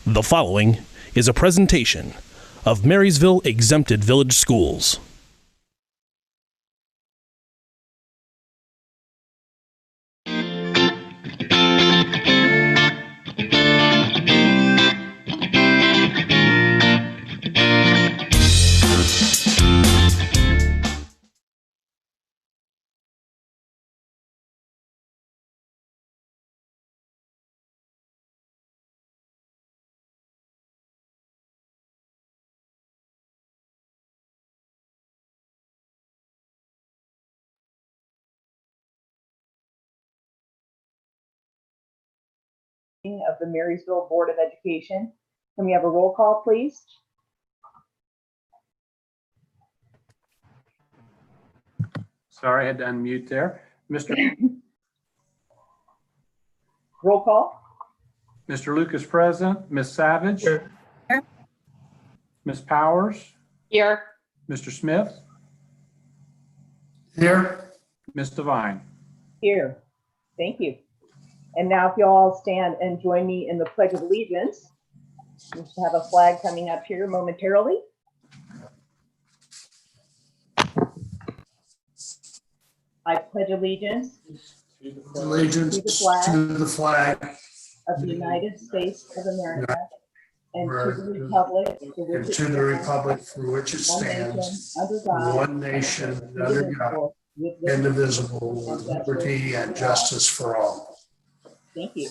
The following is a presentation of Marysville Exempted Village Schools. Of the Marysville Board of Education. Can we have a roll call, please? Sorry, I had to unmute there. Roll call. Mr. Lucas present, Ms. Savage. Here. Ms. Powers. Here. Mr. Smith. Here. Ms. Devine. Here. Thank you. And now if you all stand and join me in the Pledge of Allegiance. We should have a flag coming up here momentarily. I pledge allegiance To the flag of the United States of America and to the republic for which it one stands, nation, under God, one nation, under God, indivisible, with liberty and justice for all. Thank you.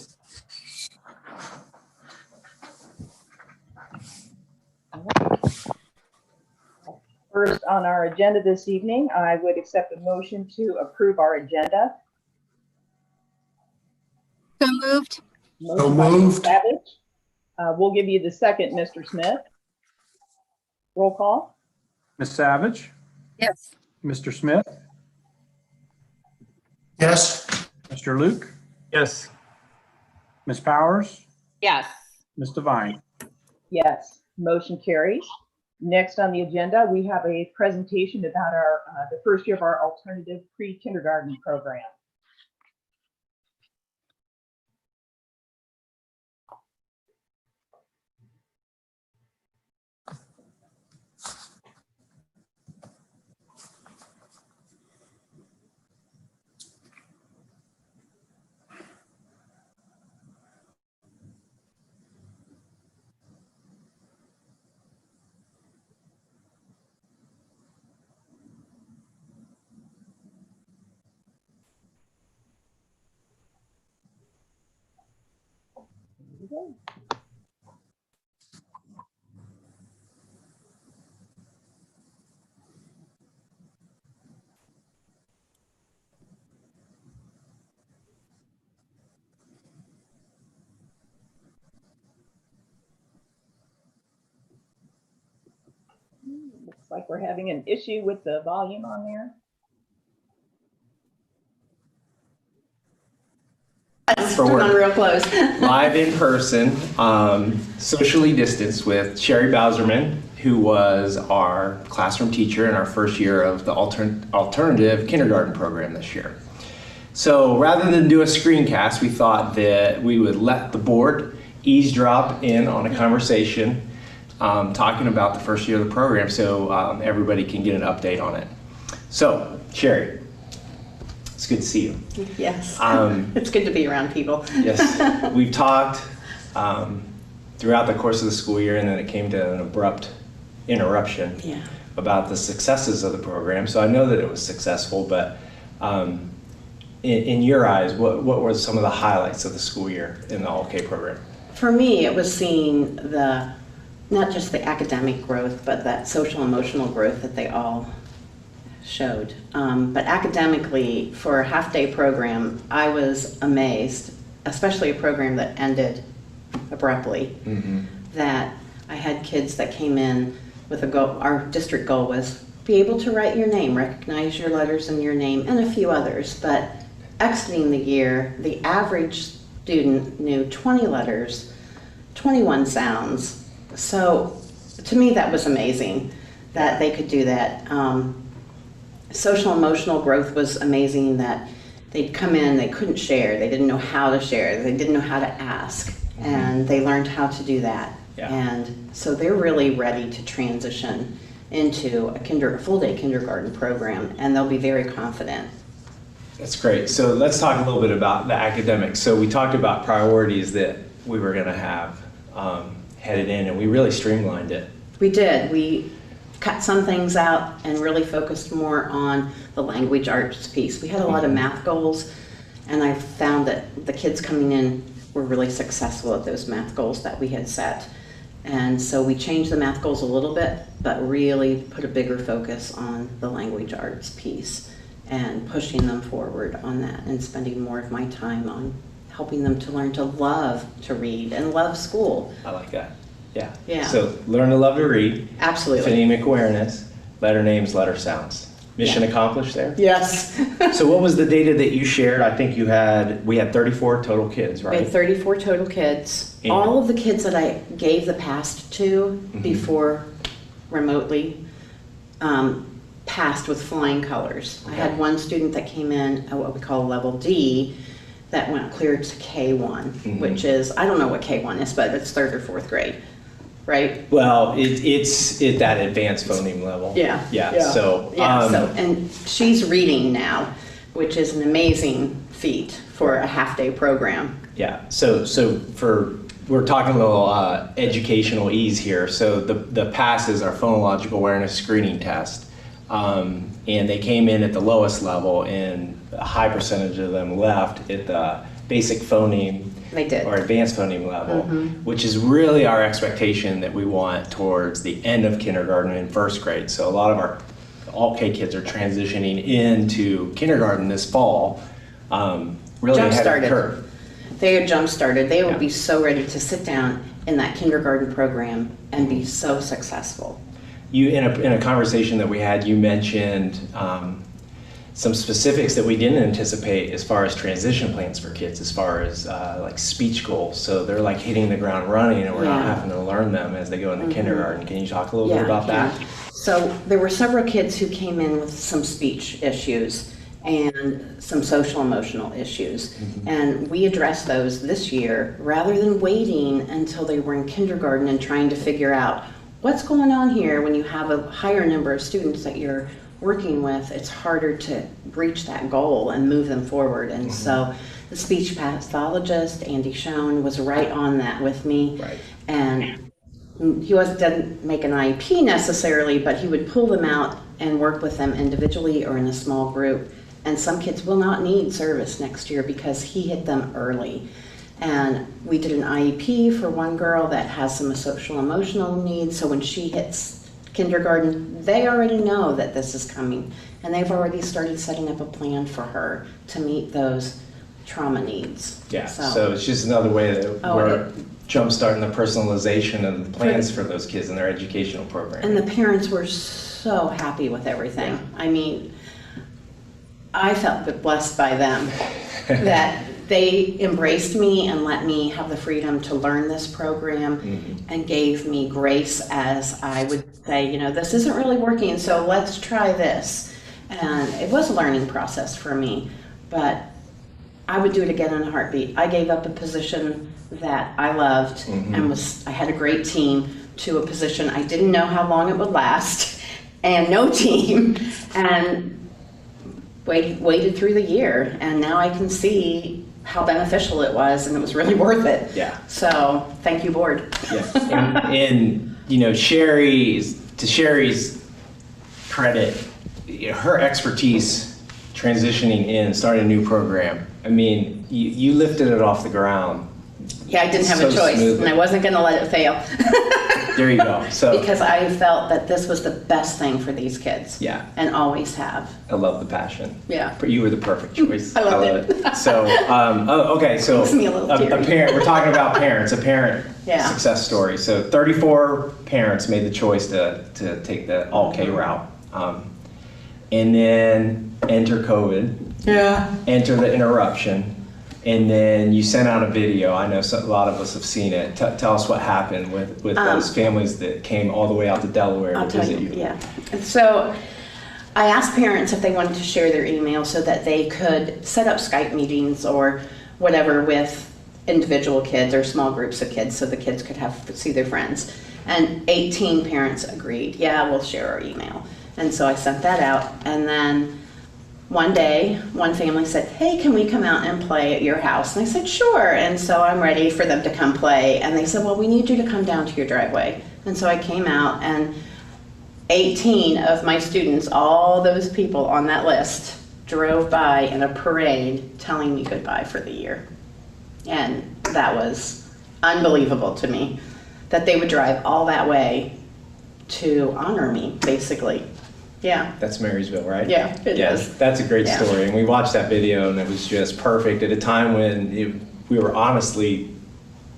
First on our agenda this evening, I would accept a motion to approve our agenda. So moved. Motion by Ms. Savage. We'll give you the second, Mr. Smith. Roll call. Ms. Savage. Yes. Mr. Smith. Yes. Mr. Luke. Yes. Ms. Powers. Yes. Ms. Devine. Yes, motion carries. Next on the agenda, we have a presentation about our the first year of our alternative pre-kindergarten program. Looks like we're having an issue with the volume on there. Turn on real close. Live in person, socially distanced with Sherry Bowserman, who was our classroom teacher in our first year of the alternative kindergarten program this year. So rather than do a screencast, we thought that we would let the board eavesdrop in on a conversation talking about the first year of the program so everybody can get an update on it. So, Sherry, it's good to see you. Yes. It's good to be around people. Yes, we've talked throughout the course of the school year, and then it came to an abrupt interruption about the successes of the program. So I know that it was successful, but in your eyes, what were some of the highlights of the school year in the All-K program? For me, it was seeing not just the academic growth, but that social emotional growth that they all showed. But academically, for a half-day program, I was amazed, especially a program that ended abruptly, that I had kids that came in with a goal. Our district goal was be able to write your name, recognize your letters in your name, and a few others. But exiting the year, the average student knew 20 letters, 21 sounds. So to me, that was amazing that they could do that. Social emotional growth was amazing, that they'd come in, they couldn't share, they didn't know how to share, they didn't know how to ask. and they learned how to do that. Yeah. And so they're really ready to transition into a full-day kindergarten program, and they'll be very confident. That's great. So let's talk a little bit about the academics. So we talked about priorities that we were going to have headed in, and we really streamlined it. We did. We cut some things out and really focused more on the language arts piece. We had a lot of math goals, and I found that the kids coming in were really successful at those math goals that we had set. And so we changed the math goals a little bit, but really put a bigger focus on the language arts piece and pushing them forward on that and spending more of my time on helping them to learn to love to read and love school. I like that. Yeah. Yeah. So learn to love to read. Absolutely. Phonemic awareness, letter names, letter sounds. Mission accomplished there? Yes. So what was the data that you shared? I think we had 34 total kids, We right? had 34 total kids. And- All of the kids that I gave the past to before remotely passed with flying colors. I had one student that came in at what we call level D that went clear to K1, which is, I don't know what K1 is, but it's 3rd or 4th grade, right? Well, it's at that advanced phoneme level. Yeah. Yeah. So, And she's reading now, which is an amazing feat for a half-day program. yeah. So we're talking a little educational ease here. So the passes are phonological awareness screening test. And they came in at the lowest level, and a high percentage of them left at the basic phoneme They did. or advanced phoneme level, which is really our expectation that we want towards the end of kindergarten and first grade. So a lot of our Alt-K kids are transitioning into kindergarten this fall, really ahead of the Jump-started. curve. They are jump-started. They will Yeah. be so ready to sit down in that kindergarten program and be so successful. You, in a conversation that we had, you mentioned some specifics that we didn't anticipate as far as transition plans for kids, as far as like speech goals. So they're like hitting the ground running, and we're not Yeah. having to learn them as they go into kindergarten. Can you talk a little bit about yeah. that? So there were several kids who came in with some speech issues and some social emotional issues. And we addressed those this year rather than waiting until they were in kindergarten and trying to figure out what's going on here. When you have a higher number of students that you're working with, it's harder to reach that goal and move them forward. And so the speech pathologist, Andy Schoen, was right on that with me. Right. And he didn't make an IEP necessarily, but he would pull them out and work with them individually or in a small group. And some kids will not need service next year because he hit them early. And we did an IEP for one girl that has some social emotional needs. So when she hits kindergarten, they already know that this is coming. And they've already started setting up a plan for her to meet those trauma needs. Yeah. So it's just another way that we're jumpstarting the personalization of the plans for those kids in their educational program. And the parents were so happy with everything. I mean, I felt blessed by them that they embraced me and let me have the freedom to learn this program and gave me grace as I would say, you know, this isn't really working, so let's try this. And it was a learning process for me, but I would do it again in a heartbeat. I gave up a position that I loved and I had a great team to a position I didn't know how long it would last and no team, and waited through the year, and now I can see how beneficial it was, and it was really worth it. Yeah. So thank you, board. Yeah. And you know, Sherry's credit, her expertise transitioning in, starting a new program. I mean, you lifted it off the ground. Yeah, I didn't have a So choice, smoothly. and I wasn't going to let it fail. There you go. So Because I felt that this was the best thing for these kids. Yeah. And always have. I love the passion. Yeah. But you were the perfect choice. I loved it. So, okay. So Makes me a little a teary. parent. We're talking about parents. A parent Yeah. success story. So 34 parents made the choice to take the Alt-K route, and then enter COVID. Yeah. Enter the interruption, and then you sent out a video. I know a lot of us have seen it. Tell us what happened with those families that came all the way out to Delaware I'll to tell visit you, you. yeah. And so I asked parents if they wanted to share their email so that they could set up Skype meetings or whatever with individual kids or small groups of kids so the kids could see their friends. And 18 parents agreed, yeah, we'll share our email. And so I sent that out, and then one day, one family said, hey, can we come out and play at your house? And I said, sure. And so I'm ready for them to come play. And they said, well, we need you to come down to your driveway. And so I came out, and 18 of my students, all those people on that list, drove by in a parade telling me goodbye for the year. And that was unbelievable to me, that they would drive all that way to honor me, basically. Yeah. That's Marysville, right? Yeah, it is. That's a great Yeah. story. And we watched that video, and it was just perfect at a time when we were honestly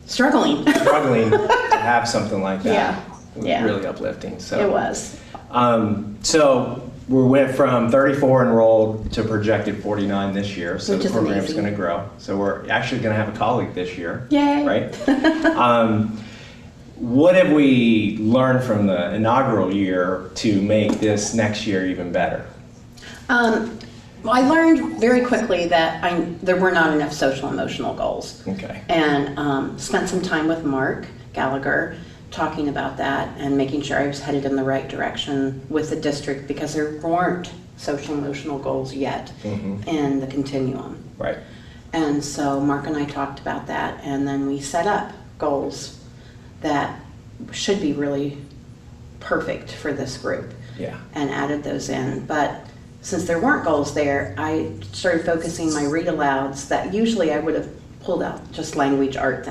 Struggling. struggling to have something like that. Yeah. It was Yeah. really uplifting. So It was. So we went from 34 enrolled to projected 49 this year. So Which the is program's amazing. going to grow. So we're actually going to have a colleague this year. Yay. Right? What have we learned from the inaugural year to make this next year even better? Well, I learned very quickly that there were not enough social emotional goals. Okay. And spent some time with Mark Gallagher talking about that and making sure I was headed in the right direction with the district, because there weren't social emotional goals yet in the continuum. Right. And so Mark and I talked about that, and then we set up goals that should be really perfect for this group. Yeah. And added those in. But since there weren't goals there, I started focusing my read alouds that usually I would have pulled out just language arts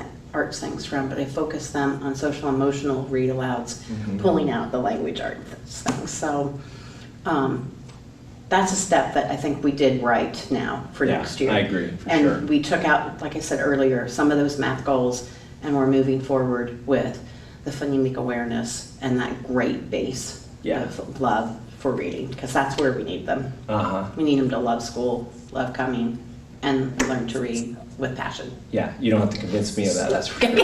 things from, but I focused them on social emotional read alouds, pulling out the language arts things. So that's a step that I think we did right now for Yeah, next year. I agree, for and sure. we took out, like I said earlier, some of those math goals, and we're moving forward with the phonemic awareness and that great base Yeah. of love for reading, because that's where we need them. Uh-huh. We need them to love school, love coming, and learn to read with passion. Yeah, you don't have to convince me of that. That's for sure.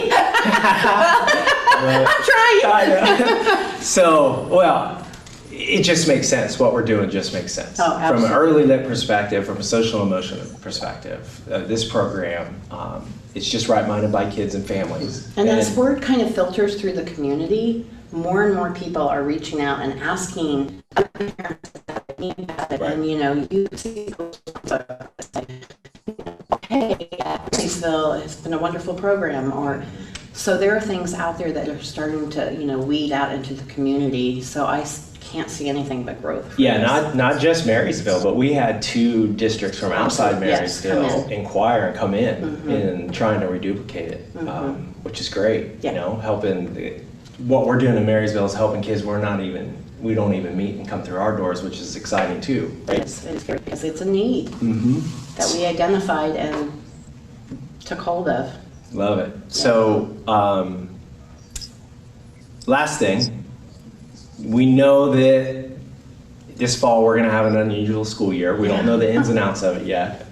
Try. So, well, it just makes sense. What we're doing just makes sense. Oh, From an absolutely. early lit perspective, from a social emotional perspective, this program, it's just right-minded by kids and families. And as word kind of filters through the community, more and more people are reaching out and asking other parents about it. Right. And you see, hey, Marysville has been a wonderful program, or so there are things out there that are starting to weed out into the community. So I can't see anything but growth. For Yeah, this. not just Marysville, but we had 2 districts from outside Yes, come Marysville in. inquire and come in and trying to reduplicate it, which is great. Yeah. Helping. What we're doing in Marysville is helping kids we don't even meet and come through our doors, which is exciting too. Right? Yes, it's great because it's a need that we identified and took hold of. Love it. So, last thing, we know that this fall we're going to have an unusual school year. We don't know the ins and outs of it yet.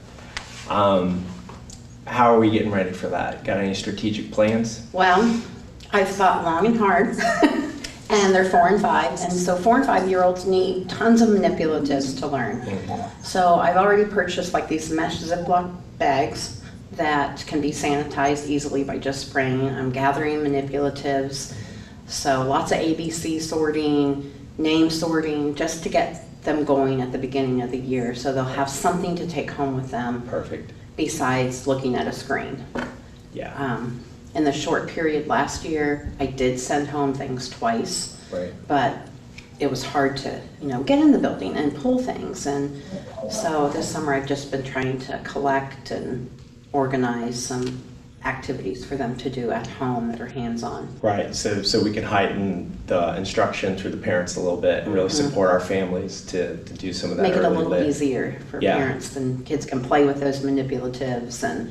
How are we getting ready for that? Got any strategic plans? Well, I've thought long and hard, and they're 4 and 5, and so 4 and 5-year-olds need tons of manipulatives to learn. So I've already purchased like these mesh Ziploc bags that can be sanitized easily by just spraying. I'm gathering manipulatives, so lots of ABC sorting, name sorting, just to get them going at the beginning of the year, so they'll have something to take home with them Perfect. besides looking at a screen. Yeah. In the short period last year, I did send home things twice, Right. but it was hard to, get in the building and pull things. And so this summer I've just been trying to collect and organize some activities for them to do at home that are hands-on. Right. So we can heighten the instruction through the parents a little bit and really support our families to do some of that Make it a early little lit. easier for Yeah. parents, and kids can play with those manipulatives and,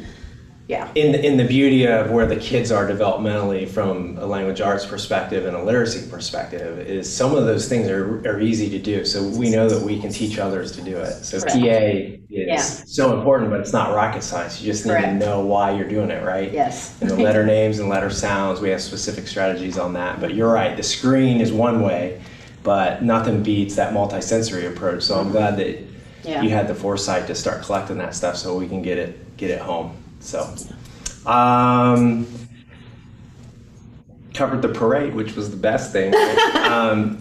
yeah. In the beauty of where the kids are developmentally from a language arts perspective and a literacy perspective is some of those things are easy to do. So we know that we can teach others to do it. So Correct. TA is Yeah. so important, but it's not rocket science. You just need to Correct. know why you're doing it, right? Yes. And the letter names and letter sounds, we have specific strategies on that. But you're right, the screen is one way, but nothing beats that multisensory approach. So I'm glad that Yeah. you had the foresight to start collecting that stuff so we can get it home. So, Covered the parade, which was the best thing.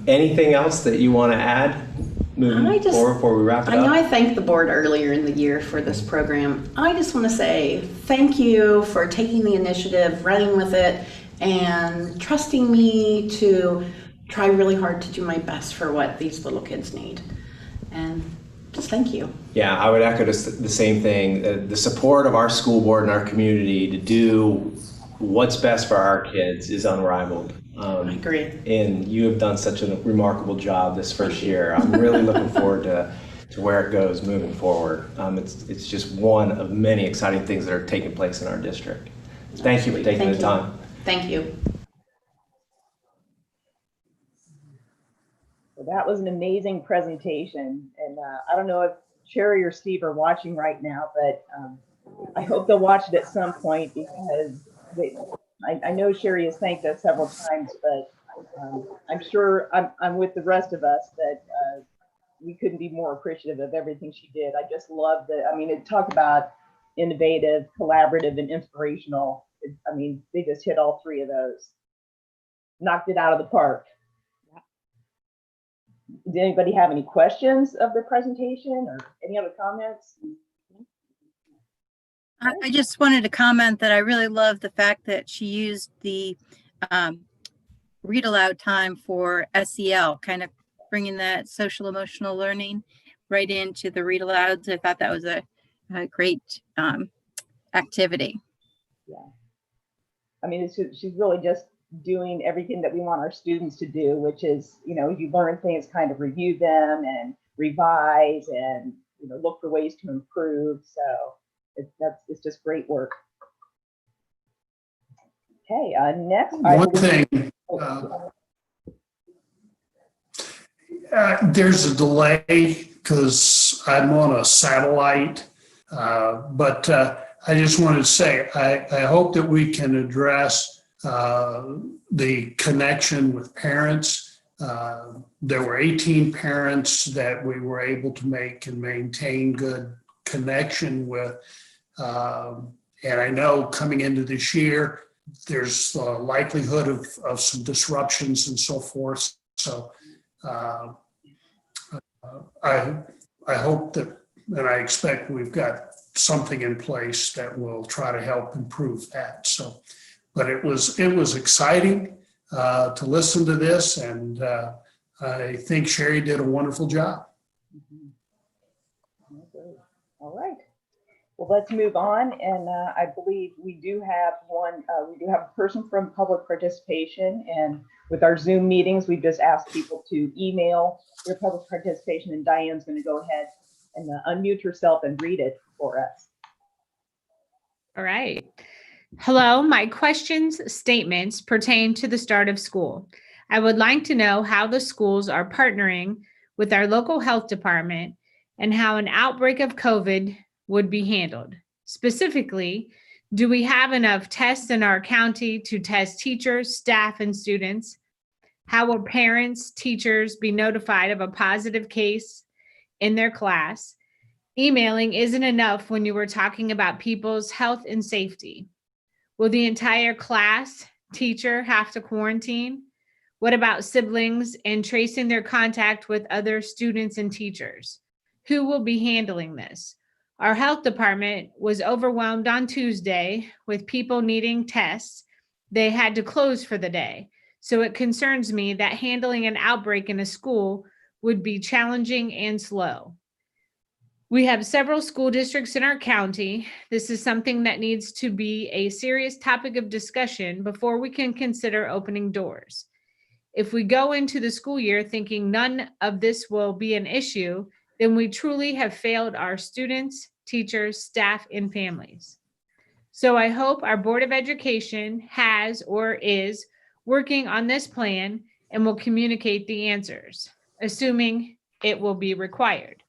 Anything else that you want to add moving forward before we wrap it I know up? I thanked the board earlier in the year for this program. I just want to say thank you for taking the initiative, running with it, and trusting me to try really hard to do my best for what these little kids need. And just thank you. Yeah, I would echo the same thing. The support of our school board and our community to do what's best for our kids is unrivaled. I agree. And you have done such a remarkable job this first year. I'm really looking forward to where it goes moving forward. It's just one of many exciting things that are taking place in our district. Thank you for taking the time. Thank you. So that was an amazing presentation. And I don't know if Sherry or Steve are watching right now, but I hope they'll watch it at some point because I know Sherry has thanked us several times, but I'm sure I'm with the rest of us that we couldn't be more appreciative of everything she did. I just love it talk about innovative, collaborative, and inspirational. They just hit all three of those. Knocked it out of the park. Did anybody have any questions of the presentation or any other comments? I just wanted to comment that I really love the fact that she used the read aloud time for SEL, kind of bringing that social emotional learning right into the read alouds. I thought that was a great activity. Yeah. She's really just doing everything that we want our students to do, which is, you learn things, kind of review them and revise and, look for ways to improve. So it's just great work. Okay, next. One thing, there's a delay because I'm on a satellite, but I just wanted to say, I hope that we can address the connection with parents. There were 18 parents that we were able to make and maintain good connection with. And I know coming into this year, there's the likelihood of some disruptions and so forth. So I hope that, and I expect we've got something in place that will try to help improve that. So, but it was exciting to listen to this, and I think Sherry did a wonderful job. All right. Well, let's move on. And I believe we do have a person from public participation. And with our Zoom meetings, we've just asked people to email their public participation, and Diane's going to go ahead and unmute herself and read it for us. All right. Hello, my questions, statements pertain to the start of school. I would like to know how the schools are partnering with our local health department and how an outbreak of COVID would be handled. Specifically, do we have enough tests in our county to test teachers, staff, and students? How will parents, teachers be notified of a positive case in their class? Emailing isn't enough when you were talking about people's health and safety. Will the entire class, teacher have to quarantine? What about siblings and tracing their contact with other students and teachers? Who will be handling this? Our health department was overwhelmed on Tuesday with people needing tests. They had to close for the day. So it concerns me that handling an outbreak in a school would be challenging and slow. We have several school districts in our county. This is something that needs to be a serious topic of discussion before we can consider opening doors. If we go into the school year thinking none of this will be an issue, then we truly have failed our students, teachers, staff, and families. So I hope our Board of Education has or is working on this plan and will communicate the answers, assuming it will be required.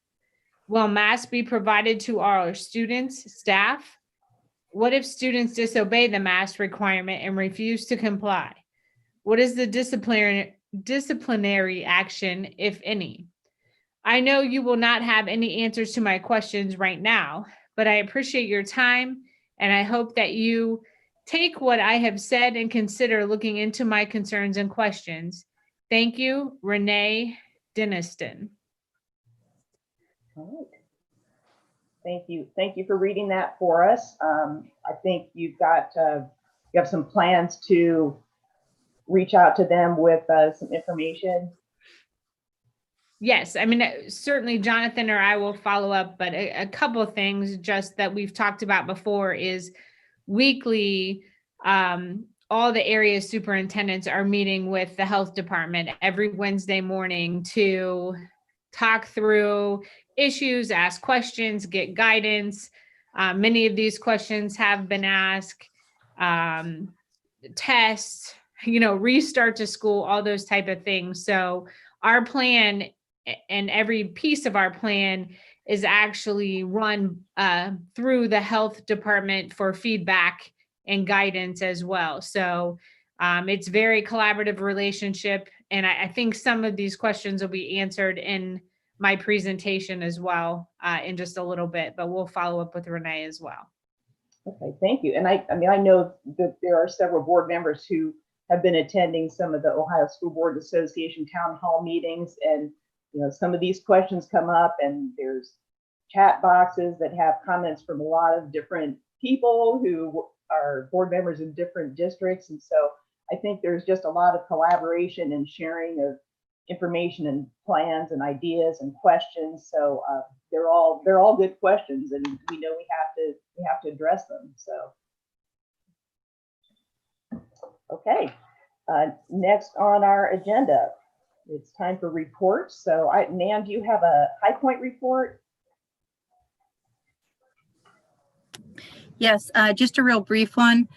Will masks be provided to our students, staff? What if students disobey the mask requirement and refuse to comply? What is the disciplinary action, if any? I know you will not have any answers to my questions right now, but I appreciate your time And I hope that you take what I have said and consider looking into my concerns and questions. Thank you, Renee Denniston. All right. Thank you. Thank you for reading that for us. I think you have some plans to reach out to them with some information. Yes, I mean, certainly Jonathan or I will follow up, but a couple of things just that we've talked about before is weekly, all the area superintendents are meeting with the health department every Wednesday morning to talk through issues, ask questions, get guidance. Many of these questions have been asked, tests, restart to school, all those type of things. So our plan and every piece of our plan is actually run through the health department for feedback and guidance as well. So it's very collaborative relationship. And I think some of these questions will be answered in my presentation as well in just a little bit, but we'll follow up with Renee as well. Okay, thank you. And I know that there are several board members who have been attending some of the Ohio School Board Association town hall meetings, and some of these questions come up, and there's chat boxes that have comments from a lot of different people who are board members in different districts. And so I think there's just a lot of collaboration and sharing of information and plans and ideas and questions. So they're all good questions, and we know we have to address them. So okay, next on our agenda, it's time for reports. So Nan, do you have a High Point report? Yes, just a real brief one.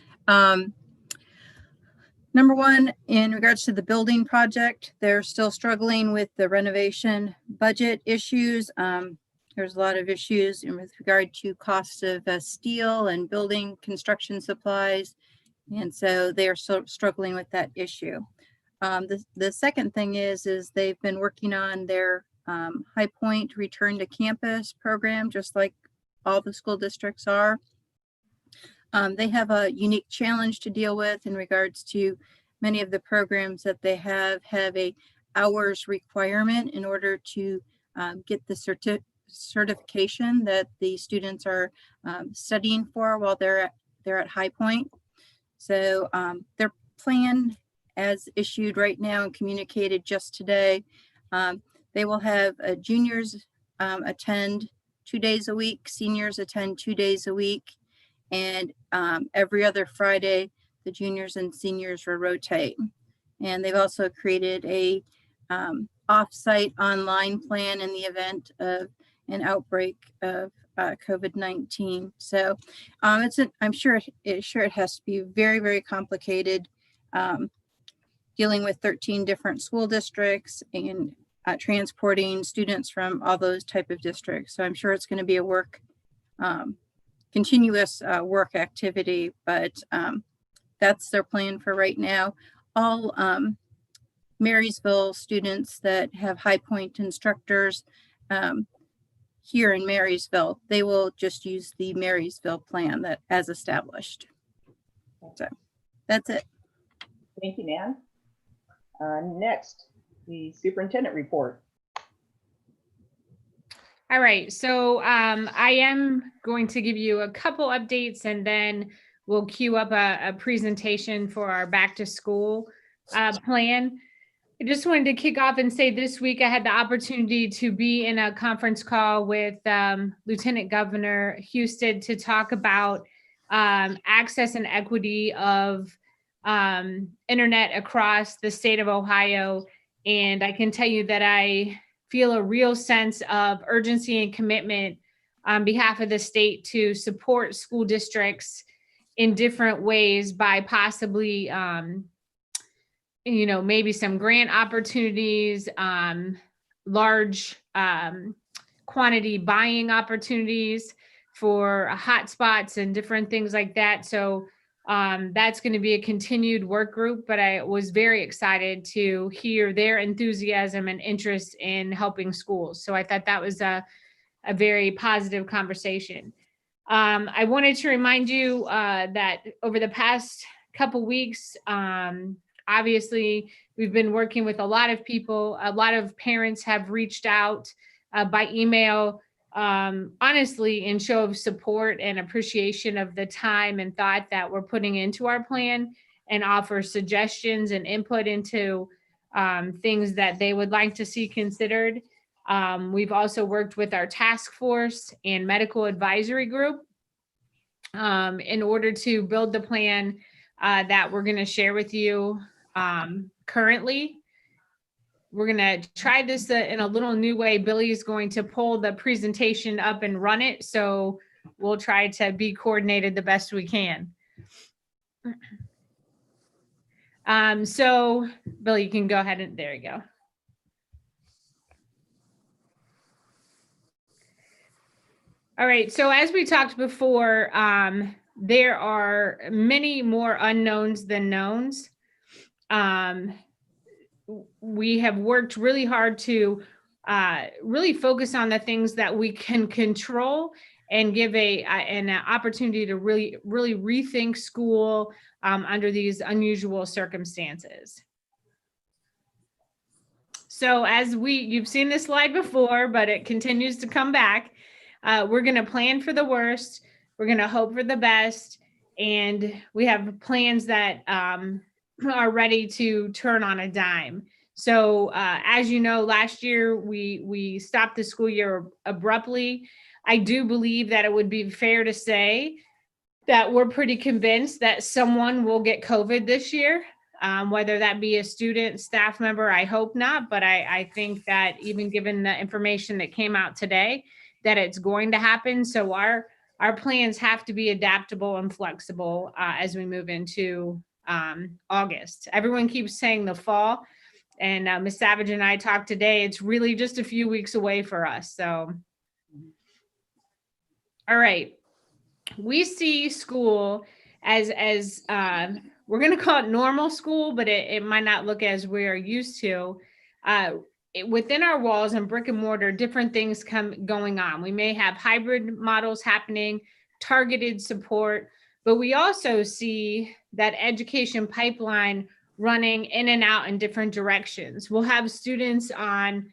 Number one, in regards to the building project, they're still struggling with the renovation budget issues. There's a lot of issues with regard to cost of steel and building construction supplies. And so they are still struggling with that issue. The second thing is they've been working on their High Point Return to Campus program, just like all the school districts are. They have a unique challenge to deal with in regards to many of the programs that they have a hours requirement in order to get the certification that the students are studying for while they're at High Point. So their plan as issued right now and communicated just today, they will have juniors attend 2 days a week, seniors attend 2 days a week, and every other Friday, the juniors and seniors will rotate. And they've also created a off-site online plan in the event of an outbreak of COVID-19. So I'm sure it has to be very, very complicated dealing with 13 different school districts and transporting students from all those type of districts. So I'm sure it's going to be a continuous work activity, but that's their plan for right now. All Marysville students that have High Point instructors here in Marysville, they will just use the Marysville plan that as established. So that's it. Thank you, Nan. Next, the superintendent report. All right, so I am going to give you a couple updates, and then we'll queue up a presentation for our back to school plan. I just wanted to kick off and say this week I had the opportunity to be in a conference call with Lieutenant Governor Houston to talk about access and equity of internet across the state of Ohio. And I can tell you that I feel a real sense of urgency and commitment on behalf of the state to support school districts in different ways by possibly, maybe some grant opportunities, large quantity buying opportunities for hotspots and different things like that. So that's going to be a continued work group, but I was very excited to hear their enthusiasm and interest in helping schools. So I thought that was a very positive conversation. I wanted to remind you that over the past couple weeks, obviously, we've been working with a lot of people. A lot of parents have reached out by email, honestly, in show of support and appreciation of the time and thought that we're putting into our plan, and offer suggestions and input into things that they would like to see considered. We've also worked with our task force and medical advisory group in order to build the plan that we're going to share with you currently. We're going to try this in a little new way. Billy is going to pull the presentation up and run it, so we'll try to be coordinated the best we can. So Billy, you can go ahead and there you go. All right, so as we talked before, there are many more unknowns than knowns. We have worked really hard to really focus on the things that we can control and give an opportunity to really rethink school under these unusual circumstances. So as you've seen this slide before, but it continues to come back. We're going to plan for the worst. We're going to hope for the best. And we have plans that are ready to turn on a dime. So as you know, last year we stopped the school year abruptly. I do believe that it would be fair to say that we're pretty convinced that someone will get COVID this year, whether that be a student, staff member. I hope not, but I think that even given the information that came out today, that it's going to happen. So our plans have to be adaptable and flexible as we move into August. Everyone keeps saying the fall, and Ms. Savage and I talked today. It's really just a few weeks away for us. So, all right, we see school as we're going to call it normal school, but it might not look as we are used to. Within our walls and brick and mortar, different things going on. We may have hybrid models happening, targeted support, but we also see that education pipeline running in and out in different directions. We'll have students on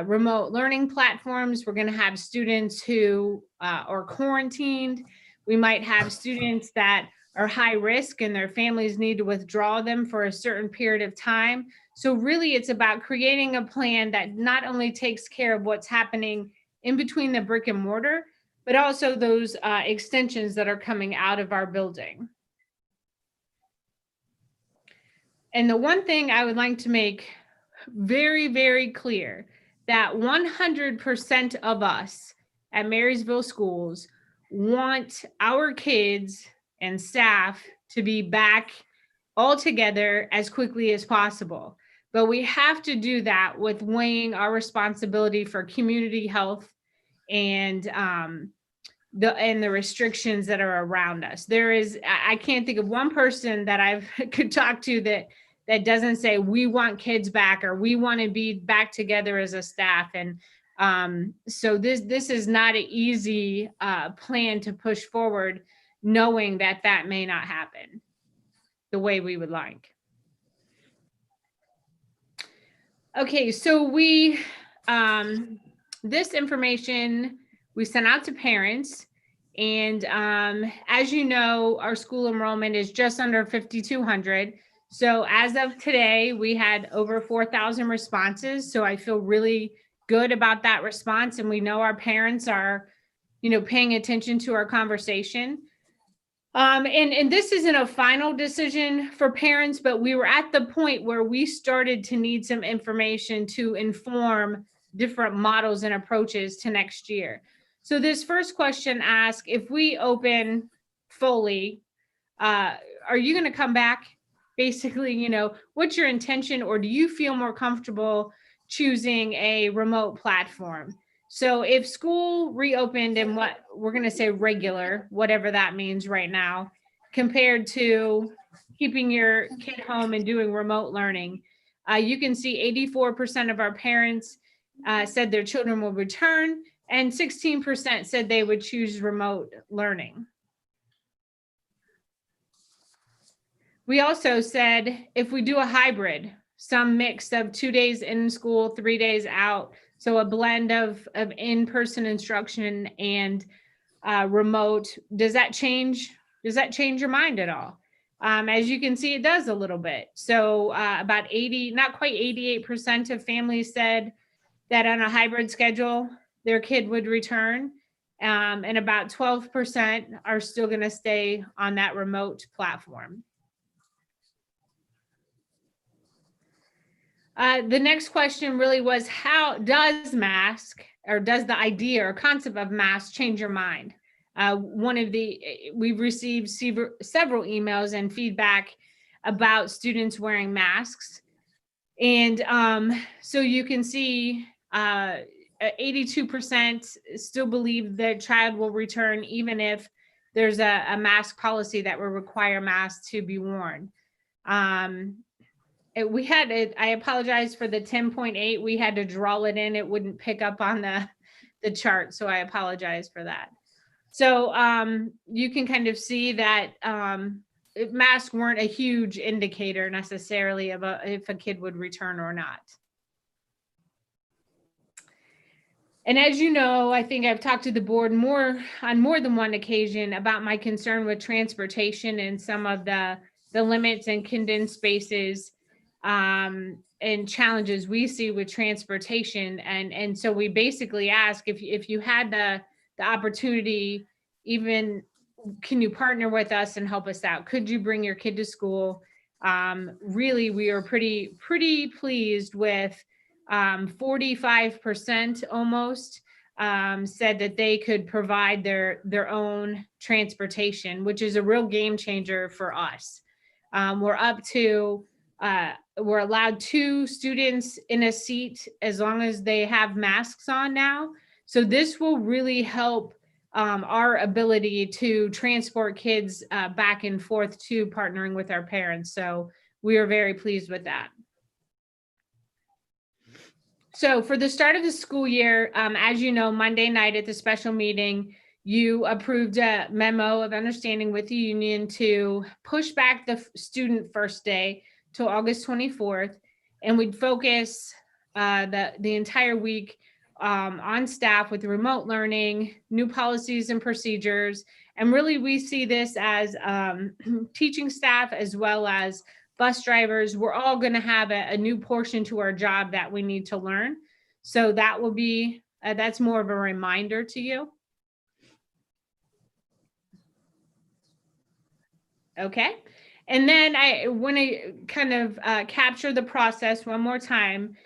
remote learning platforms. We're going to have students who are quarantined. We might have students that are high risk and their families need to withdraw them for a certain period of time. So really it's about creating a plan that not only takes care of what's happening in between the brick and mortar, but also those extensions that are coming out of our building. And the one thing I would like to make very, very clear, that 100% of us at Marysville Schools want our kids and staff to be back all together as quickly as possible. But we have to do that with weighing our responsibility for community health and the restrictions that are around us. I can't think of one person that I could talk to that doesn't say we want kids back or we want to be back together as a staff. And so this is not an easy plan to push forward, knowing that may not happen the way we would like. Okay, so this information we sent out to parents, and as you know, our school enrollment is just under 5,200. So as of today, we had over 4,000 responses. So I feel really good about that response, and we know our parents are, paying attention to our conversation. And this isn't a final decision for parents, but we were at the point where we started to need some information to inform different models and approaches to next year. So this first question asks, if we open fully, are you going to come back? Basically, what's your intention, or do you feel more comfortable choosing a remote platform? So if school reopened in what we're going to say regular, whatever that means right now, compared to keeping your kid home and doing remote learning, you can see 84% of our parents said their children will return. and 16% said they would choose remote learning. We also said if we do a hybrid, some mix of 2 days in school, 3 days out, so a blend of in-person instruction and remote, does that change your mind at all? As you can see, it does a little bit. So about 80, not quite 88% of families said that on a hybrid schedule, their kid would return. And about 12% are still going to stay on that remote platform. The next question really was, how does the idea or concept of mask change your mind? We've received several emails and feedback about students wearing masks. And so you can see 82% still believe their child will return even if there's a mask policy that will require masks to be worn. We had it, I apologize for the 10.8. We had to draw it in. It wouldn't pick up on the chart. So I apologize for that. So you can kind of see that masks weren't a huge indicator necessarily about if a kid would return or not. And as you know, I think I've talked to the board on more than one occasion about my concern with transportation and some of the limits and condensed spaces and challenges we see with transportation. And so we basically ask if you had the opportunity, even can you partner with us and help us out? Could you bring your kid to school? Really, we are pretty pleased with 45% almost said that they could provide their own transportation, which is a real game changer for us. We're allowed 2 students in a seat as long as they have masks on now. So this will really help our ability to transport kids back and forth to partnering with our parents. So we are very pleased with that. So for the start of the school year, as you know, Monday night at the special meeting, you approved a memo of understanding with the union to push back the student first day to August 24th. And we'd focus the entire week on staff with remote learning, new policies and procedures. And really, we see this as teaching staff as well as bus drivers. We're all going to have a new portion to our job that we need to learn. So that will be, that's more of a reminder to you. Okay. And then I want to kind of capture the process one more time.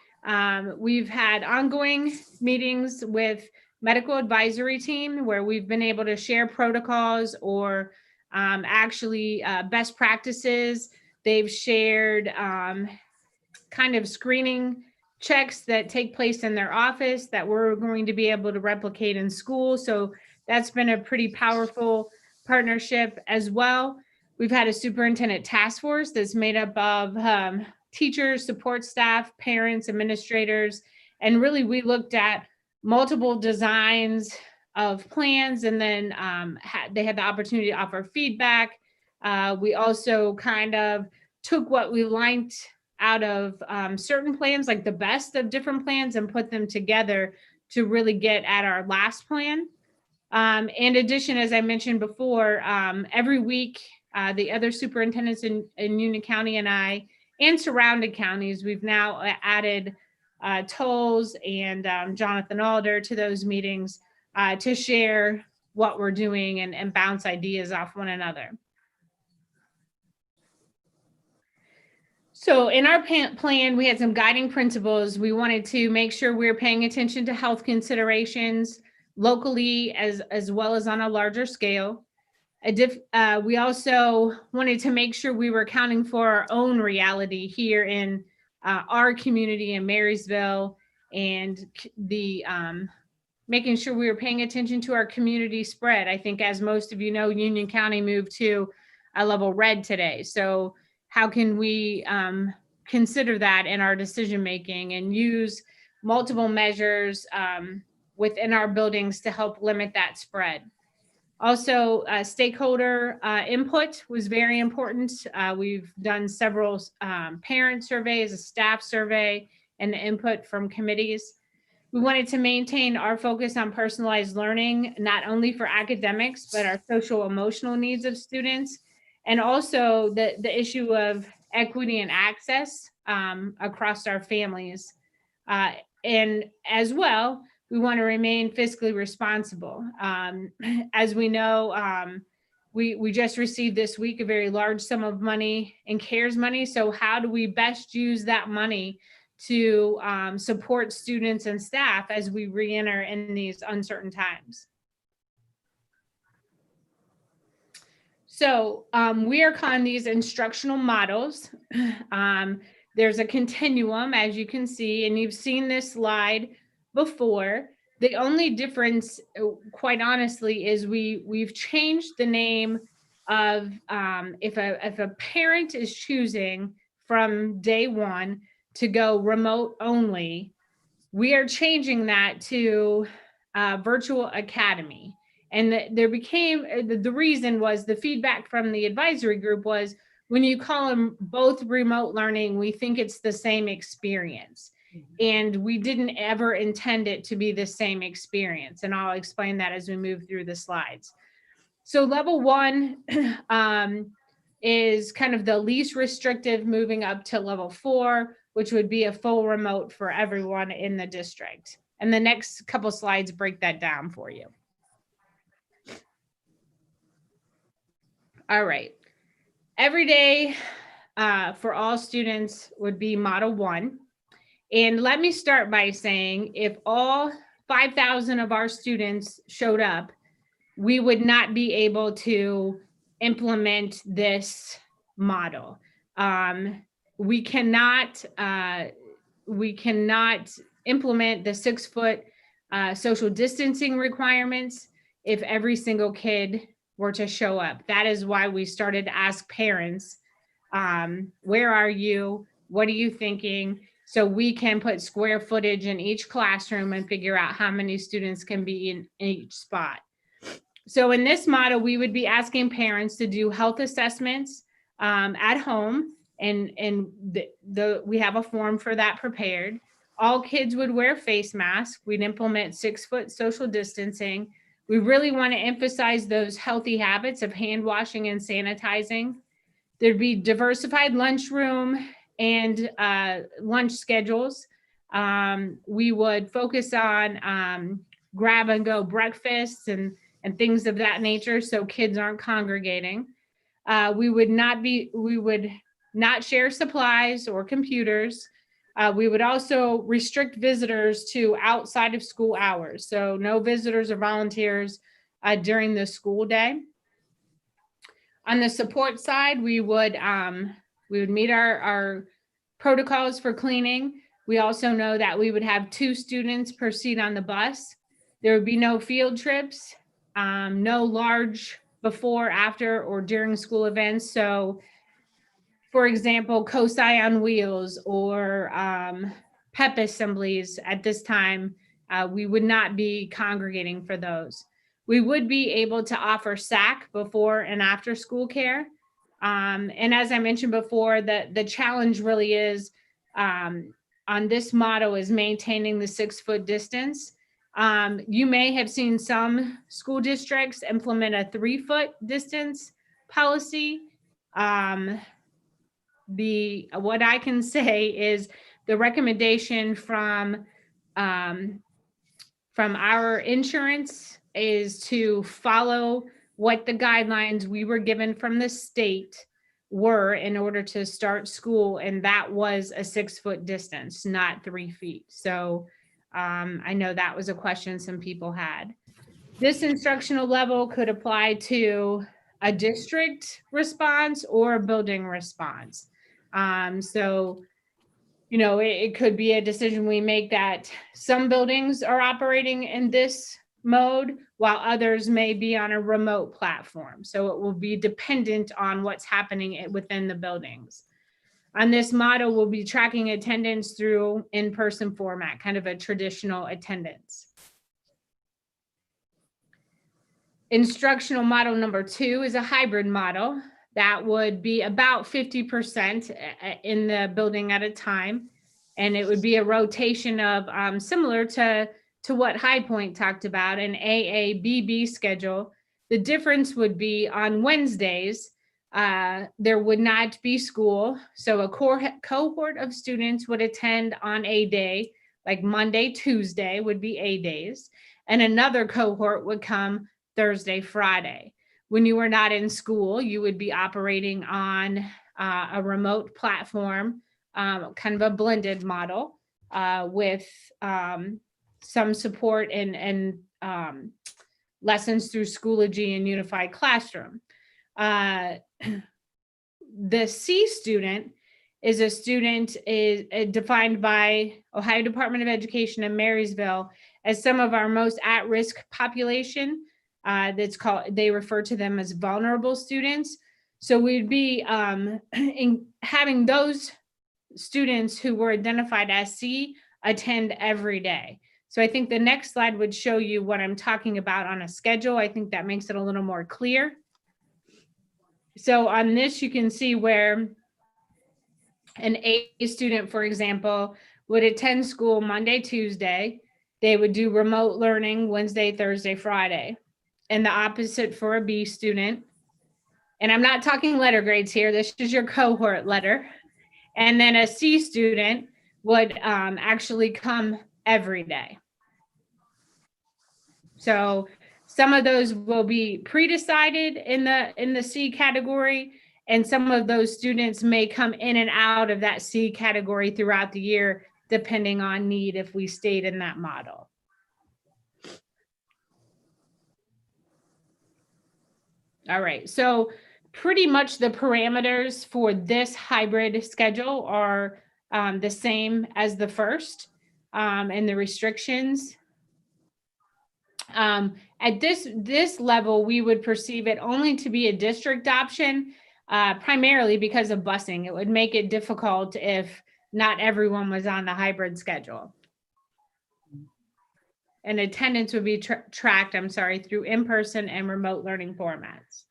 We've had ongoing meetings with medical advisory team where we've been able to share protocols or actually best practices. They've shared kind of screening checks that take place in their office that we're going to be able to replicate in school. So that's been a pretty powerful partnership as well. We've had a superintendent task force that's made up of teachers, support staff, parents, administrators, and really we looked at multiple designs of plans, and then they had the opportunity to offer feedback. We also kind of took what we liked out of certain plans, like the best of different plans, and put them together to really get at our last plan. In addition, as I mentioned before, every week, the other superintendents in Union County and I, and surrounding counties, we've now added Tolles and Jonathan Alder to those meetings to share what we're doing and bounce ideas off one another. So in our plan, we had some guiding principles. We wanted to make sure we were paying attention to health considerations locally as well as on a larger scale. We also wanted to make sure we were accounting for our own reality here in our community in Marysville, and the making sure we were paying attention to our community spread. I think, as most of you know, Union County moved to a level red today. So how can we consider that in our decision making and use multiple measures within our buildings to help limit that spread. Also, stakeholder input was very important. We've done several parent surveys, a staff survey, and the input from committees. We wanted to maintain our focus on personalized learning, not only for academics, but our social emotional needs of students, and also the issue of equity and access across our families. And as well, we want to remain fiscally responsible. As we know, we just received this week a very large sum of money in CARES money. So how do we best use that money to support students and staff as we re-enter in these uncertain times? So we are calling these instructional models. There's a continuum, as you can see, and you've seen this slide before. The only difference, quite honestly, is we've changed the name of if a parent is choosing from day one to go remote only, we are changing that to virtual academy. And there became, the reason was the feedback from the advisory group was, when you call them both remote learning, we think it's the same experience. And we didn't ever intend it to be the same experience. And I'll explain that as we move through the slides. So level 1 is kind of the least restrictive, moving up to level 4, which would be a full remote for everyone in the district. And the next couple slides break that down for you. All right. Every day for all students would be model 1. And let me start by saying, if all 5,000 of our students showed up, we would not be able to implement this model. We cannot implement the 6-foot social distancing requirements if every single kid were to show up. That is why we started to ask parents, where are you? What are you thinking? So we can put square footage in each classroom and figure out how many students can be in each spot. So in this model, we would be asking parents to do health assessments at home, and we have a form for that prepared. All kids would wear face masks. We'd implement 6-foot social distancing. We really want to emphasize those healthy habits of hand washing and sanitizing. There'd be diversified lunchroom and lunch schedules. We would focus on grab and go breakfasts and things of that nature, so kids aren't congregating. We would not share supplies or computers. We would also restrict visitors to outside of school hours. So no visitors or volunteers during the school day. On the support side, we would meet our protocols for cleaning. We also know that we would have 2 students per seat on the bus. There would be no field trips, no large before, after, or during school events. So for example, COSI on wheels or PEP assemblies at this time, we would not be congregating for those. We would be able to offer SAC before and after school care. And as I mentioned before, the challenge really is on this model is maintaining the 6-foot distance. You may have seen some school districts implement a 3-foot distance policy. What I can say is the recommendation from our insurance is to follow what the guidelines we were given from the state were in order to start school, and that was a 6-foot distance, not 3 feet. So I know that was a question some people had. This instructional level could apply to a district response or a building response. So, you know, it could be a decision we make that some buildings are operating in this mode while others may be on a remote platform. So it will be dependent on what's happening within the buildings. On this model, we'll be tracking attendance through in-person format, kind of a traditional attendance. Instructional model number 2 is a hybrid model that would be about 50% in the building at a time. And it would be a rotation of similar to what High Point talked about, an AABB schedule. The difference would be on Wednesdays, there would not be school. So a cohort of students would attend on a day, like Monday, Tuesday would be A days, and another cohort would come Thursday, Friday. When you were not in school, you would be operating on a remote platform, kind of a blended model with some support and lessons through Schoology and Unified Classroom. The C student is a student is defined by Ohio Department of Education in Marysville as some of our most at-risk population. They refer to them as vulnerable students. So we'd be having those students who were identified as C attend every day. So I think the next slide would show you what I'm talking about on a schedule. I think that makes it a little more clear. So on this, you can see where an A student, for example, would attend school Monday, Tuesday. They would do remote learning Wednesday, Thursday, Friday. And the opposite for a B student. And I'm not talking letter grades here. This is your cohort letter. And then a C student would actually come every day. So some of those will be pre-decided in the C category, and some of those students may come in and out of that C category throughout the year, depending on need if we stayed in that model. All right, so pretty much the parameters for this hybrid schedule are the same as the first, and the restrictions. At this level, we would perceive it only to be a district option, primarily because of busing. It would make it difficult if not everyone was on the hybrid schedule. And attendance would be tracked, through in-person and remote learning formats.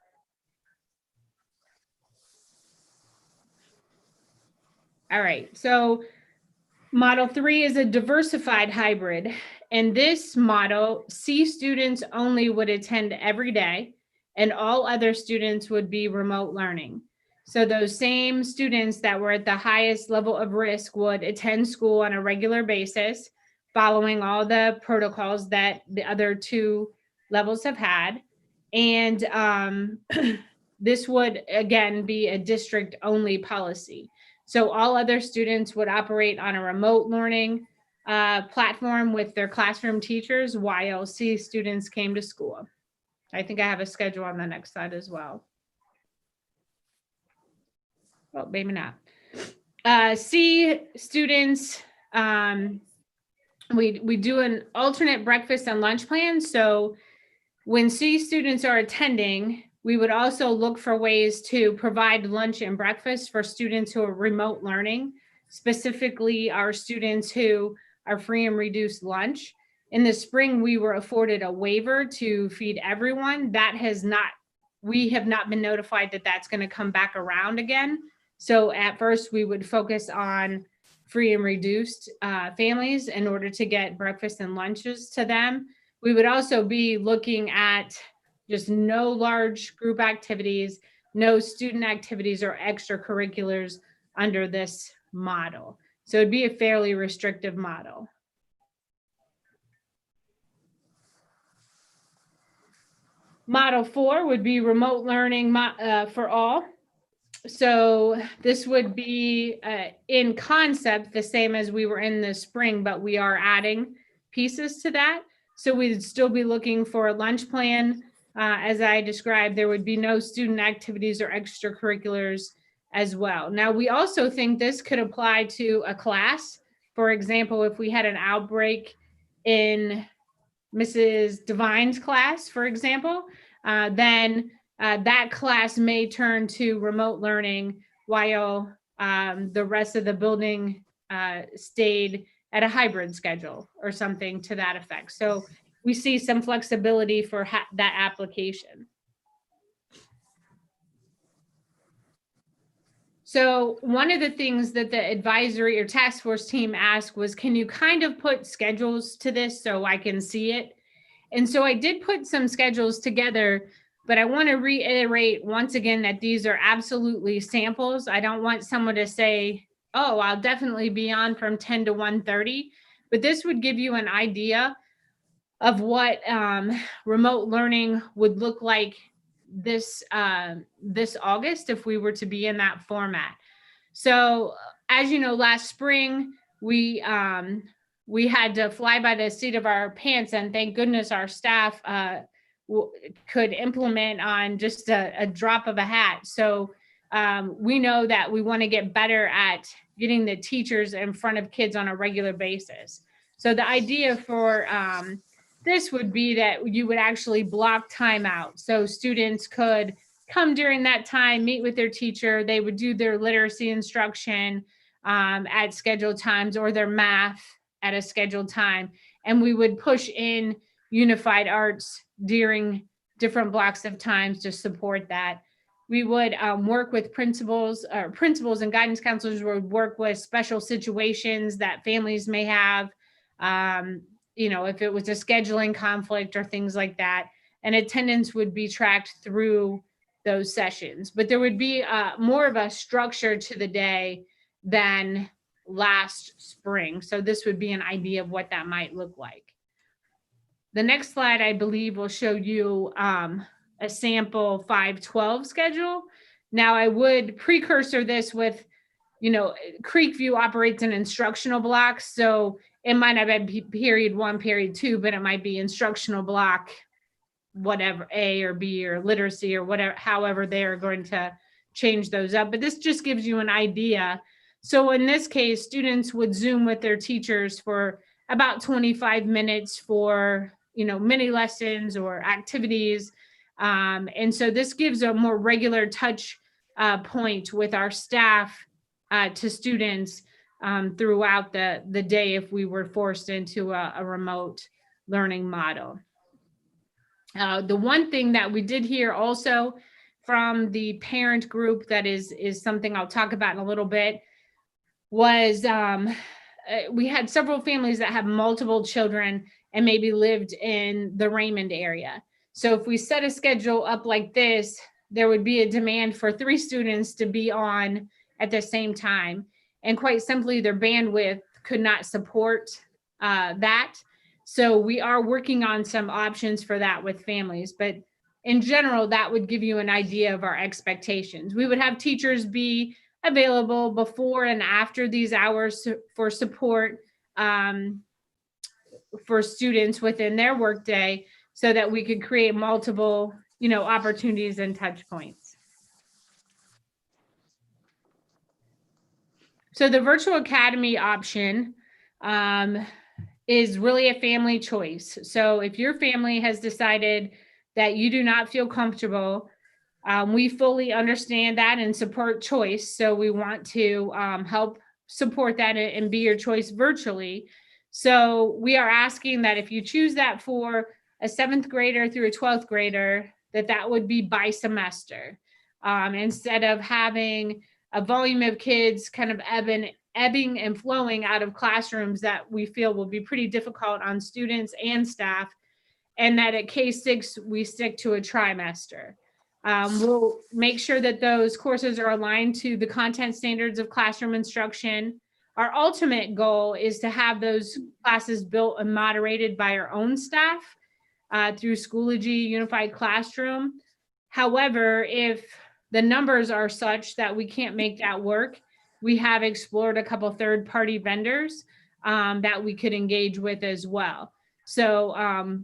All right, so model 3 is a diversified hybrid. In this model, C students only would attend every day, and all other students would be remote learning. So those same students that were at the highest level of risk would attend school on a regular basis, following all the protocols that the other 2 levels have had. And this would, again, be a district-only policy. So all other students would operate on a remote learning platform with their classroom teachers while C students came to school. I think I have a schedule on the next slide as well. Well, maybe not. C students, we do an alternate breakfast and lunch plan. So when C students are attending, we would also look for ways to provide lunch and breakfast for students who are remote learning, specifically our students who are free and reduced lunch. In the spring, we were afforded a waiver to feed everyone. We have not been notified that that's going to come back around again. So at first, we would focus on free and reduced families in order to get breakfast and lunches to them. We would also be looking at just no large group activities, no student activities or extracurriculars under this model. So it'd be a fairly restrictive model. Model 4 would be remote learning for all. So this would be in concept the same as we were in the spring, but we are adding pieces to that. So we'd still be looking for a lunch plan. As I described, there would be no student activities or extracurriculars as well. Now, we also think this could apply to a class. For example, if we had an outbreak in Mrs. Devine's class, for example, then that class may turn to remote learning while the rest of the building stayed at a hybrid schedule or something to that effect. So we see some flexibility for that application. So one of the things that the advisory or task force team asked was, can you kind of put schedules to this so I can see it? And so I did put some schedules together, but I want to reiterate once again that these are absolutely samples. I don't want someone to say, oh, I'll definitely be on from 10 to 1:30, but this would give you an idea of what remote learning would look like this August if we were to be in that format. So as you know, last spring, we had to fly by the seat of our pants, and thank goodness our staff could implement on just a drop of a hat. So we know that we want to get better at getting the teachers in front of kids on a regular basis. So the idea for this would be that you would actually block time out. So students could come during that time, meet with their teacher. They would do their literacy instruction at scheduled times, or their math at a scheduled time. And we would push in unified arts during different blocks of times to support that. We would work with principals and guidance counselors would work with special situations that families may have. If it was a scheduling conflict or things like that, and attendance would be tracked through those sessions. But there would be more of a structure to the day than last spring. So this would be an idea of what that might look like. The next slide, I believe, will show you a sample 512 schedule. Now I would precursor this with, Creekview operates in instructional blocks. So it might not be period 1, period 2, but it might be instructional block, whatever, A or B or literacy or whatever, however they are going to change those up. But this just gives you an idea. So in this case, students would Zoom with their teachers for about 25 minutes for, mini lessons or activities. And so this gives a more regular touch point with our staff to students throughout the day if we were forced into a remote learning model. The one thing that we did hear also from the parent group that is something I'll talk about in a little bit was we had several families that have multiple children and maybe lived in the Raymond area. So if we set a schedule up like this, there would be a demand for 3 students to be on at the same time. And quite simply, their bandwidth could not support that. So we are working on some options for that with families. But in general, that would give you an idea of our expectations. We would have teachers be available before and after these hours for support for students within their workday, so that we could create multiple, opportunities and touch points. So the virtual academy option is really a family choice. So if your family has decided that you do not feel comfortable, we fully understand that and support choice. So we want to help support that and be your choice virtually. So we are asking that if you choose that for a 7th grader through a 12th grader, that would be by semester. Instead of having a volume of kids kind of ebbing and flowing out of classrooms that we feel will be pretty difficult on students and staff, and that at K6 we stick to a trimester. We'll make sure that those courses are aligned to the content standards of classroom instruction. Our ultimate goal is to have those classes built and moderated by our own staff through Schoology Unified Classroom. However, if the numbers are such that we can't make that work, we have explored a couple third-party vendors that we could engage with as well. So,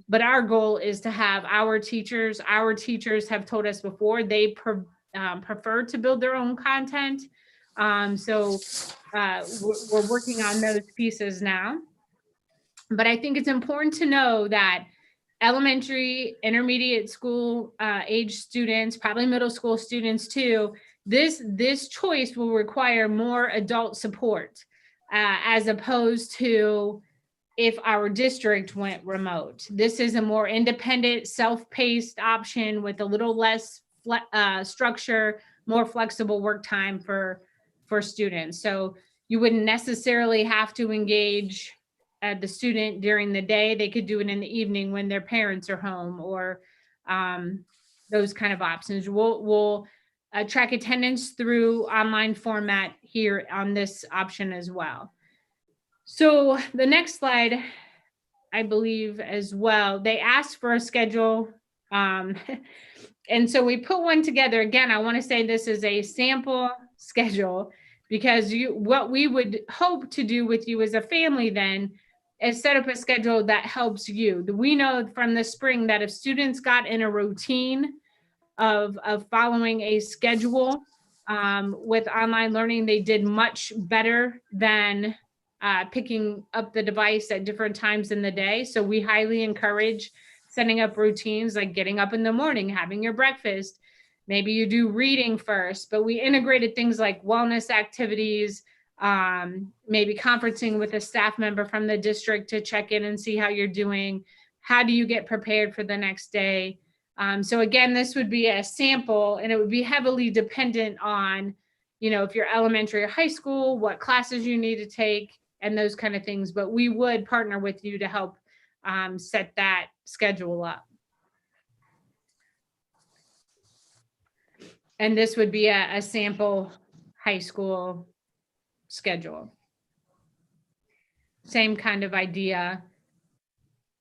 but our goal is to have our teachers have told us before they prefer to build their own content. So we're working on those pieces now. But I think it's important to know that elementary, intermediate school age students, probably middle school students too, this choice will require more adult support as opposed to if our district went remote. This is a more independent, self-paced option with a little less structure, more flexible work time for students. So you wouldn't necessarily have to engage the student during the day. They could do it in the evening when their parents are home, or those kind of options. We'll track attendance through online format here on this option as well. So the next slide, I believe as well, they asked for a schedule. And so we put one together. Again, I want to say this is a sample schedule, because what we would hope to do with you as a family then is set up a schedule that helps you. We know from the spring that if students got in a routine of following a schedule with online learning, they did much better than picking up the device at different times in the day. So we highly encourage setting up routines like getting up in the morning, having your breakfast. Maybe you do reading first, but we integrated things like wellness activities, maybe conferencing with a staff member from the district to check in and see how you're doing. How do you get prepared for the next day? So again, this would be a sample, and it would be heavily dependent on, if you're elementary or high school, what classes you need to take and those kind of things. But we would partner with you to help set that schedule up. And this would be a sample high school schedule. Same kind of idea.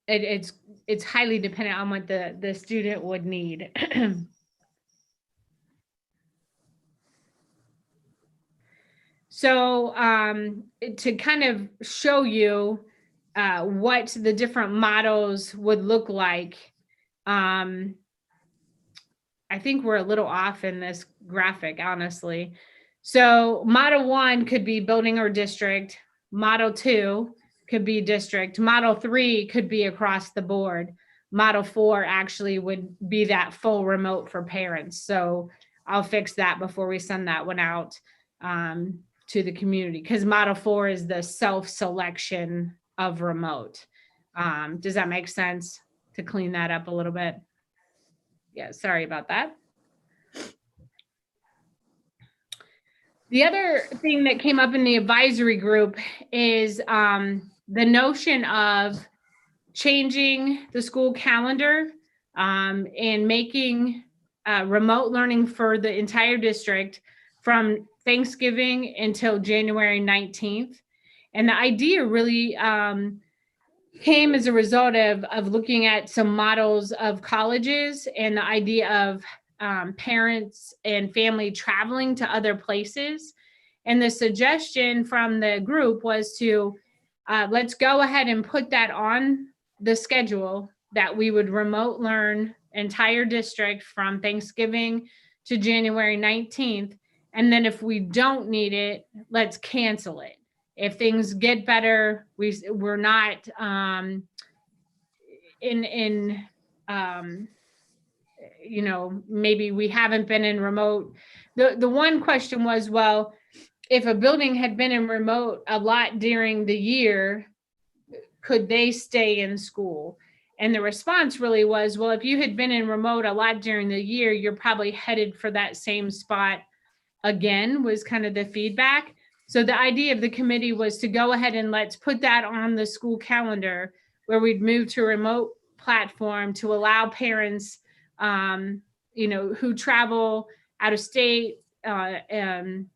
It's highly dependent on what the student would need. So to kind of show you what the different models would look like, I think we're a little off in this graphic, honestly. So model 1 could be building or district. Model 2 could be district. Model 3 could be across the board. Model 4 actually would be that full remote for parents. So I'll fix that before we send that one out to the community, because model 4 is the self-selection of remote. Does that make sense to clean that up a little bit? Yeah, sorry about that. The other thing that came up in the advisory group is the notion of changing the school calendar and making remote learning for the entire district from Thanksgiving until January 19th. And the idea really came as a result of looking at some models of colleges and the idea of parents and family traveling to other places. And the suggestion from the group was to let's go ahead and put that on the schedule, that we would remote learn entire district from Thanksgiving to January 19th. And then if we don't need it, let's cancel it. If things get better, we're not maybe we haven't been in remote. The one question was, well, if a building had been in remote a lot during the year, could they stay in school? And the response really was, well, if you had been in remote a lot during the year, you're probably headed for that same spot again, was kind of the feedback. So the idea of the committee was to go ahead and let's put that on the school calendar, where we'd move to a remote platform to allow parents, who travel out of state and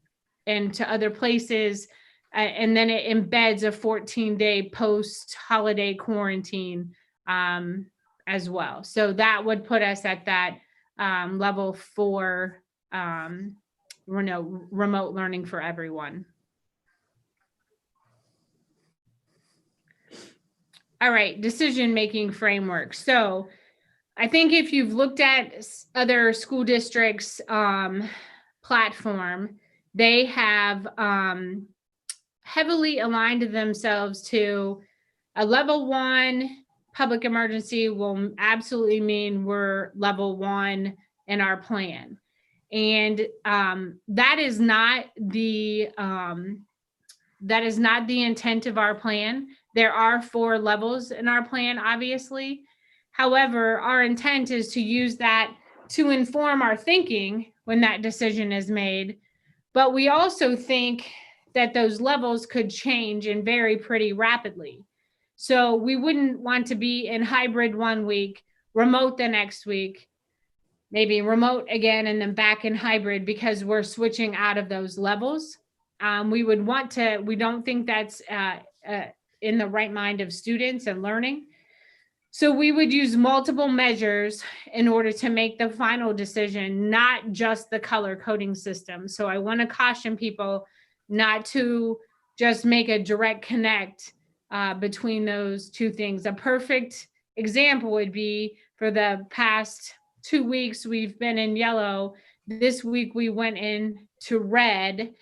to other places. And then it embeds a 14-day post-holiday quarantine as well. So that would put us at that level 4 remote learning for everyone. All right, decision-making framework. So I think if you've looked at other school districts' platform, they have heavily aligned themselves to a level 1 public emergency will absolutely mean we're level 1 in our plan. And that is not the intent of our plan. There are 4 levels in our plan, obviously. However, our intent is to use that to inform our thinking when that decision is made. But we also think that those levels could change and vary pretty rapidly. So we wouldn't want to be in hybrid one week, remote the next week, maybe remote again, and then back in hybrid because we're switching out of those levels. We don't think that's in the right mind of students and learning. So we would use multiple measures in order to make the final decision, not just the color coding system. So I want to caution people not to just make a direct connect between those two things. A perfect example would be for the past 2 weeks, we've been in yellow. This week we went into red,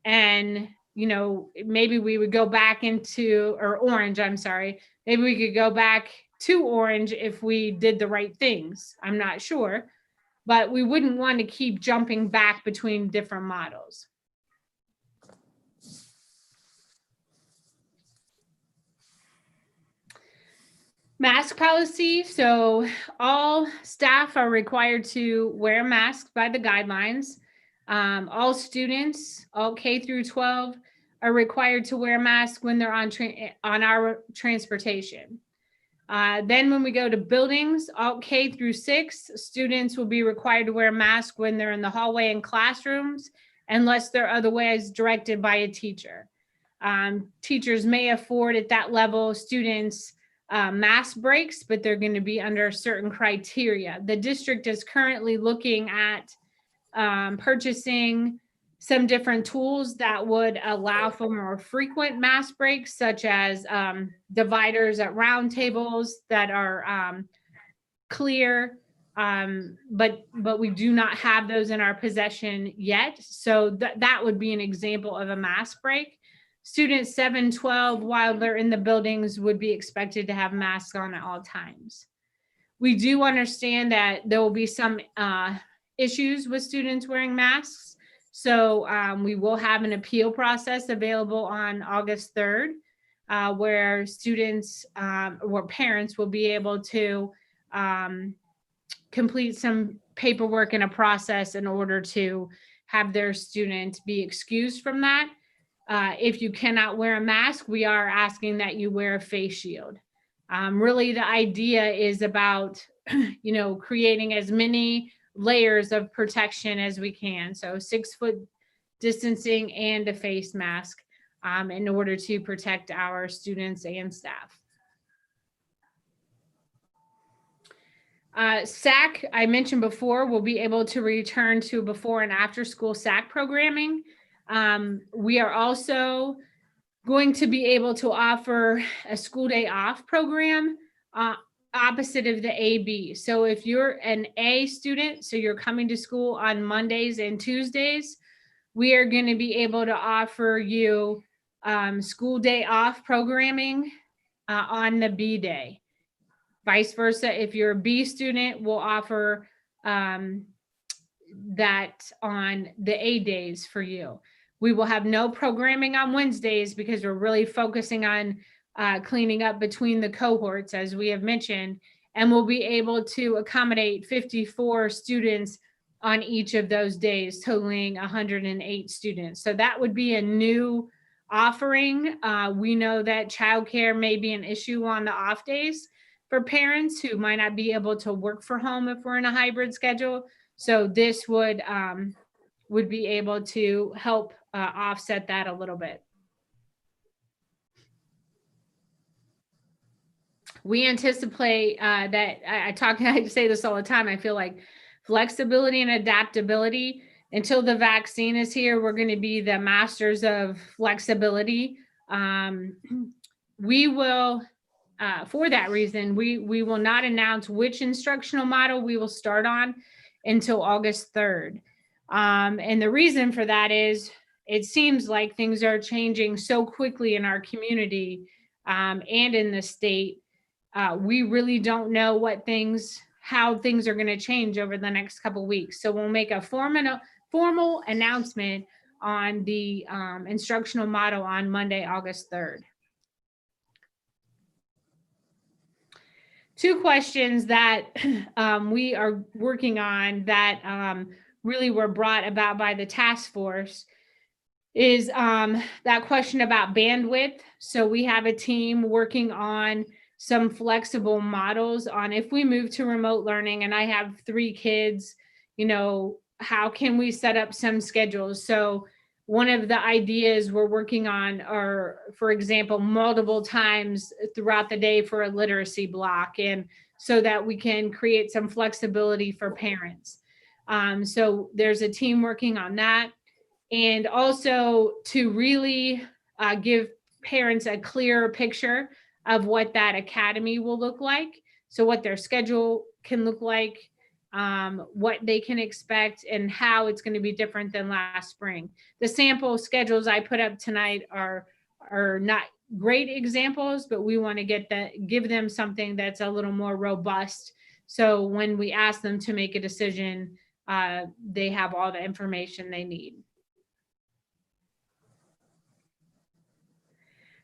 and maybe we would go back into, or orange, I'm sorry. Maybe we could go back to orange if we did the right things. I'm not sure, but we wouldn't want to keep jumping back between different models. Mask policy. So all staff are required to wear masks by the guidelines. All students, all K through 12, are required to wear masks when they're on our transportation. Then when we go to buildings, all K through 6, students will be required to wear a mask when they're in the hallway and classrooms, unless they're otherwise directed by a teacher. Teachers may afford at that level students mask breaks, but they're going to be under certain criteria. The district is currently looking at purchasing some different tools that would allow for more frequent mask breaks, such as dividers at round tables that are clear, but we do not have those in our possession yet. So that would be an example of a mask break. Students 7-12, while they're in the buildings, would be expected to have masks on at all times. We do understand that there will be some issues with students wearing masks. So we will have an appeal process available on August 3rd, where students or parents will be able to complete some paperwork and a process in order to have their student be excused from that. If you cannot wear a mask, we are asking that you wear a face shield. Really, the idea is about, creating as many layers of protection as we can. So 6-foot distancing and a face mask in order to protect our students and staff. SAC, I mentioned before, will be able to return to before and after school SAC programming. We are also going to be able to offer a school day off program opposite of the AB. So if you're an A student, so you're coming to school on Mondays and Tuesdays, we are going to be able to offer you school day off programming on the B day. Vice versa, if you're a B student, we'll offer that on the A days for you. We will have no programming on Wednesdays because we're really focusing on cleaning up between the cohorts, as we have mentioned, and we'll be able to accommodate 54 students on each of those days, totaling 108 students. So that would be a new offering. We know that childcare may be an issue on the off days for parents who might not be able to work from home if we're in a hybrid schedule. So this would be able to help offset that a little bit. We anticipate that I say this all the time. I feel like flexibility and adaptability. Until the vaccine is here, we're going to be the masters of flexibility. We will, for that reason, we will not announce which instructional model we will start on until August 3rd. And the reason for that is it seems like things are changing so quickly in our community and in the state. We really don't know how things are going to change over the next couple of weeks. So we'll make a formal announcement on the instructional model on Monday, August 3rd. two questions that we are working on that really were brought about by the task force is that question about bandwidth. So we have a team working on some flexible models on if we move to remote learning and I have 3 kids, how can we set up some schedules? So one of the ideas we're working on are, for example, multiple times throughout the day for a literacy block, and so that we can create some flexibility for parents. So there's a team working on that. And also to really give parents a clearer picture of what that academy will look like. So what their schedule can look like, what they can expect, and how it's going to be different than last spring. The sample schedules I put up tonight are not great examples, but we want to give them something that's a little more robust. So when we ask them to make a decision, they have all the information they need.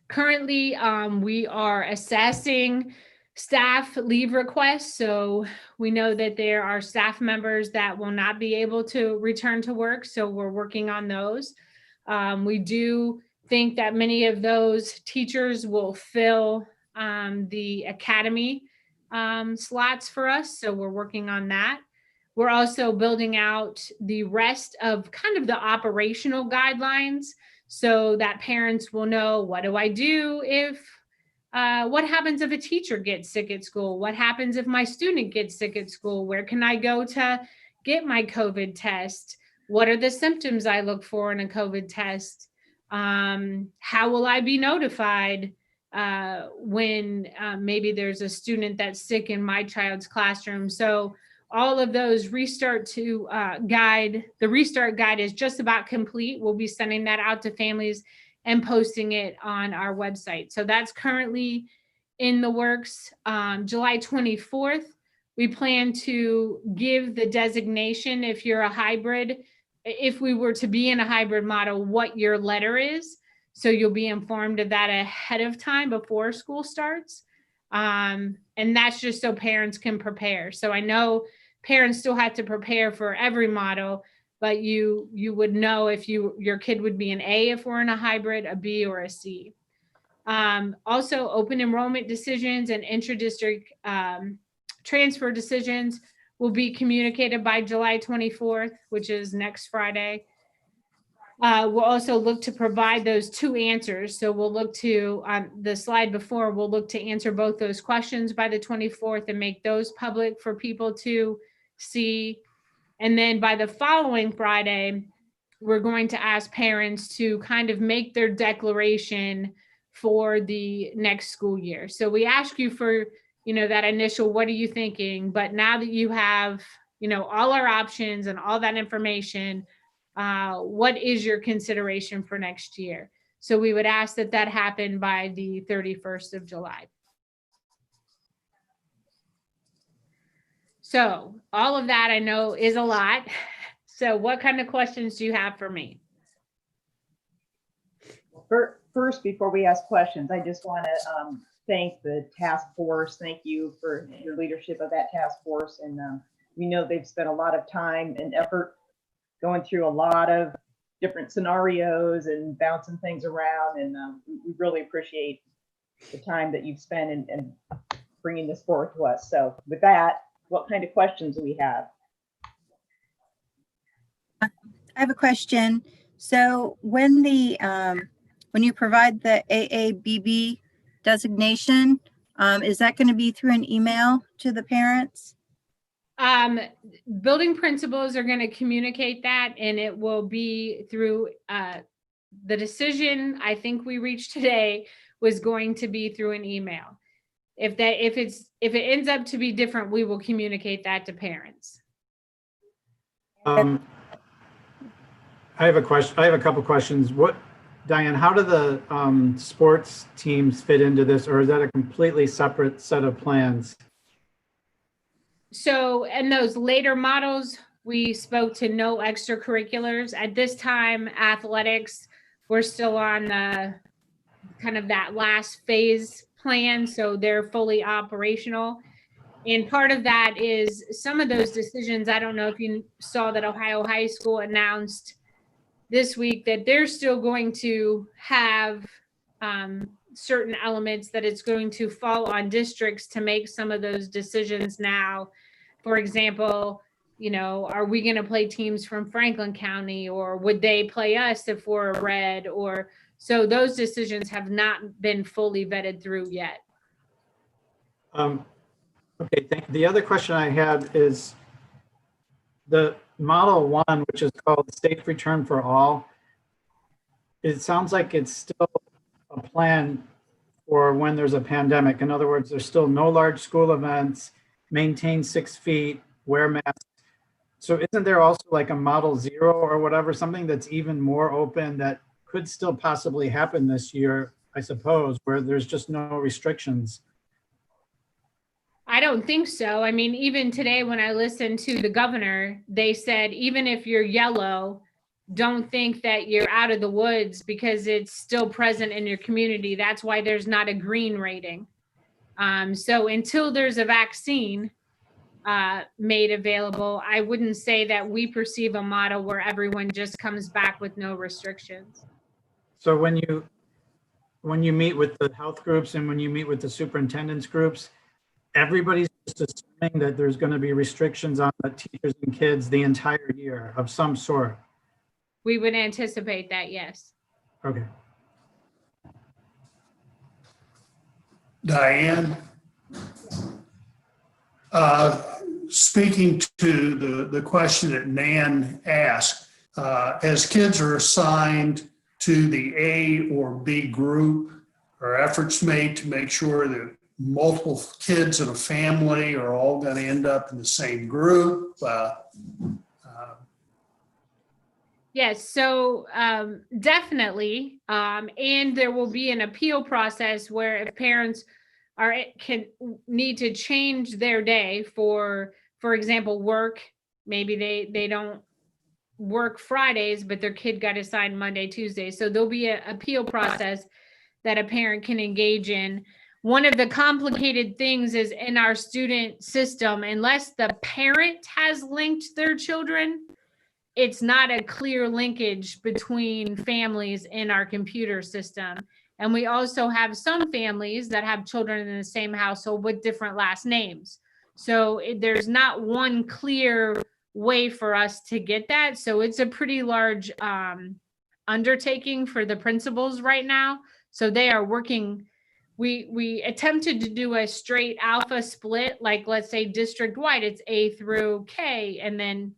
Currently, we are assessing staff leave requests. So we know that there are staff members that will not be able to return to work. So we're working on those. We do think that many of those teachers will fill the academy slots for us. So we're working on that. We're also building out the rest of kind of the operational guidelines so that parents will know, what do I do if, what happens if a teacher gets sick at school? What happens if my student gets sick at school? Where can I go to get my COVID test? What are the symptoms I look for in a COVID test? How will I be notified when maybe there's a student that's sick in my child's classroom? So all of those restart guide, the restart guide is just about complete. We'll be sending that out to families and posting it on our website. So that's currently in the works. July 24th, we plan to give the designation if you're a hybrid, if we were to be in a hybrid model, what your letter is. So you'll be informed of that ahead of time before school starts. And that's just so parents can prepare. So I know parents still have to prepare for every model, but you would know if your kid would be an A if we're in a hybrid, a B, or a C. Also, open enrollment decisions and intra-district transfer decisions will be communicated by July 24th, which is next Friday. We'll also look to provide those 2 answers. So we'll look to, on the slide before, we'll look to answer both those questions by the 24th and make those public for people to see. And then by the following Friday, we're going to ask parents to kind of make their declaration for the next school year. So we ask you for, that initial, what are you thinking? But now that you have, all our options and all that information, what is your consideration for next year? So we would ask that happen by the 31st of July. So all of that I know is a lot. So what kind of questions do you have for me? First, before we ask questions, I just want to thank the task force. Thank you for your leadership of that task force. And we know they've spent a lot of time and effort going through a lot of different scenarios and bouncing things around. And we really appreciate the time that you've spent in bringing this forward to us. So with that, what kind of questions do we have? I have a question. So when you provide the AABB designation, is that going to be through an email to the parents? Building principals are going to communicate that, and it will be through the decision I think we reached today was going to be through an email. If it ends up to be different, we will communicate that to parents. I have a question. I have a couple questions. Diane, how do the sports teams fit into this, or is that a completely separate set of plans? So in those later models, we spoke to no extracurriculars. At this time, athletics, we're still on the kind of that last phase plan. So they're fully operational. And part of that is some of those decisions. I don't know if you saw that Ohio High School announced this week that they're still going to have certain elements that it's going to fall on districts to make some of those decisions now. For example, are we going to play teams from Franklin County, or would they play us if we're a red? Or so those decisions have not been fully vetted through yet. Okay, the other question I had is the Model 1, which is called Safe Return for All. It sounds like it's still a plan for when there's a pandemic. In other words, there's still no large school events, maintain 6 feet, wear masks. So isn't there also like a Model 0 or whatever, something that's even more open that could still possibly happen this year, I suppose, where there's just no restrictions? I don't think so. I mean, even today when I listened to the governor, they said, even if you're yellow, don't think that you're out of the woods because it's still present in your community. That's why there's not a green rating. So until there's a vaccine made available, I wouldn't say that we perceive a model where everyone just comes back with no restrictions. So when you meet with the health groups and when you meet with the superintendent's groups, everybody's just assuming that there's going to be restrictions on the teachers and kids the entire year of some sort. We would anticipate that, yes. Okay. Diane, speaking to the question that Nan asked, as kids are assigned to the A or B group, are efforts made to make sure that multiple kids in a family are all going to end up in the same group? Yes, so definitely, and there will be an appeal process where if parents need to change their day for example, work, maybe they don't work Fridays, but their kid got assigned Monday, Tuesday. So there'll be an appeal process that a parent can engage in. One of the complicated things is in our student system, unless the parent has linked their children, it's not a clear linkage between families in our computer system. And we also have some families that have children in the same household with different last names. So there's not one clear way for us to get that. So it's a pretty large undertaking for the principals right now. So they are working. We attempted to do a straight alpha split, like let's say district wide, it's A through K, and then,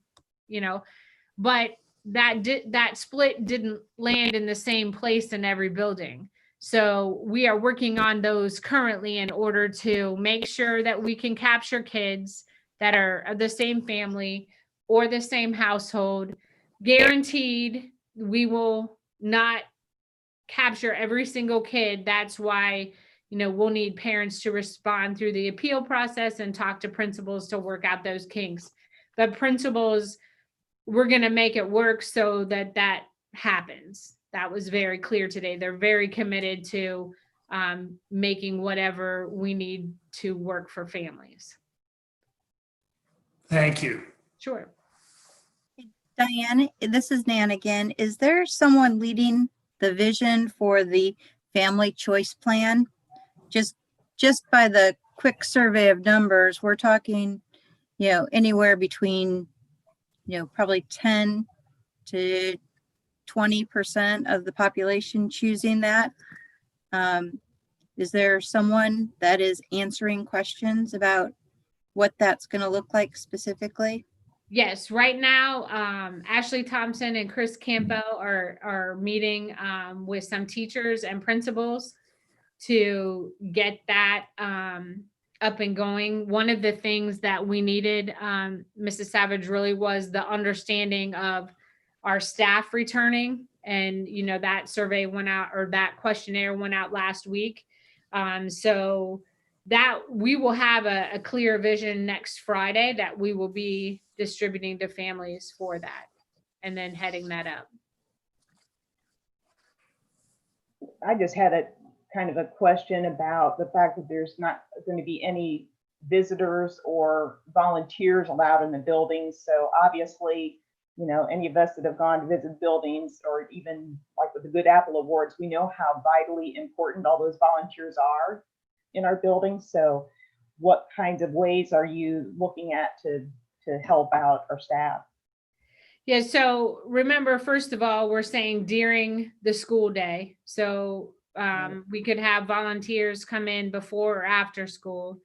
but that split didn't land in the same place in every building. So we are working on those currently in order to make sure that we can capture kids that are of the same family or the same household. Guaranteed, we will not capture every single kid. That's why, we'll need parents to respond through the appeal process and talk to principals to work out those kinks. But principals, we're going to make it work so that happens. That was very clear today. They're very committed to making whatever we need to work for families. Thank you. Sure. Diane, this is Nan again. Is there someone leading the vision for the family choice plan? Just by the quick survey of numbers, we're talking, anywhere between, probably 10 to 20% of the population choosing that. Is there someone that is answering questions about what that's going to look like specifically? Yes, right now, Ashley Thompson and Chris Campo are meeting with some teachers and principals to get that up and going. One of the things that we needed, Mrs. Savage, really was the understanding of our staff returning. And, that survey went out, or that questionnaire went out last week. So that we will have a clear vision next Friday that we will be distributing to families for that, and then heading that up. I just had a kind of a question about the fact that there's not going to be any visitors or volunteers allowed in the buildings. So obviously, you know, any of us that have gone to visit buildings, or even like with the Good Apple Awards, we know how vitally important all those volunteers are in our buildings. So what kinds of ways are you looking at to help out our staff? Yeah, so remember, first of all, we're saying during the school day. So we could have volunteers come in before or after school.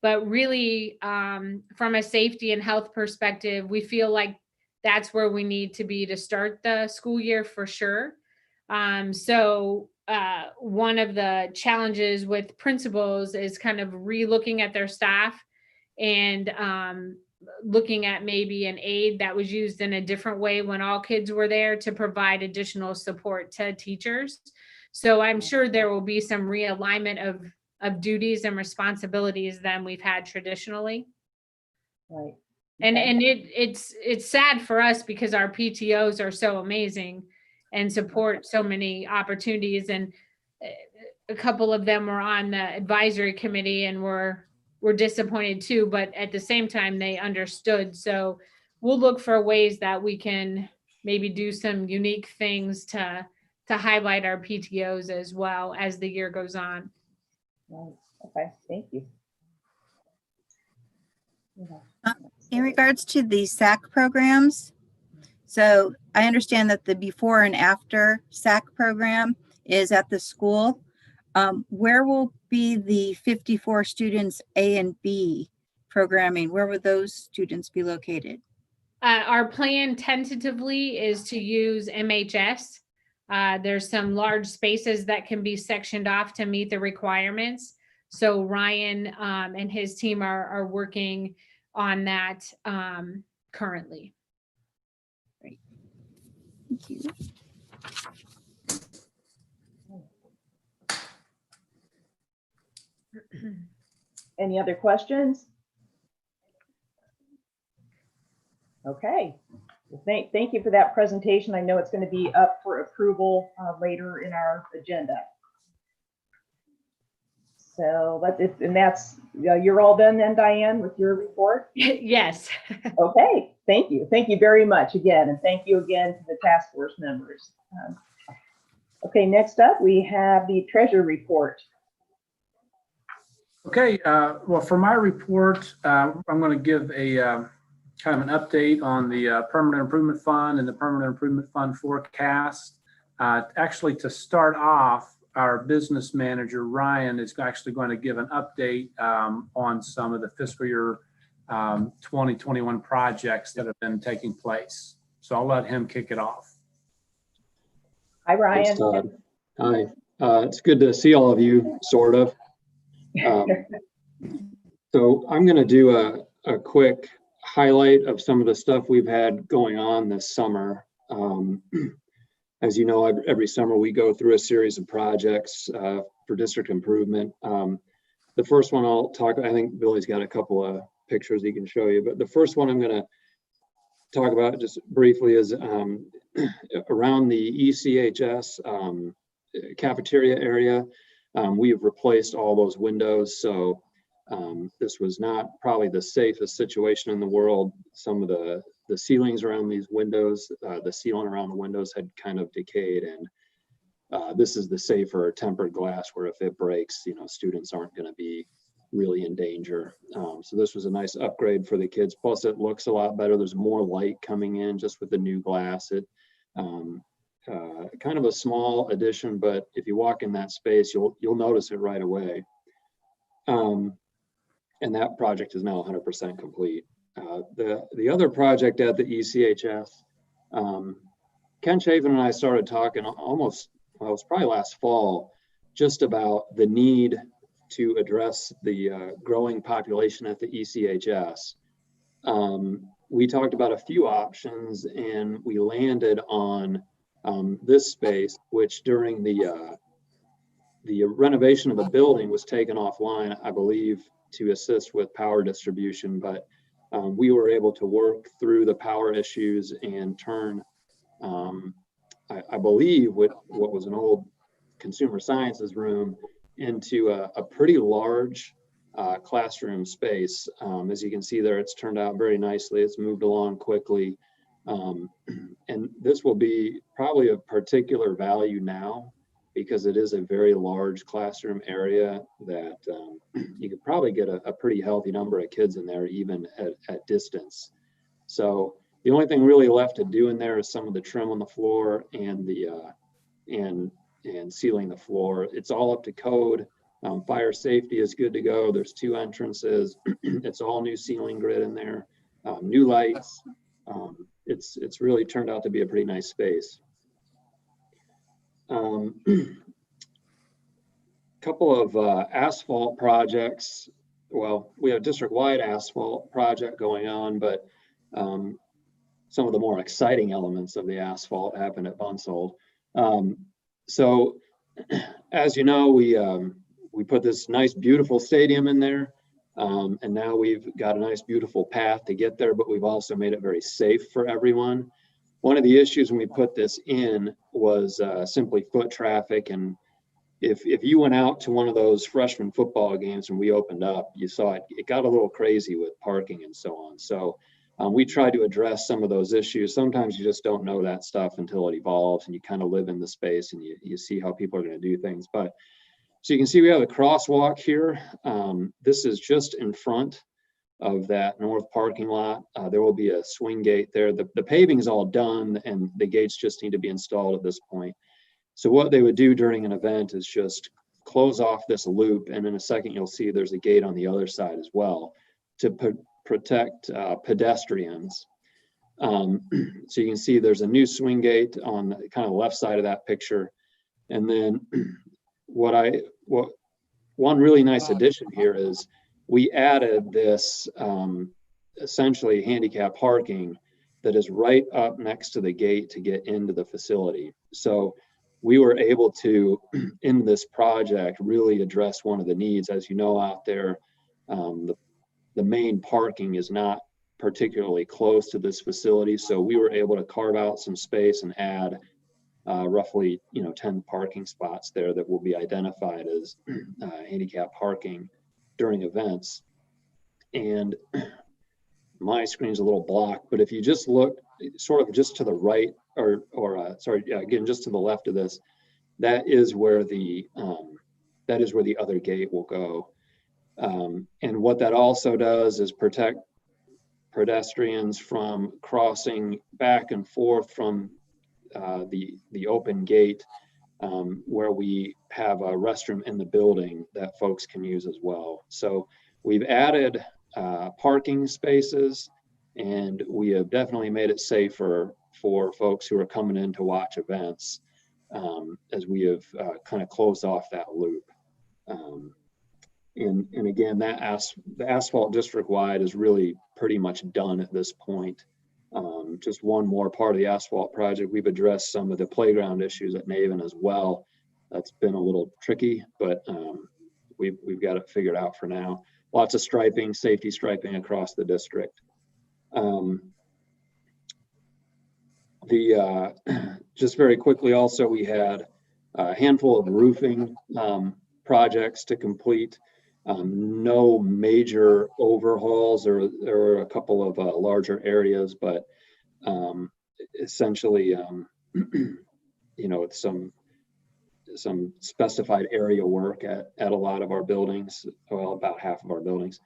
But really, from a safety and health perspective, we feel like that's where we need to be to start the school year for sure. So one of the challenges with principals is kind of re-looking at their staff and looking at maybe an aid that was used in a different way when all kids were there to provide additional support to teachers. So I'm sure there will be some realignment of duties and responsibilities than we've had traditionally. Right. And Okay. it's sad for us because our PTOs are so amazing and support so many opportunities. And a couple of them were on the advisory committee and were disappointed too, but at the same time they understood. So we'll look for ways that we can maybe do some unique things to highlight our PTOs as well as the year goes on. Right. Okay, thank you. In regards to the SAC programs, so I understand that the before and after SAC program is at the school. Where will be the 54 students A and B programming? Where would those students be located? Our plan tentatively is to use MHS. There's some large spaces that can be sectioned off to meet the requirements. So Ryan and his team are working on that currently. Great. Thank you. Any other questions? Okay. Well, thank you for that presentation. I know it's going to be up for approval later in our agenda. So that's you're all done then, Diane, with your report? Yes. Okay, thank you. Thank you very much again. And thank you again to the task force members. Okay, next up, we have the treasurer report. Okay, well, for my report, I'm going to give a kind of an update on the Permanent Improvement Fund and the Permanent Improvement Fund forecast. Actually, to start off, our business manager, Ryan, is actually going to give an update on some of the fiscal year 2021 projects that have been taking place. So I'll let him kick it off. Hi, Ryan. Thanks, Todd. Hi. It's good to see all of you, sort of. So I'm going to do a quick highlight of some of the stuff we've had going on this summer. As you know, every summer we go through a series of projects for district improvement. The first one I'll talk, I think Billy's got a couple of pictures he can show you, but the first one I'm going to talk about just briefly is around the ECHS cafeteria area. We've replaced all those windows, so this was not probably the safest situation in the world. Some of the ceilings around these windows, the ceiling around the windows had kind of decayed, and this is the safer tempered glass where if it breaks, you know, students aren't going to be really in danger. So this was a nice upgrade for the kids. Plus, it looks a lot better. There's more light coming in just with the new glass. It kind of a small addition, but if you walk in that space, you'll notice it right away. And that project is now 100% complete. The other project at the ECHS, Ken Chafin and I started talking almost, well, it was probably last fall, just about the need to address the growing population at the ECHS. We talked about a few options and we landed on this space, which during the renovation of the building was taken offline, I believe, to assist with power distribution, but we were able to work through the power issues and turn, I believe, what was an old consumer sciences room into a pretty large classroom space. As you can see there, it's turned out very nicely. It's moved along quickly. And this will be probably of particular value now because it is a very large classroom area that you could probably get a pretty healthy number of kids in there even at distance. So the only thing really left to do in there is some of the trim on the floor and the and sealing the floor. It's all up to code. Fire safety is good to go. There's 2 entrances. It's all new ceiling grid in there, new lights. It's really turned out to be a pretty nice space. Couple of asphalt projects. Well, we have district-wide asphalt project going on, but some of the more exciting elements of the asphalt happen at Bunsold. So, as you know, we put this nice, beautiful stadium in there, and now we've got a nice, beautiful path to get there, but we've also made it very safe for everyone. One of the issues when we put this in was simply foot traffic, and if you went out to one of those freshman football games when we opened up, you saw it got a little crazy with parking and so on. So we tried to address some of those issues. Sometimes you just don't know that stuff until it evolves and you kind of live in the space and you see how people are going to do things. But so you can see we have a crosswalk here. This is just in front of that north parking lot. There will be a swing gate there. The paving is all done and the gates just need to be installed at this point. So what they would do during an event is just close off this loop, and in a second you'll see there's a gate on the other side as well to protect pedestrians. So you can see there's a new swing gate on the kind of left side of that picture. And then one really nice addition here is we added this essentially handicap parking that is right up next to the gate to get into the facility. So we were able to, in this project, really address one of the needs. As you know, out there, the main parking is not particularly close to this facility. So we were able to carve out some space and add roughly 10 parking spots there that will be identified as handicap parking during events. And my screen's a little blocked, but if you just look sort of just to the right, again, just to the left of this, that is where the other gate will go. And what that also does is protect pedestrians from crossing back and forth from the open gate, where we have a restroom in the building that folks can use as well. So we've added parking spaces, and we have definitely made it safer for folks who are coming in to watch events, as we have kind of closed off that loop. And again, the asphalt district-wide is really pretty much done at this point. Just one more part of the asphalt project. We've addressed some of the playground issues at Naven as well. That's been a little tricky, but we've got it figured out for now. Lots of striping, safety striping across the district. Just very quickly also, we had a handful of roofing projects to complete. No major overhauls, or there were a couple of larger areas, but essentially, it's some specified area work at a lot of our buildings, well, about half of our buildings.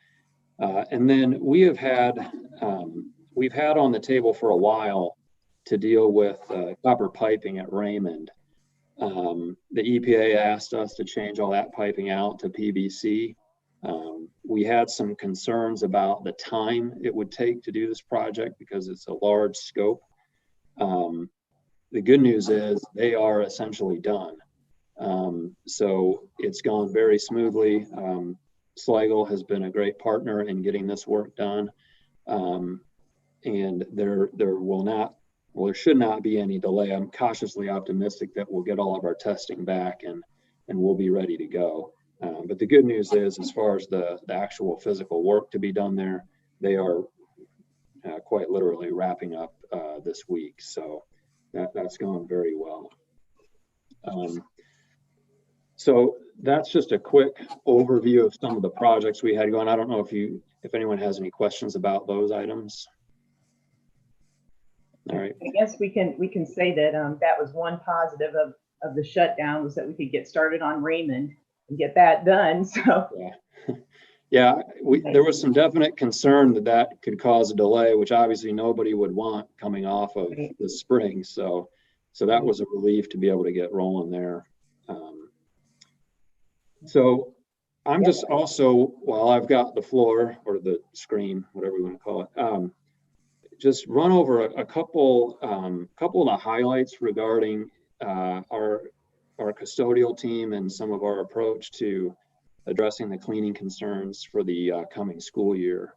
And then we've had on the table for a while to deal with copper piping at Raymond. The EPA asked us to change all that piping out to PVC. We had some concerns about the time it would take to do this project because it's a large scope. The good news is they are essentially done. So it's gone very smoothly. Sligo has been a great partner in getting this work done. And there should not be any delay. I'm cautiously optimistic that we'll get all of our testing back and we'll be ready to go. But the good news is, as far as the actual physical work to be done there, they are quite literally wrapping up this week. So that's gone very well. So that's just a quick overview of some of the projects we had going. I don't know if anyone has any questions about those items. All right. I guess we can say that that was one positive of the shutdown, was that we could get started on Raymond and get that done. So Yeah, there was some definite concern that could cause a delay, which obviously nobody would want coming off of the spring. So that was a relief to be able to get rolling there. So I'm just also, while I've got the floor or the screen, whatever you want to call it, just run over a couple of the highlights regarding our custodial team and some of our approach to addressing the cleaning concerns for the coming school year.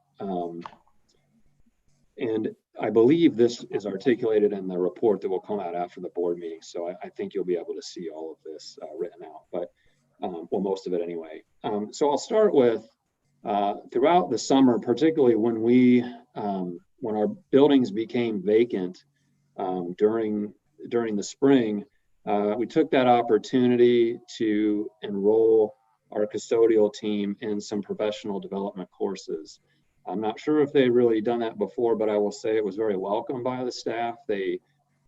And I believe this is articulated in the report that will come out after the board meeting. So I think you'll be able to see all of this written out, but well, most of it anyway. So I'll start with throughout the summer, particularly when our buildings became vacant during the spring, we took that opportunity to enroll our custodial team in some professional development courses. I'm not sure if they'd really done that before, but I will say it was very welcomed by the staff. They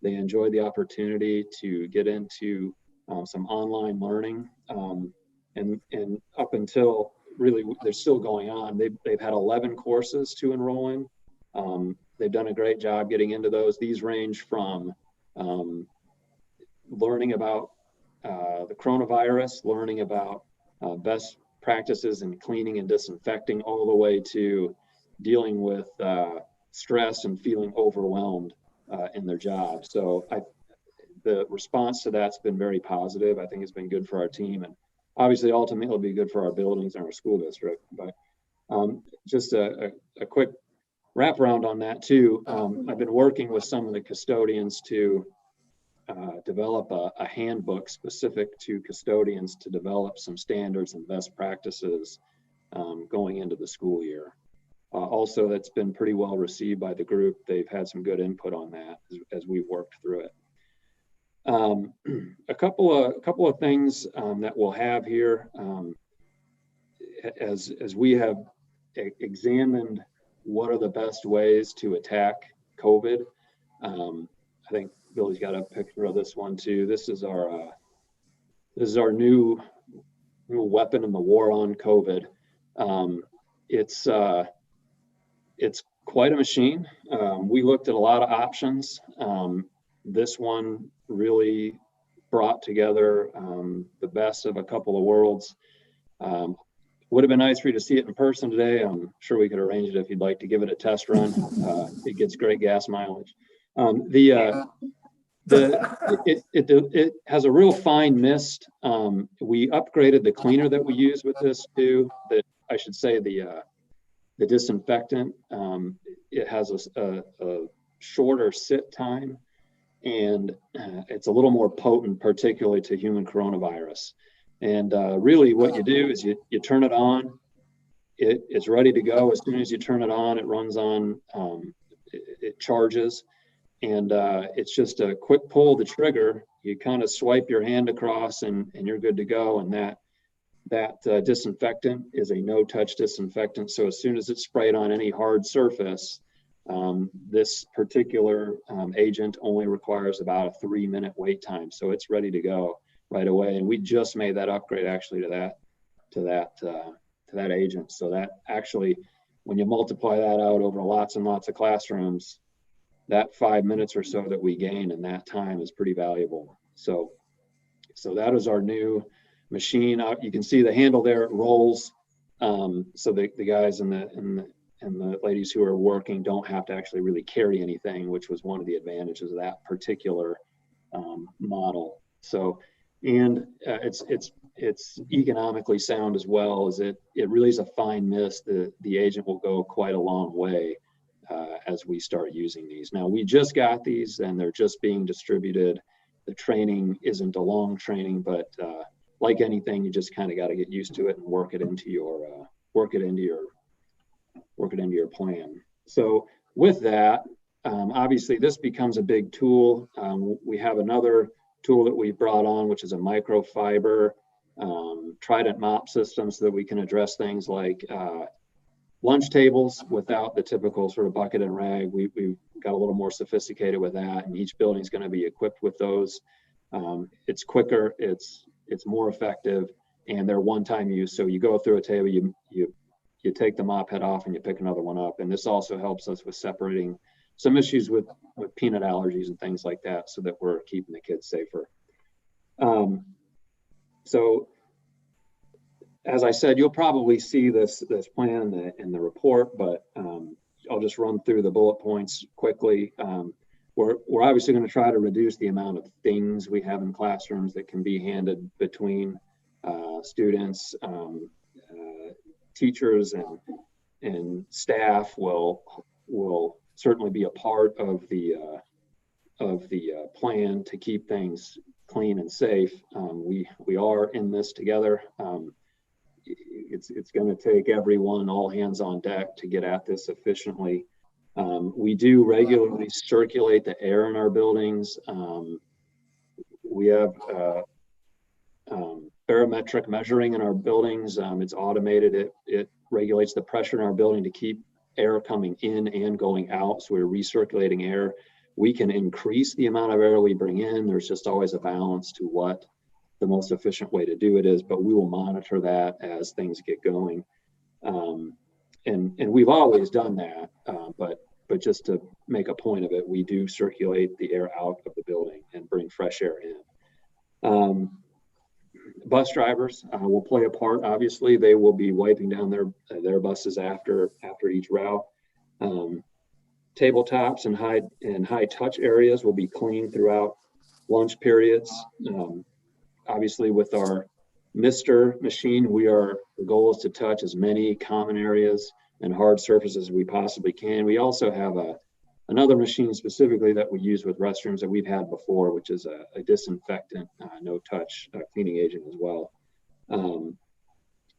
enjoyed the opportunity to get into some online learning, and up until really they're still going on. They've had 11 courses to enroll in. They've done a great job getting into those. These range from learning about the coronavirus, learning about best practices in cleaning and disinfecting, all the way to dealing with stress and feeling overwhelmed in their job. So the response to that's been very positive. I think it's been good for our team, and obviously ultimately it'll be good for our buildings and our school district. But just a quick wraparound on that too. I've been working with some of the custodians to develop a handbook specific to custodians to develop some standards and best practices going into the school year. Also, that's been pretty well received by the group. They've had some good input on that as we've worked through it. A couple of things that we'll have here as we have examined what are the best ways to attack COVID. I think Billy's got a picture of this one too. This is our new weapon in the war on COVID. It's quite a machine. We looked at a lot of options. This one really brought together the best of a couple of worlds. Would have been nice for you to see it in person today. I'm sure we could arrange it if you'd like to give it a test run. It gets great gas mileage. It has a real fine mist. We upgraded the cleaner that we use with this too. I should say the disinfectant. It has a shorter sit time, and it's a little more potent, particularly to human coronavirus. And really what you do is you turn it on, it's ready to go. As soon as you turn it on, it runs on, it charges, and it's just a quick pull of the trigger. You kind of swipe your hand across and you're good to go. And that disinfectant is a no-touch disinfectant. So as soon as it's sprayed on any hard surface, this particular agent only requires about a 3-minute wait time. So it's ready to go right away. And we just made that upgrade actually to that agent. So that actually, when you multiply that out over lots and lots of classrooms, that 5 minutes or so that we gain in that time is pretty valuable. So that is our new machine. You can see the handle there, it rolls. So the guys and the ladies who are working don't have to actually really carry anything, which was one of the advantages of that particular model. So, and it's economically sound as well, as it really is a fine mist. The agent will go quite a long way as we start using these. Now, we just got these and they're just being distributed. The training isn't a long training, but like anything, you just kind of got to get used to it and work it into your plan. So with that, obviously this becomes a big tool. We have another tool that we brought on, which is a microfiber Trident mop system so that we can address things like lunch tables without the typical sort of bucket and rag. We've got a little more sophisticated with that, and each building is going to be equipped with those. It's quicker, it's more effective, and they're one-time use. So you go through a table, you take the mop head off and you pick another one up. And this also helps us with separating some issues with peanut allergies and things like that, so that we're keeping the kids safer. So as I said, you'll probably see this plan in the report, but I'll just run through the bullet points quickly. We're obviously going to try to reduce the amount of things we have in classrooms that can be handed between students. Teachers and staff will certainly be a part of the plan to keep things clean and safe. We are in this together. It's going to take everyone, all hands on deck, to get at this efficiently. We do regularly circulate the air in our buildings. We have barometric measuring in our buildings. It's automated. It regulates the pressure in our building to keep air coming in and going out. So we're recirculating air. We can increase the amount of air we bring in. There's just always a balance to what the most efficient way to do it is, but we will monitor that as things get going. And we've always done that, but just to make a point of it, we do circulate the air out of the building and bring fresh air in. Bus drivers will play a part. Obviously, they will be wiping down their buses after each route. Tabletops and high touch areas will be cleaned throughout lunch periods. Obviously, with our Mister machine, the goal is to touch as many common areas and hard surfaces as we possibly can. We also have another machine specifically that we use with restrooms that we've had before, which is a disinfectant, no-touch cleaning agent as well.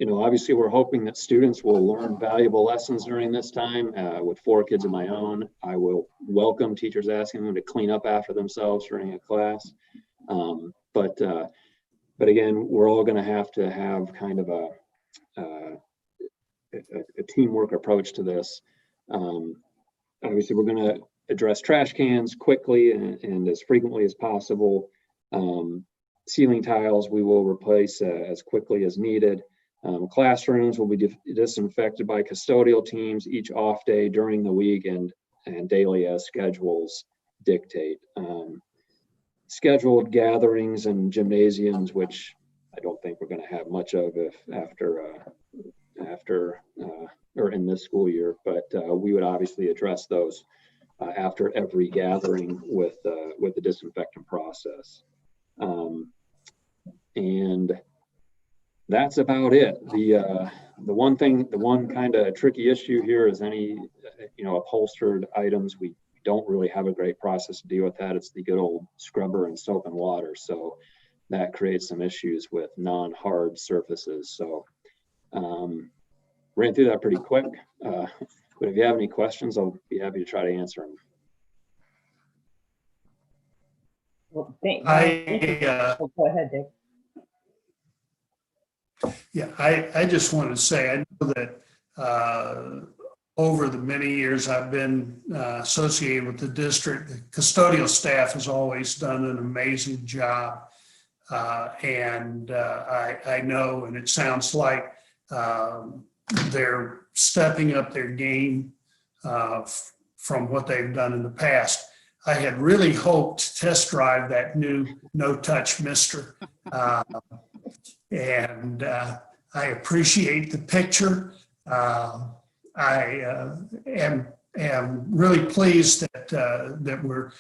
Obviously, we're hoping that students will learn valuable lessons during this time. With 4 kids of my own, I will welcome teachers asking them to clean up after themselves during a class. But again, we're all going to have kind of a teamwork approach to this. Obviously, we're going to address trash cans quickly and as frequently as possible. Ceiling tiles we will replace as quickly as needed. Classrooms will be disinfected by custodial teams each off day during the week and daily as schedules dictate. Scheduled gatherings and gymnasiums, which I don't think we're going to have much of after or in this school year, but we would obviously address those after every gathering with the disinfectant process. And that's about it. The one kind of tricky issue here is any upholstered items. We don't really have a great process to deal with that. It's the good old scrubber and soap and water. So that creates some issues with non-hard surfaces. So ran through that pretty quick. But if you have any questions, I'll be happy to try to answer them. Well, thank you. Go ahead, Dick. Yeah, I just want to say, I know that over the many years I've been associated with the district, the custodial staff has always done an amazing job. And I know, and it sounds like they're stepping up their game from what they've done in the past. I had really hoped to test drive that new no-touch Mister. And I appreciate the picture. I am really pleased that we're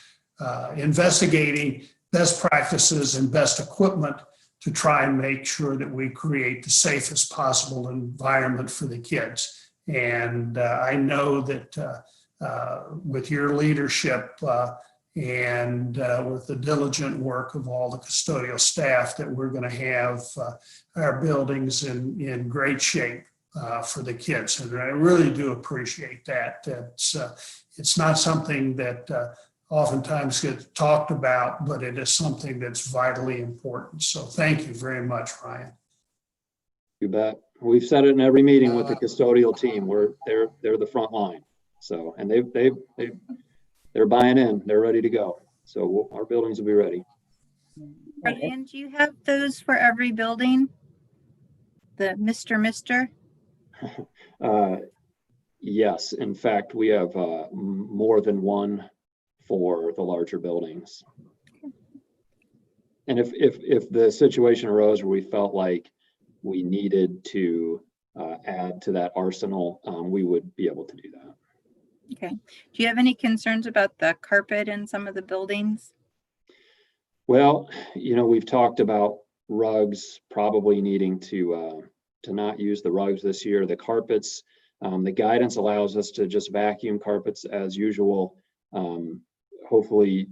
investigating best practices and best equipment to try and make sure that we create the safest possible environment for the kids. And I know that with your leadership and with the diligent work of all the custodial staff, that we're going to have our buildings in great shape for the kids. And I really do appreciate that. It's not something that oftentimes gets talked about, but it is something that's vitally important. So thank you very much, Ryan. You bet. We've said it in every meeting with the custodial team. They're the front line. So, and they're buying in. They're ready to go. So our buildings will be ready. And do you have those for every building? The Mr. Yes, in fact, we have more than one for the larger buildings. And if the situation arose where we felt like we needed to add to that arsenal, we would be able to do that. Okay. Do you have any concerns about the carpet in some of the buildings? Well, we've talked about rugs probably needing to not use the rugs this year. The carpets, the guidance allows us to just vacuum carpets as usual. Hopefully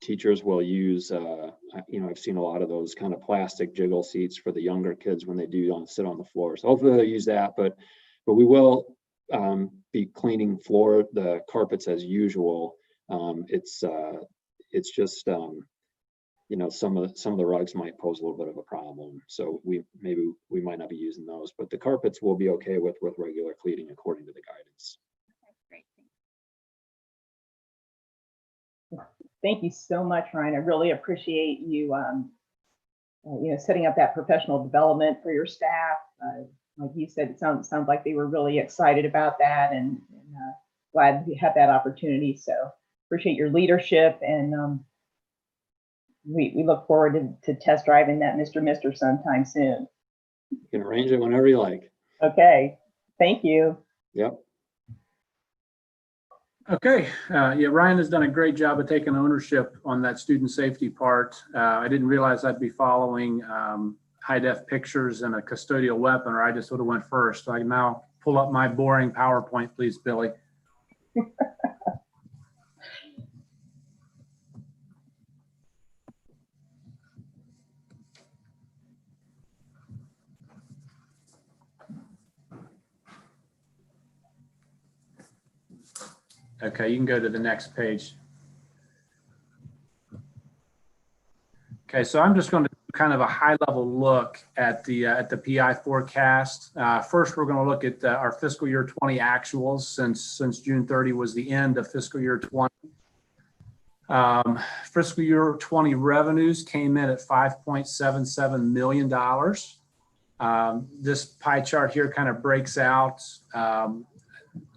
teachers will use, I've seen a lot of those kind of plastic jiggle seats for the younger kids when they do sit on the floor. So hopefully they'll use that, but we will be cleaning the carpets as usual. It's just, some of the rugs might pose a little bit of a problem. So we might not be using those, but the carpets will be okay with regular cleaning according to the guidance. Great. Thank you so much, Ryan. I really appreciate you, setting up that professional development for your staff. Like you said, it sounds like they were really excited about that, and glad you had that opportunity. So appreciate your leadership, and we look forward to test driving that Mr. sometime soon. You can arrange it whenever you like. Okay, thank you. Yep. Okay, Ryan has done a great job of taking ownership on that student safety part. I didn't realize I'd be following high-def pictures and a custodial weapon, or I just would have went first. So I can now pull up my boring PowerPoint, please, Billy. Okay, you can go to the next page. Okay, so I'm just going to do kind of a high-level look at the PI forecast. First, we're going to look at our fiscal year 20 actuals since June 30 was the end of fiscal year 20. Fiscal year 20 revenues came in at $5.77 million. This pie chart here kind of breaks out,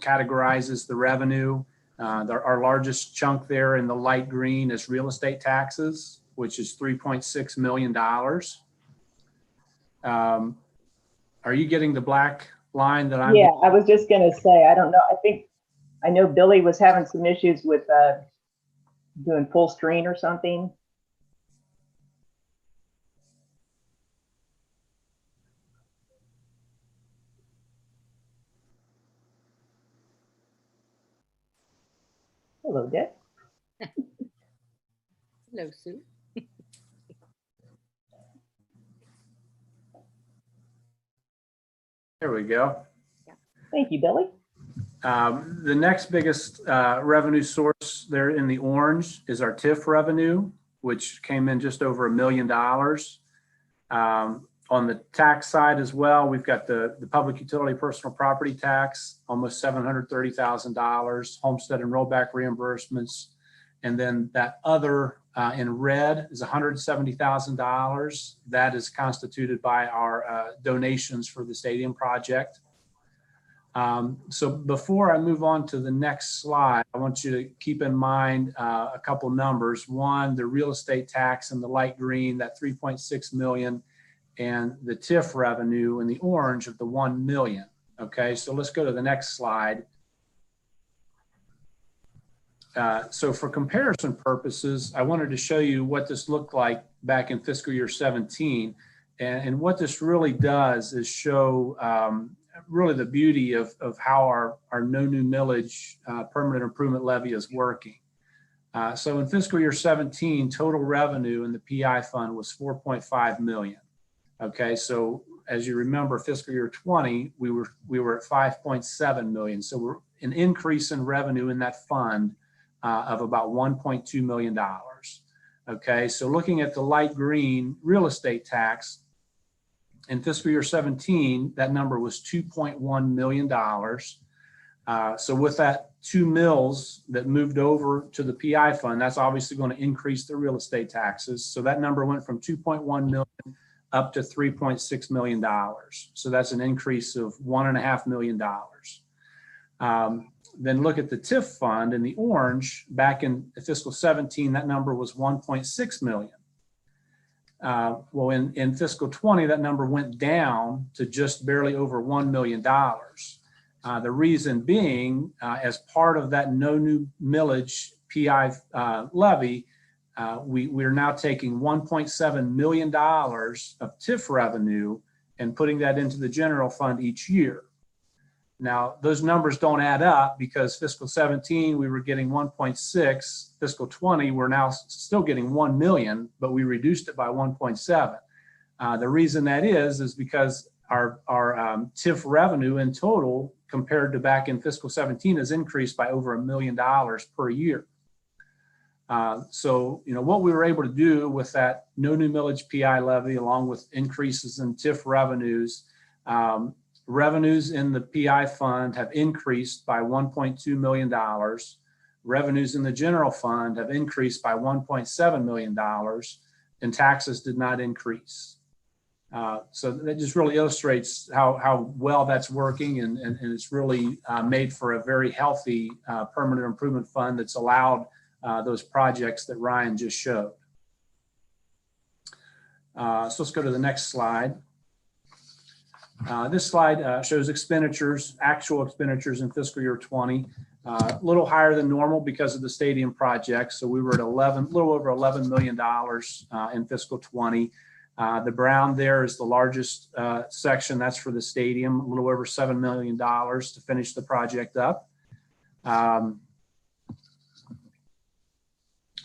categorizes the revenue. Our largest chunk there in the light green is real estate taxes, which is $3.6 million. Are you getting the black line that I'm? Yeah, I was just going to say, I don't know. I know Billy was having some issues with doing full screen or something. Hello, Dick. Hello, Sue. There we go. Thank you, Billy. The next biggest revenue source there in the orange is our TIF revenue, which came in just over $1 million. On the tax side as well, we've got the public utility personal property tax, almost $730,000, homestead and rollback reimbursements. And then that other in red is $170,000. That is constituted by our donations for the stadium project. So before I move on to the next slide, I want you to keep in mind a couple numbers. One, the real estate tax in the light green, that 3.6 million, and the TIF revenue in the orange of the 1 million. Okay, so let's go to the next slide. So for comparison purposes, I wanted to show you what this looked like back in fiscal year 17. And what this really does is show really the beauty of how our no new millage permanent improvement levy is working. So in fiscal year 17, total revenue in the PI fund was 4.5 million. Okay, so as you remember, fiscal year 20, we were at 5.7 million. So we're an increase in revenue in that fund of about $1.2 million. Okay, so looking at the light green real estate tax, In fiscal year 17, that number was $2.1 million. So with that 2 mills that moved over to the PI fund, that's obviously going to increase the real estate taxes. So that number went from 2.1 million up to $3.6 million. So that's an increase of $1.5 million. Then look at the TIF fund in the orange. Back in fiscal 17, that number was 1.6 million. Well, in fiscal 20, that number went down to just barely over $1 million. The reason being, as part of that no new millage PI levy, we're now taking $1.7 million of TIF revenue and putting that into the general fund each year. Now, those numbers don't add up because fiscal 17, we were getting 1.6, fiscal 20, we're now still getting 1 million, but we reduced it by 1.7. The reason that is because our TIF revenue in total compared to back in fiscal 17 has increased by over $1 million per year. So, what we were able to do with that no new millage PI levy, along with increases in TIF revenues, revenues in the PI fund have increased by $1.2 million. Revenues in the general fund have increased by $1.7 million, and taxes did not increase. So that just really illustrates how well that's working, and it's really made for a very healthy permanent improvement fund that's allowed those projects that Ryan just showed. So let's go to the next slide. This slide shows expenditures, actual expenditures in fiscal year 20, a little higher than normal because of the stadium project. So we were at a little over $11 million in fiscal 20. The brown there is the largest section. That's for the stadium, a little over $7 million to finish the project up.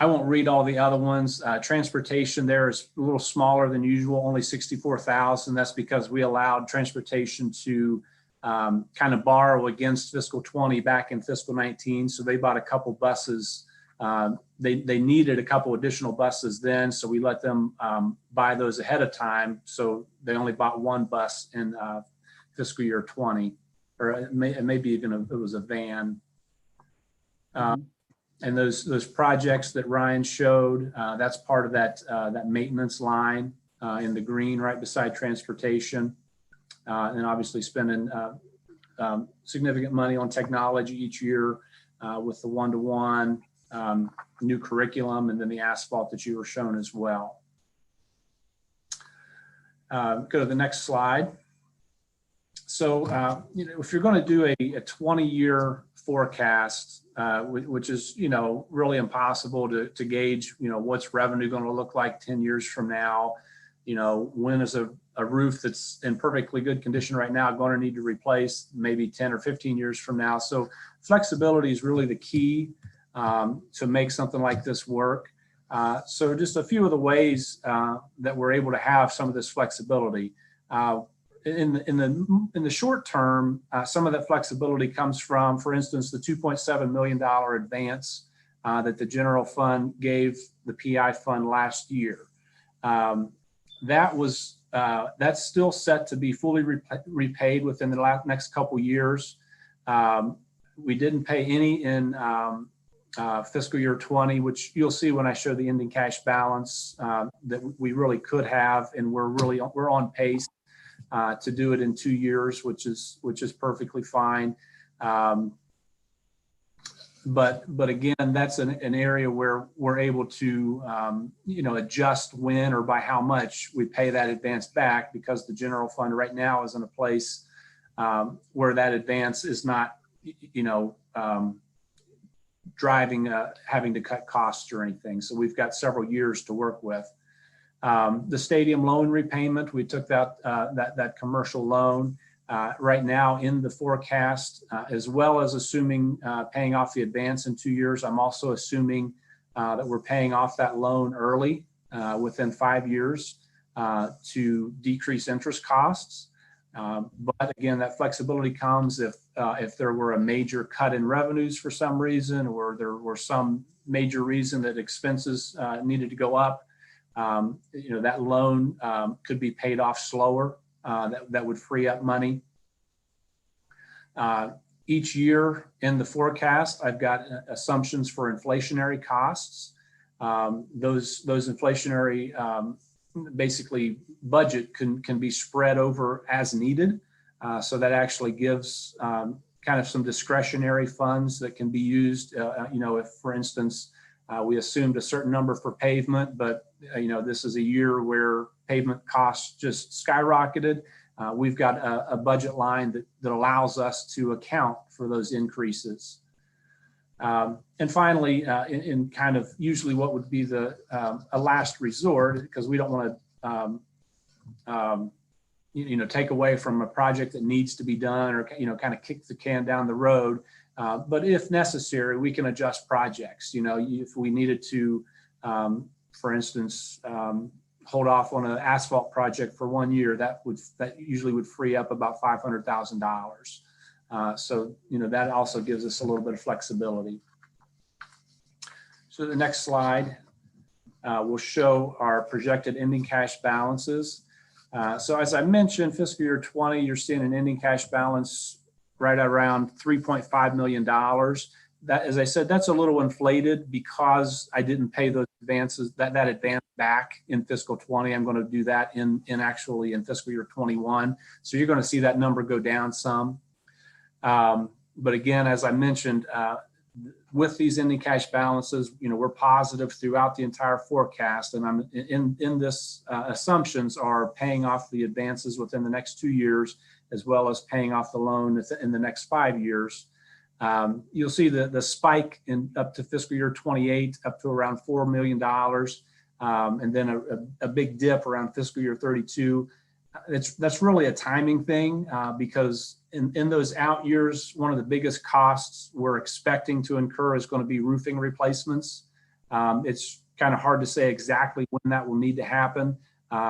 I won't read all the other ones. Transportation there is a little smaller than usual, only 64,000. That's because we allowed transportation to kind of borrow against fiscal 20 back in fiscal 19. So they bought a couple buses. They needed a couple additional buses then, so we let them buy those ahead of time. So they only bought one bus in fiscal year 20, or maybe even it was a van. And those projects that Ryan showed, that's part of that maintenance line in the green right beside transportation. And obviously spending significant money on technology each year with the one-to-one, new curriculum, and then the asphalt that you were shown as well. Go to the next slide. So, if you're going to do a 20-year forecast, which is, really impossible to gauge, what's revenue going to look like 10 years from now, when is a roof that's in perfectly good condition right now going to need to replace maybe 10 or 15 years from now. So flexibility is really the key to make something like this work. So just a few of the ways that we're able to have some of this flexibility. In the short term, some of that flexibility comes from, for instance, the $2.7 million advance that the general fund gave the PI fund last year. That's still set to be fully repaid within the next couple years. We didn't pay any in fiscal year 20, which you'll see when I show the ending cash balance that we really could have, and we're on pace to do it in 2 years, which is perfectly fine. But again, that's an area where we're able to adjust when or by how much we pay that advance back, because the general fund right now is in a place where that advance is not driving having to cut costs or anything. So we've got several years to work with. The stadium loan repayment, we took that commercial loan right now in the forecast, as well as assuming paying off the advance in 2 years. I'm also assuming that we're paying off that loan early within 5 years to decrease interest costs. But again, that flexibility comes if there were a major cut in revenues for some reason, or there were some major reason that expenses needed to go up. That loan could be paid off slower that would free up money. Each year in the forecast, I've got assumptions for inflationary costs. Those inflationary basically budget can be spread over as needed. So that actually gives kind of some discretionary funds that can be used. If, for instance, we assumed a certain number for pavement, but this is a year where pavement costs just skyrocketed. We've got a budget line that allows us to account for those increases. And finally, in kind of usually what would be a last resort, because we don't want to take away from a project that needs to be done, or kind of kick the can down the road. But if necessary, we can adjust projects. If we needed to, for instance, hold off on an asphalt project for 1 year, that usually would free up about $500,000. So that also gives us a little bit of flexibility. So the next slide will show our projected ending cash balances. So as I mentioned, fiscal year 20, you're seeing an ending cash balance right around $3.5 million. That, as I said, that's a little inflated because I didn't pay those advances, that advance back in fiscal 20. I'm going to do that in fiscal year 21. So you're going to see that number go down some. But again, as I mentioned, with these ending cash balances, we're positive throughout the entire forecast, and I'm in this assumptions are paying off the advances within the next 2 years, as well as paying off the loan in the next 5 years. You'll see the spike up to fiscal year 28 up to around $4 million, and then a big dip around fiscal year 32. That's really a timing thing, because in those out years, one of the biggest costs we're expecting to incur is going to be roofing replacements. It's kind of hard to say exactly when that will need to happen.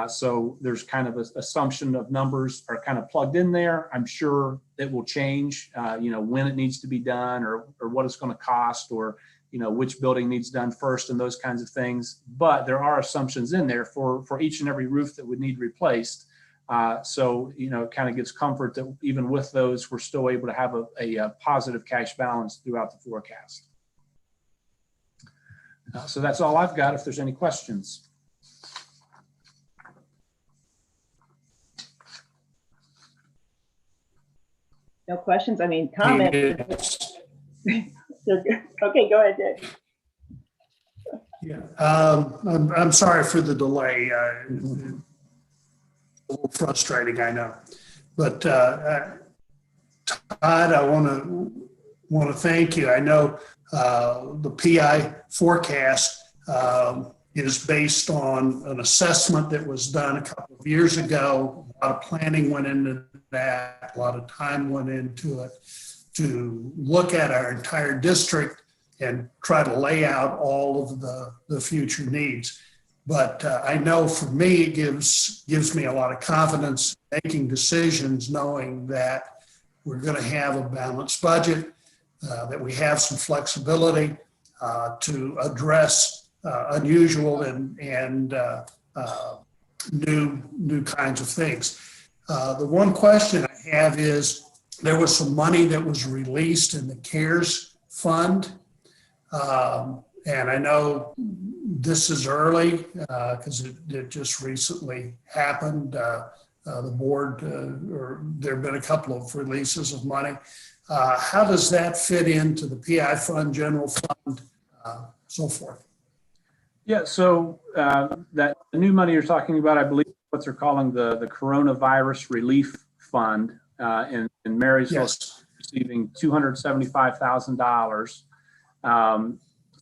So there's kind of an assumption of numbers are kind of plugged in there. I'm sure it will change, when it needs to be done, or what it's going to cost, or which building needs done first, and those kinds of things. But there are assumptions in there for each and every roof that would need replaced. So it kind of gives comfort that even with those, we're still able to have a positive cash balance throughout the forecast. So that's all I've got. If there's any questions. No questions? I mean, comments. Okay, go ahead, Dick. Yeah, I'm sorry for the delay. A little frustrating, I know. But Todd, I want to thank you. I know the PI forecast is based on an assessment that was done a couple of years ago. A lot of planning went into that. A lot of time went into it to look at our entire district and try to lay out all of the future needs. But I know for me, it gives me a lot of confidence making decisions, knowing that we're going to have a balanced budget, that we have some flexibility to address unusual and new kinds of things. The one question I have is, there was some money that was released in the CARES fund. And I know this is early because it just recently happened. The board, or there have been a couple of releases of money. How does that fit into the PI fund, general fund, so forth? Yeah, so that new money you're talking about, I believe what they're calling the coronavirus relief fund in Marysville, yes, receiving $275,000.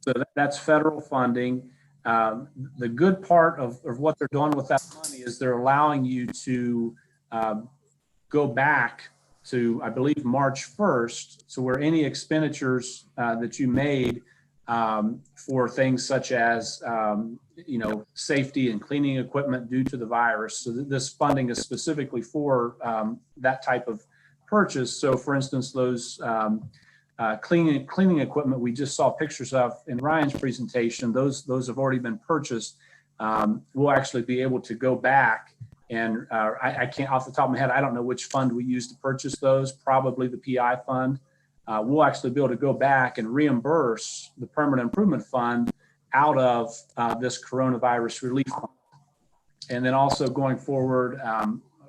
So that's federal funding. The good part of what they're doing with that money is they're allowing you to go back to, I believe, March 1st. So where any expenditures that you made for things such as, safety and cleaning equipment due to the virus. So this funding is specifically for that type of purchase. So for instance, those cleaning equipment we just saw pictures of in Ryan's presentation, those have already been purchased. We'll actually be able to go back And I can't, off the top of my head, I don't know which fund we used to purchase those, probably the PI fund. We'll actually be able to go back and reimburse the permanent improvement fund out of this coronavirus relief fund. And then also going forward,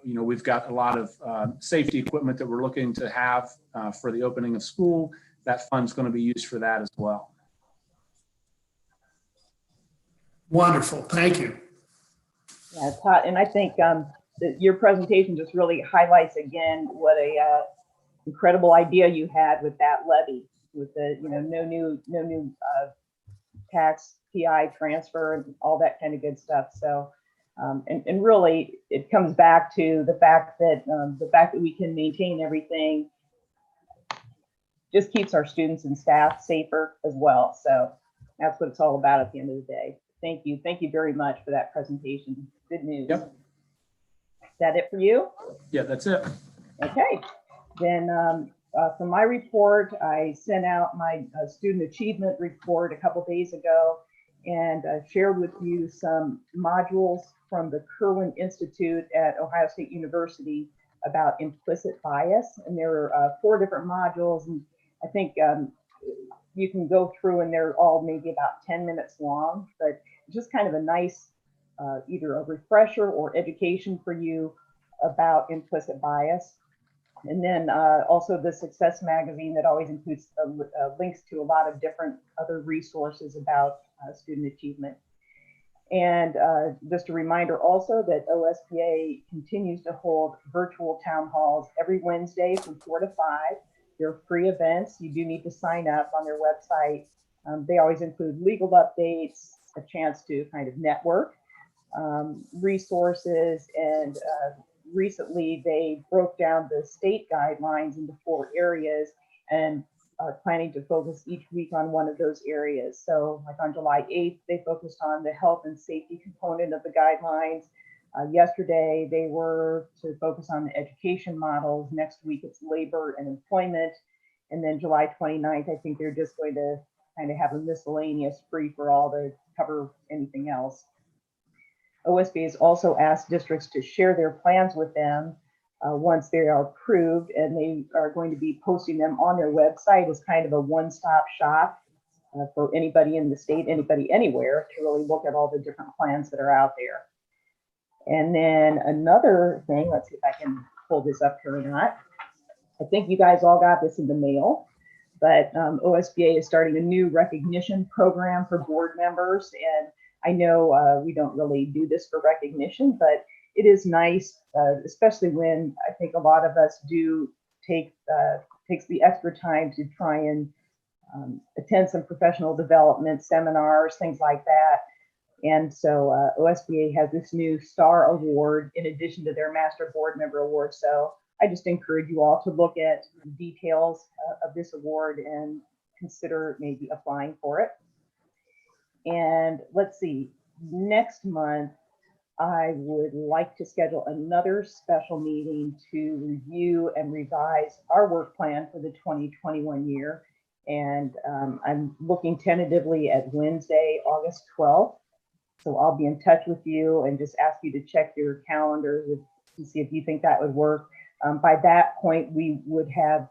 we've got a lot of safety equipment that we're looking to have for the opening of school. That fund's going to be used for that as well. Wonderful. Thank you. Yeah, Todd, and I think that your presentation just really highlights again what a incredible idea you had with that levy, with the no new tax PI transfer and all that kind of good stuff. So and really it comes back to the fact that we can maintain everything just keeps our students and staff safer as well. So that's what it's all about at the end of the day. Thank you very much for that presentation. Good news. Yep. Is that it for you? Yeah, that's it. Okay, then for my report, I sent out my student achievement report a couple days ago and shared with you some modules from the Kerwin Institute at Ohio State University about implicit bias. And there are 4 different modules, and I think you can go through and they're all maybe about 10 minutes long, but just kind of a nice either a refresher or education for you about implicit bias. And then also the Success Magazine that always includes links to a lot of different other resources about student achievement. And just a reminder also that OSBA continues to hold virtual town halls every Wednesday from 4 to 5. They're free events. You do need to sign up on their website. They always include legal updates, a chance to kind of network, resources, and recently they broke down the state guidelines into 4 areas and are planning to focus each week on one of those areas. So like on July 8th, they focused on the health and safety component of the guidelines. Yesterday, they were to focus on the education models. Next week, it's labor and employment. And then July 29th, I think they're just going to kind of have a miscellaneous free for all to cover anything else. OSBA has also asked districts to share their plans with them once they are approved, and they are going to be posting them on their website as kind of a one-stop shop for anybody in the state, anybody anywhere, to really look at all the different plans that are out there. And then another thing, let's see if I can pull this up here or not. I think you guys all got this in the mail, but OSBA is starting a new recognition program for board members. And I know we don't really do this for recognition, but it is nice, especially when I think a lot of us do takes the extra time to try and attend some professional development seminars, things like that. And so OSBA has this new STAR Award in addition to their Master Board Member Award. So I just encourage you all to look at the details of this award and consider maybe applying for it. And let's see, next month, I would like to schedule another special meeting to review and revise our work plan for the 2021 year. And I'm looking tentatively at Wednesday, August 12th. So I'll be in touch with you and just ask you to check your calendars to see if you think that would work. By that point, we would have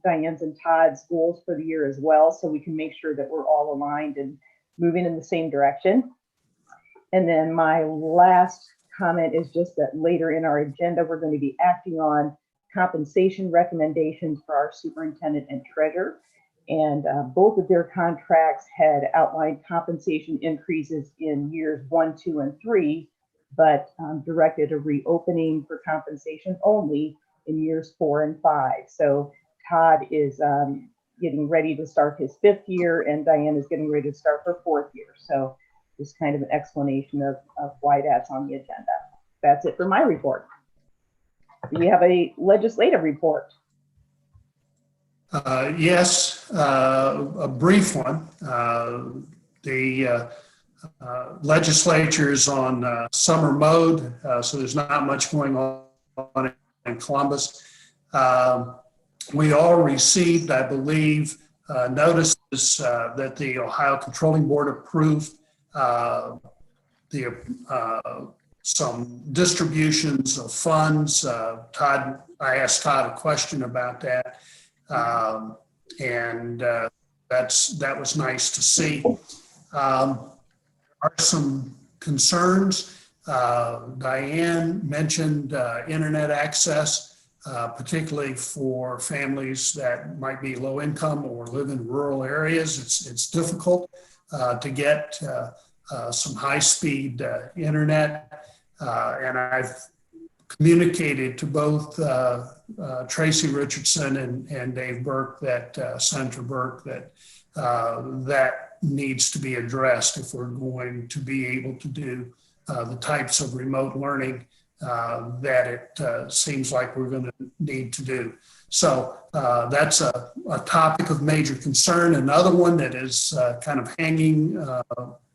Diane's and Todd's goals for the year as well, so we can make sure that we're all aligned and moving in the same direction. And then my last comment is just that later in our agenda, we're going to be acting on compensation recommendations for our superintendent and treasurer. And both of their contracts had outlined compensation increases in years 1, 2, and 3, but directed a reopening for compensation only in years 4 and 5. So Todd is getting ready to start his 5th year, and Diane is getting ready to start her 4th year. So just kind of an explanation of why that's on the agenda. That's it for my report. Do we have a legislative report? Yes, a brief one. The legislature is on summer mode, so there's not much going on in Columbus. We all received, I believe, notices that the Ohio Controlling Board approved the some distributions of funds. Todd, I asked Todd a question about that. And that was nice to see. Are some concerns. Diane mentioned internet access, particularly for families that might be low income or live in rural areas. It's difficult to get some high-speed internet. And I've communicated to both Tracy Richardson and Dave Burke, Senator Burke, that needs to be addressed if we're going to be able to do the types of remote learning that it seems like we're going to need to do. So that's a topic of major concern. Another one that is kind of hanging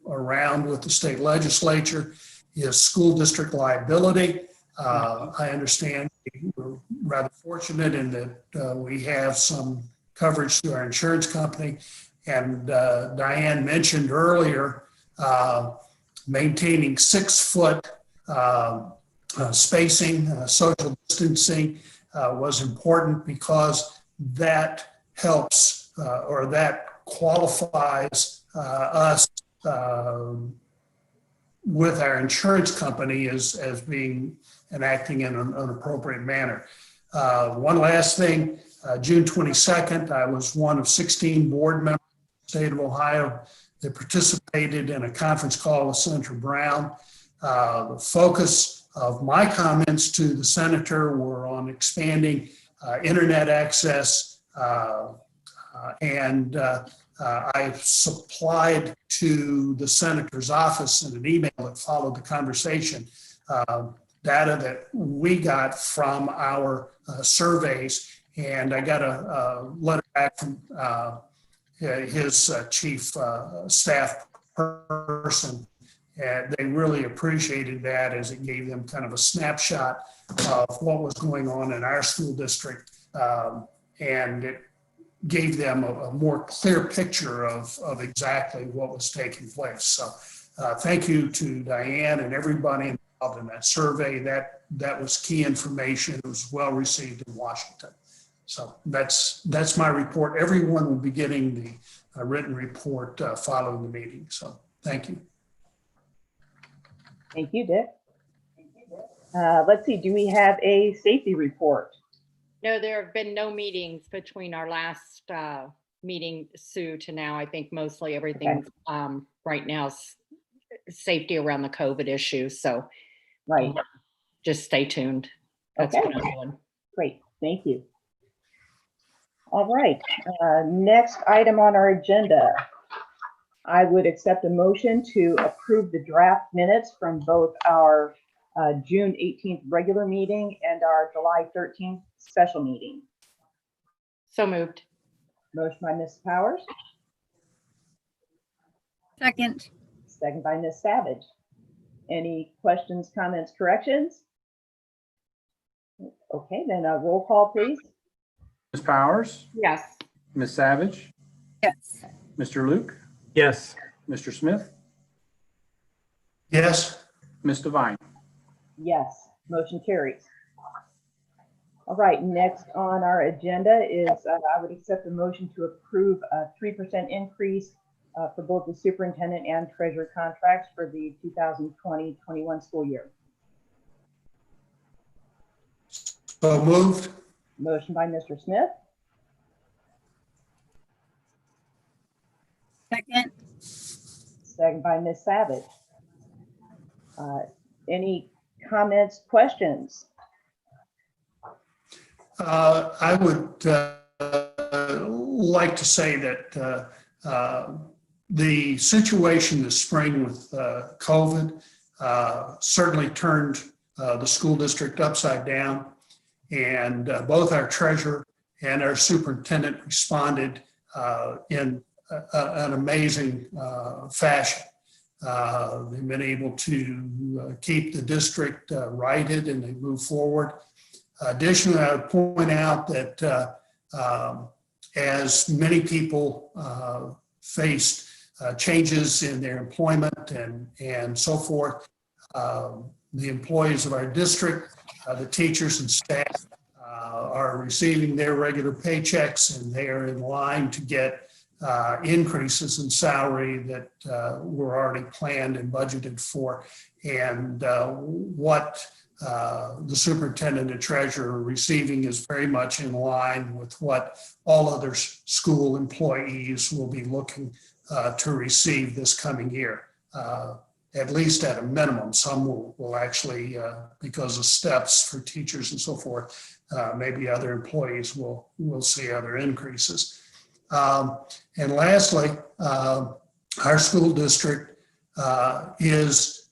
around with the state legislature is school district liability. I understand we're rather fortunate in that we have some coverage through our insurance company. And Diane mentioned earlier, maintaining 6 foot spacing, social distancing was important because that helps or that qualifies us with our insurance company as being and acting in an appropriate manner. One last thing, June 22nd, I was one of 16 board members of the state of Ohio that participated in a conference call with Senator Brown. The focus of my comments to the senator were on expanding internet access, and I supplied to the senator's office in an email that followed the conversation data that we got from our surveys, and I got a letter back from his chief staff person. And they really appreciated that, as it gave them kind of a snapshot of what was going on in our school district, and it gave them a more clear picture of exactly what was taking place. So thank you to Diane and everybody involved in that survey. That was key information. It was well received in Washington. So that's my report. Everyone will be getting the written report following the meeting. So thank you. Thank you, Dick. Let's see, do we have a safety report? No, there have been no meetings between our last meeting, Sue, to now. I think mostly everything's right now is safety around the COVID issue. So Right. Just stay tuned. That's Okay. what I'm doing. Great, thank you. All right, next item on our agenda. I would accept a motion to approve the draft minutes from both our June 18th regular meeting and our July 13th special meeting. So moved. Motion by Ms. Powers, Second. second by Ms. Savage. Any questions, comments, corrections? Okay, then a roll call, please. Ms. Powers, Yes. Ms. Savage, Yes. Mr. Luke, Yes. Mr. Smith, Yes. Ms. Devine. Yes, motion carries. All right, next on our agenda is I would accept a motion to approve a 3% increase for both the superintendent and treasurer contracts for the 2020-21 school year. So moved. Motion by Mr. Smith, Second. second by Ms. Savage. Any comments, questions? I would like to say that the situation this spring with COVID certainly turned the school district upside down, and both our treasurer and our superintendent responded in an amazing fashion. They've been able to keep the district righted, and they move forward. Additionally, I would point out that as many people faced changes in their employment and so forth, the employees of our district, the teachers and staff are receiving their regular paychecks, and they are in line to get increases in salary that were already planned and budgeted for. And what the superintendent and treasurer are receiving is very much in line with what all other school employees will be looking to receive this coming year. At least at a minimum. Some will actually, because of steps for teachers and so forth, maybe other employees will see other increases. And lastly, our school district is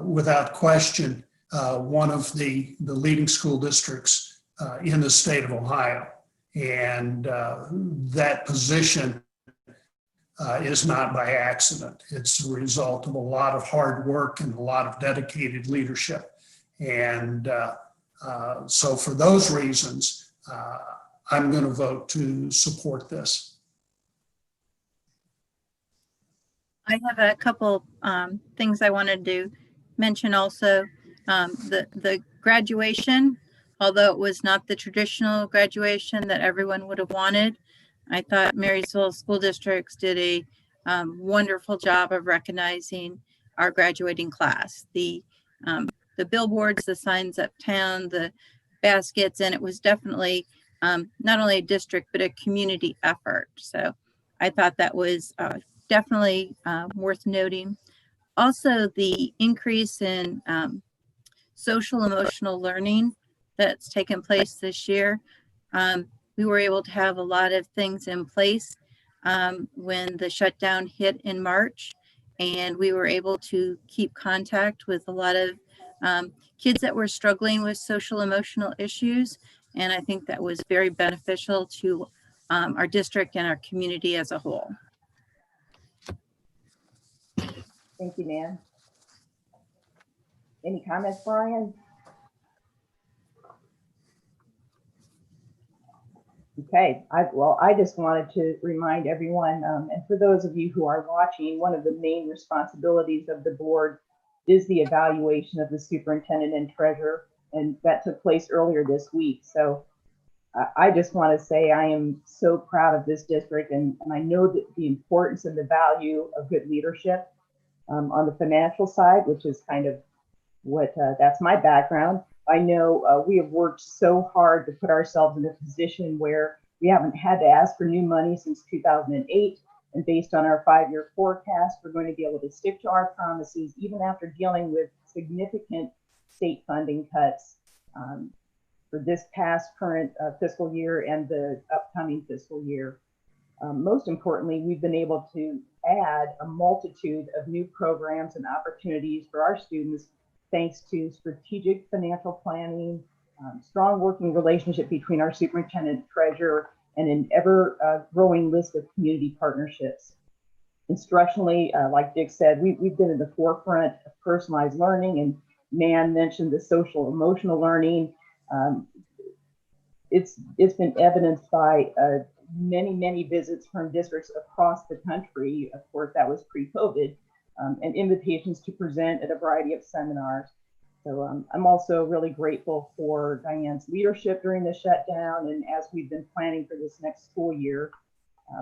without question one of the leading school districts in the state of Ohio. And that position is not by accident. It's a result of a lot of hard work and a lot of dedicated leadership. And so for those reasons, I'm going to vote to support this. I have a couple things I wanted to mention also. The graduation, although it was not the traditional graduation that everyone would have wanted, I thought Marysville School Districts did a wonderful job of recognizing our graduating class. The billboards, the signs uptown, the baskets, and it was definitely not only a district, but a community effort. So I thought that was definitely worth noting. Also, the increase in social emotional learning that's taken place this year. We were able to have a lot of things in place when the shutdown hit in March, and we were able to keep contact with a lot of kids that were struggling with social emotional issues. And I think that was very beneficial to our district and our community as a whole. Thank you, Nan. Any comments, Brian? Okay, I just wanted to remind everyone, and for those of you who are watching, one of the main responsibilities of the board is the evaluation of the superintendent and treasurer, and that took place earlier this week. So I just want to say I am so proud of this district, and I know that the importance and the value of good leadership on the financial side, which is kind of what that's my background. I know we have worked so hard to put ourselves in a position where we haven't had to ask for new money since 2008. And based on our 5-year forecast, we're going to be able to stick to our promises even after dealing with significant state funding cuts for this past current fiscal year and the upcoming fiscal year. Most importantly, we've been able to add a multitude of new programs and opportunities for our students thanks to strategic financial planning, strong working relationship between our superintendent, treasurer, and an ever growing list of community partnerships. Instructionally, like Dick said, we've been in the forefront of personalized learning, and Nan mentioned the social emotional learning. It's been evidenced by many visits from districts across the country. Of course, that was pre-COVID. And invitations to present at a variety of seminars. So I'm also really grateful for Diane's leadership during the shutdown. And as we've been planning for this next school year,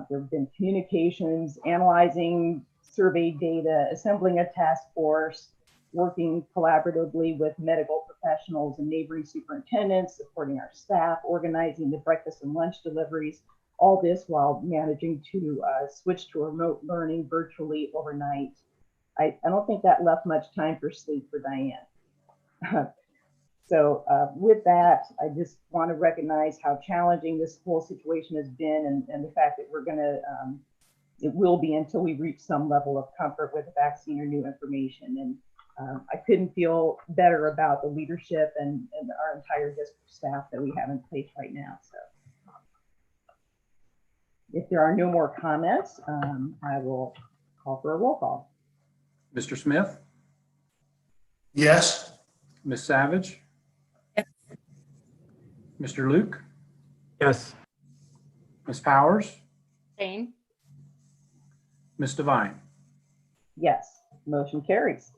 there have been communications, analyzing survey data, assembling a task force, working collaboratively with medical professionals and neighboring superintendents, supporting our staff, organizing the breakfast and lunch deliveries, all this while managing to switch to remote learning virtually overnight. I don't think that left much time for sleep for Diane. So with that, I just want to recognize how challenging this whole situation has been, and the fact that we're going to, it will be until we reach some level of comfort with a vaccine or new information. And I couldn't feel better about the leadership and our entire district staff that we have in place right now. So if there are no more comments, I will call for a roll call. Mr. Smith, Yes. Ms. Savage, Yes. Mr. Luke, Yes. Ms. Powers, Jane? Ms. Devine. Yes, motion carries.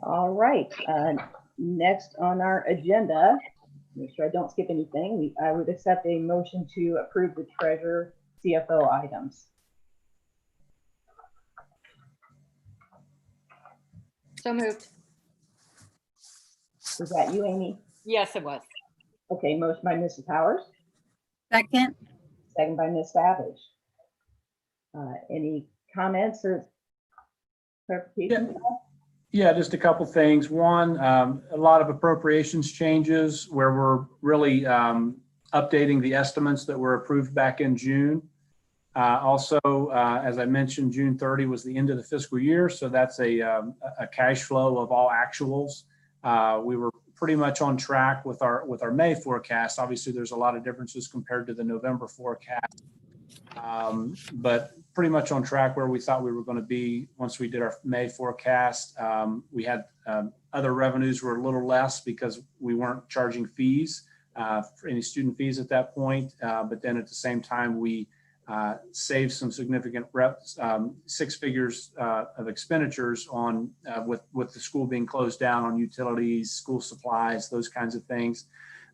All right, next on our agenda, make sure I don't skip anything, I would accept a motion to approve the treasurer CFO items. So moved. Was that you, Amy? Yes, it was. Okay, motion by Mrs. Powers, Second. second by Ms. Savage. Any comments or clarification? Yeah, just a couple things. One, a lot of appropriations changes where we're really updating the estimates that were approved back in June. Also, as I mentioned, June 30 was the end of the fiscal year, so that's a cash flow of all actuals. We were pretty much on track with our May forecast. Obviously, there's a lot of differences compared to the November forecast, but pretty much on track where we thought we were going to be once we did our May forecast. We had other revenues were a little less because we weren't charging fees for any student fees at that point, but then at the same time we saved some significant six figures of expenditures on with the school being closed down on utilities, school supplies, those kinds of things.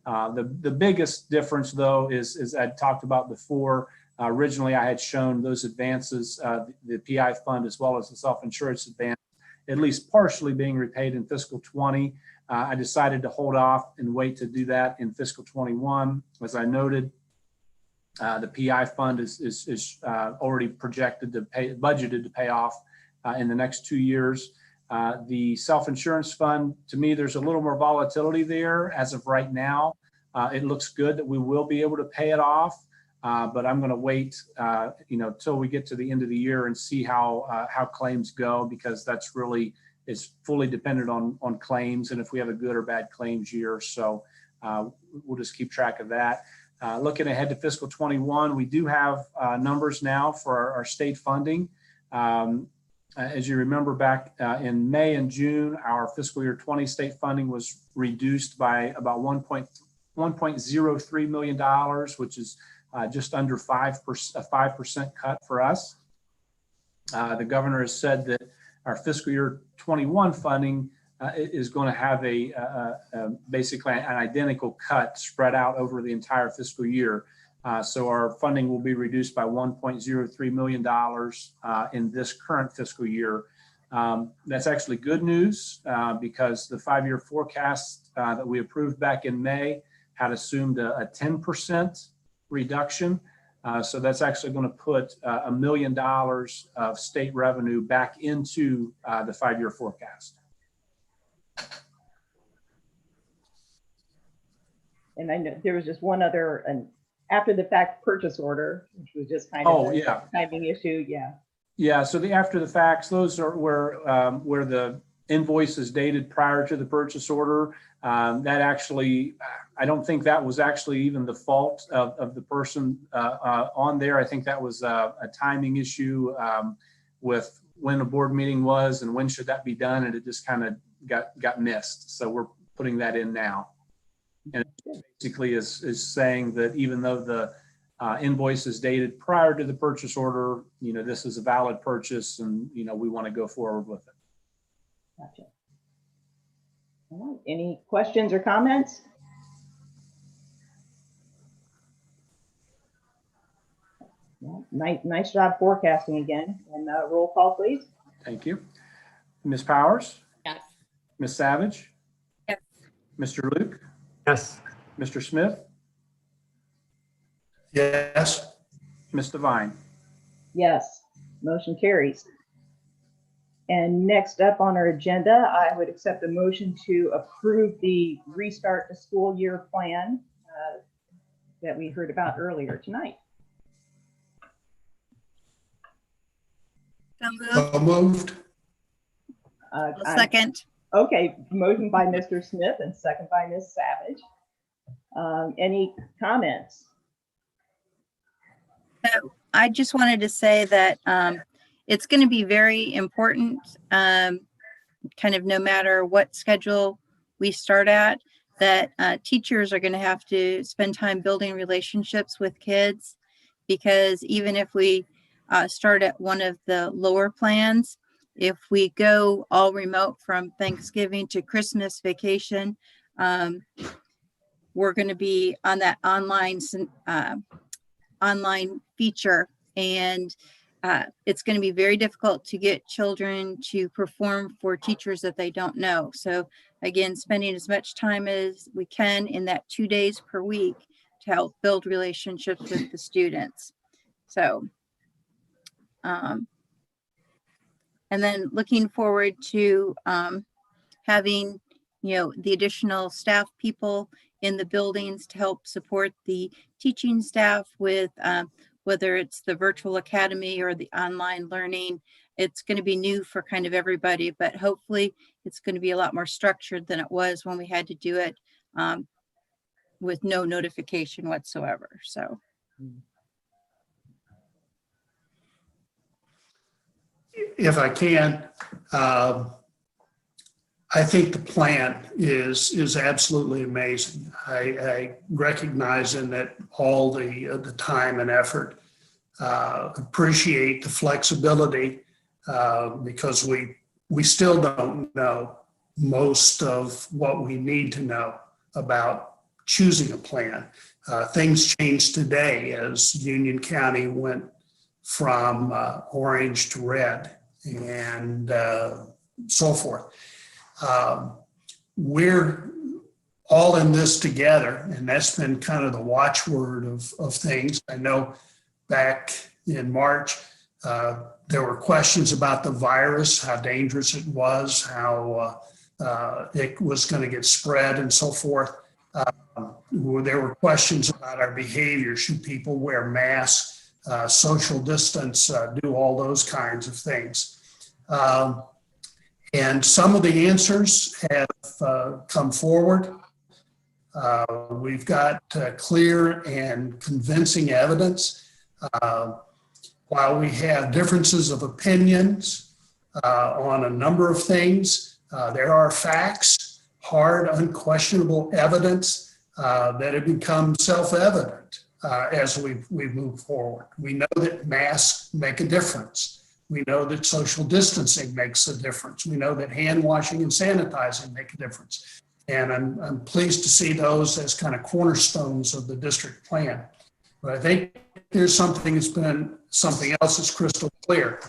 The biggest difference, though, is as I talked about before. Originally, I had shown those advances, the PI fund as well as the self-insurance advance, at least partially being repaid in fiscal 20. I decided to hold off and wait to do that in fiscal 21. As I noted, the PI fund is already projected to budgeted to pay off in the next 2 years. The self-insurance fund, to me, there's a little more volatility there as of right now. It looks good that we will be able to pay it off. But I'm going to wait, till we get to the end of the year and see how claims go, because that's really is fully dependent on claims and if we have a good or bad claims year. So we'll just keep track of that. Looking ahead to fiscal 21, we do have numbers now for our state funding. As you remember, back in May and June, our fiscal year 20 state funding was reduced by about $1.03 million, which is just under 5% cut for us. The governor has said that our fiscal year 21 funding is going to have basically an identical cut spread out over the entire fiscal year. So our funding will be reduced by $1.03 million in this current fiscal year. That's actually good news because the 5-year forecast that we approved back in May had assumed a 10% reduction. So that's actually going to put $1 million of state revenue back into the 5-year forecast. And I know there was just one other, an after the fact purchase order, which was just kind of a timing issue. Yeah. Yeah. So the after the facts, those are where the invoice is dated prior to the purchase order. That actually, I don't think that was actually even the fault of the person on there. I think that was a timing issue with when the board meeting was and when should that be done, and it just kind of got missed. So we're putting that in now. And it basically is saying that even though the invoice is dated prior to the purchase order, this is a valid purchase and, we want to go forward with it. Gotcha. All right. Any questions or comments? Well, nice job forecasting again. And roll call, please. Thank you. Ms. Powers? Yes. Ms. Savage? Yes. Mr. Luke? Yes. Mr. Smith? Yes. Ms. Devine? Yes, motion carries. And next up on our agenda, I would accept a motion to approve the restart the school year plan that we heard about earlier tonight. So moved. Moved. Second. Okay, motion by Mr. Smith and second by Ms. Savage. Any comments? So I just wanted to say that it's going to be very important, kind of no matter what schedule we start at, that teachers are going to have to spend time building relationships with kids, because even if we start at one of the lower plans, if we go all remote from Thanksgiving to Christmas vacation, we're going to be on that online feature, and it's going to be very difficult to get children to perform for teachers that they don't know. So again, spending as much time as we can in that 2 days per week to help build relationships with the students. So, and then looking forward to having, the additional staff people in the buildings to help support the teaching staff with whether it's the virtual academy or the online learning. It's going to be new for kind of everybody, but hopefully it's going to be a lot more structured than it was when we had to do it with no notification whatsoever. So. If I can, I think the plan is absolutely amazing. I recognize in that all the time and effort, appreciate the flexibility because we still don't know most of what we need to know about choosing a plan. Things changed today as Union County went from orange to red and so forth. We're all in this together, and that's been kind of the watchword of things. I know back in March, there were questions about the virus, how dangerous it was, how it was going to get spread and so forth. There were questions about our behavior. Should people wear masks, social distance, do all those kinds of things? And some of the answers have come forward. We've got clear and convincing evidence. While we have differences of opinions on a number of things, there are facts, hard, unquestionable evidence that have become self-evident as we move forward. We know that masks make a difference. We know that social distancing makes a difference. We know that hand washing and sanitizing make a difference. And I'm pleased to see those as kind of cornerstones of the district plan. But I think there's something else that's crystal clear.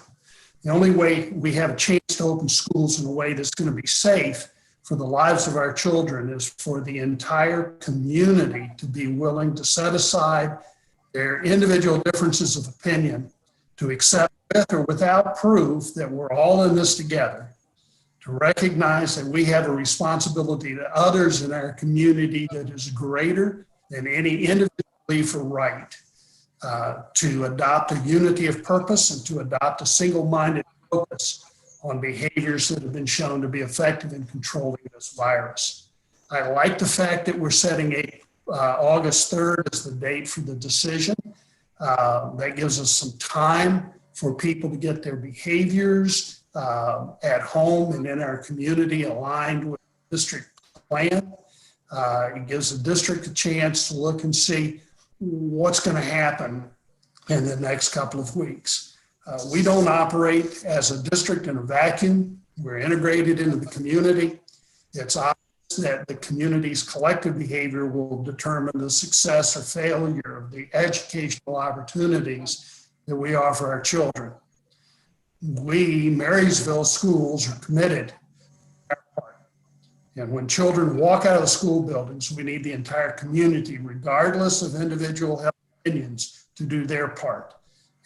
The only way we have a chance to open schools in a way that's going to be safe for the lives of our children is for the entire community to be willing to set aside their individual differences of opinion, to accept with or without proof that we're all in this together, to recognize that we have a responsibility to others in our community that is greater than any individual belief or right, to adopt a unity of purpose and to adopt a single-minded focus on behaviors that have been shown to be effective in controlling this virus. I like the fact that we're setting August 3rd as the date for the decision. That gives us some time for people to get their behaviors at home and in our community aligned with the district plan. It gives the district a chance to look and see what's going to happen in the next couple of weeks. We don't operate as a district in a vacuum. We're integrated into the community. It's obvious that the community's collective behavior will determine the success or failure of the educational opportunities that we offer our children. We, Marysville schools, are committed to our part. And when children walk out of the school buildings, we need the entire community, regardless of individual health opinions, to do their part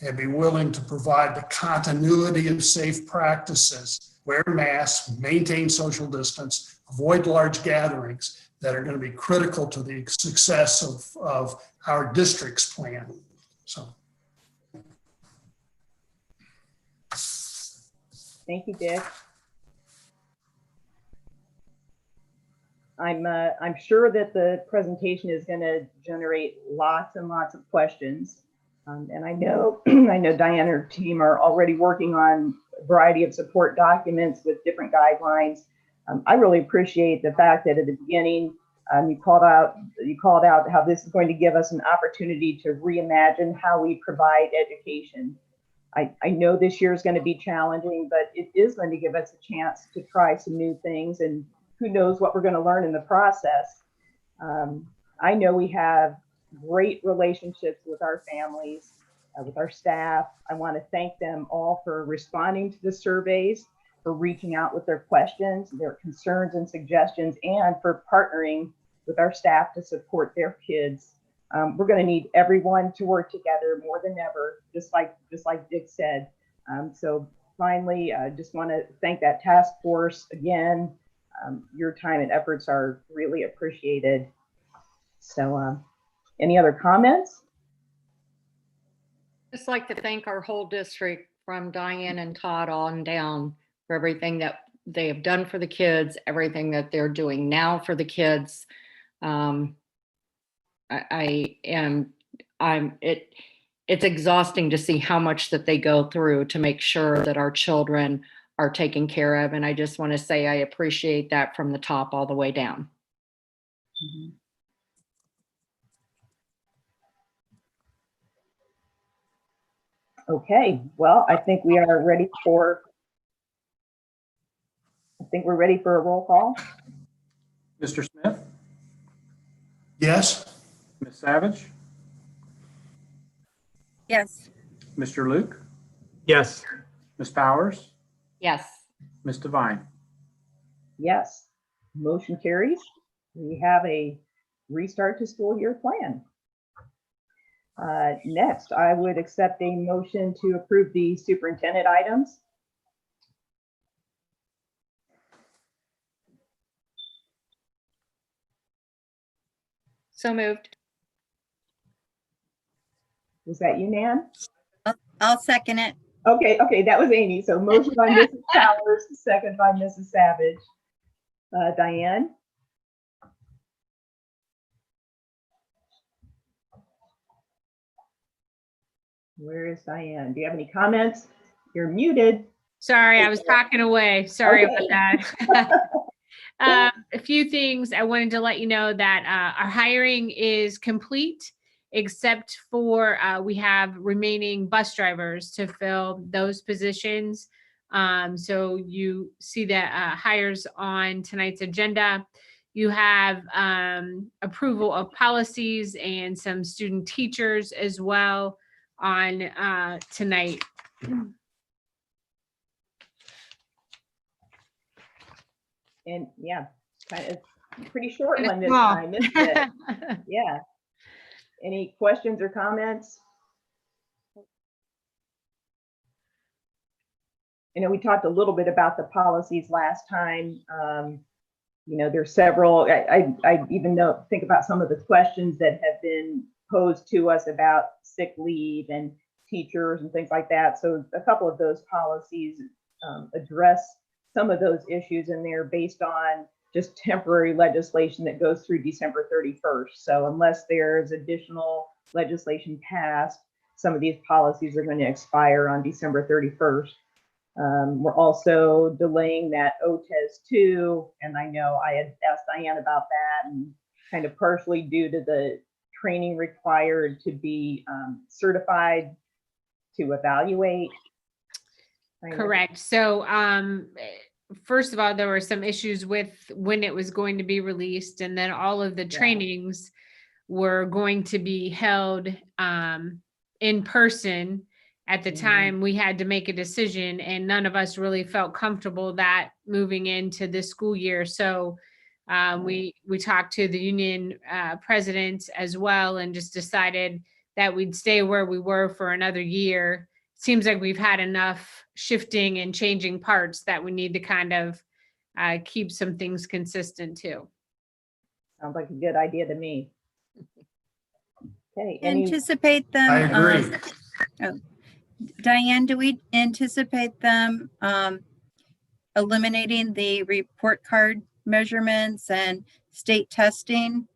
and be willing to provide the continuity of safe practices, wear masks, maintain social distance, avoid large gatherings that are going to be critical to the success of our district's plan. So. Thank you, Dick. I'm sure that the presentation is going to generate lots and lots of questions. And I know Diane and her team are already working on a variety of support documents with different guidelines. I really appreciate the fact that at the beginning you called out how this is going to give us an opportunity to reimagine how we provide education. I know this year is going to be challenging, but it is going to give us a chance to try some new things, and who knows what we're going to learn in the process. I know we have great relationships with our families, with our staff. I want to thank them all for responding to the surveys, for reaching out with their questions, their concerns and suggestions, and for partnering with our staff to support their kids. We're going to need everyone to work together more than ever, just like Dick said. So finally, I just want to thank that task force again. Your time and efforts are really appreciated. So any other comments? Just like to thank our whole district from Diane and Todd on down for everything that they have done for the kids, everything that they're doing now for the kids. It's exhausting to see how much that they go through to make sure that our children are taken care of. And I just want to say I appreciate that from the top all the way down. Mm-hmm. Okay, well, I think we're ready for a roll call. Mr. Smith, Yes? Ms. Savage, Yes. Mr. Luke, Yes. Ms. Powers, Yes. Ms. Devine. Yes, motion carries. We have a restart to school year plan. Next, I would accept a motion to approve the superintendent items. So moved. Was that you, Nan? I'll second it. Okay, that was Amy. So motion by Mrs. Powers, second by Mrs. Savage. Diane? Where is Diane? Do you have any comments? You're muted. Sorry, I was talking away. Sorry Okay. about that. A few things I wanted to let you know that our hiring is complete, except for we have remaining bus drivers to fill those positions. So you see that hires on tonight's agenda. You have approval of policies and some student teachers as well on tonight. And yeah, kind of pretty short one this Small. time, isn't it? Yeah. Any questions or comments? I know we talked a little bit about the policies last time. You know, there's several. I even think about some of the questions that have been posed to us about sick leave and teachers and things like that. So a couple of those policies address some of those issues, and they're based on just temporary legislation that goes through December 31st. So unless there's additional legislation passed, some of these policies are going to expire on December 31st. We're also delaying that OTES 2, and I know I had asked Diane about that, and kind of partially due to the training required to be certified to evaluate. Correct. So first of all, there were some issues with when it was going to be released, and then all of the trainings were going to be held in person. At the time, we had to make a decision, and none of us really felt comfortable that moving into this school year. So we talked to the union presidents as well, and just decided that we'd stay where we were for another year. Seems like we've had enough shifting and changing parts that we need to kind of keep some things consistent too. Sounds like a good idea to me. Okay. Anticipate them. I agree. Diane, do we anticipate them eliminating the report card measurements and state testing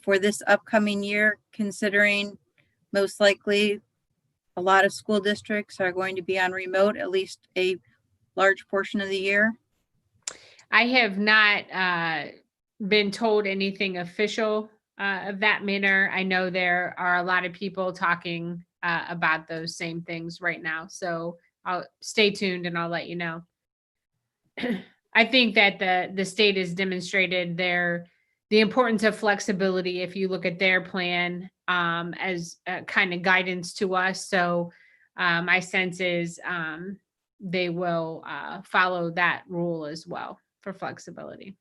for this upcoming year, considering most likely a lot of school districts are going to be on remote at least a large portion of the year? I have not been told anything official of that manner. I know there are a lot of people talking about those same things right now. So I'll stay tuned and I'll let you know. I think that the state has demonstrated the importance of flexibility if you look at their plan as kind of guidance to us. So my sense is they will follow that rule as well for flexibility.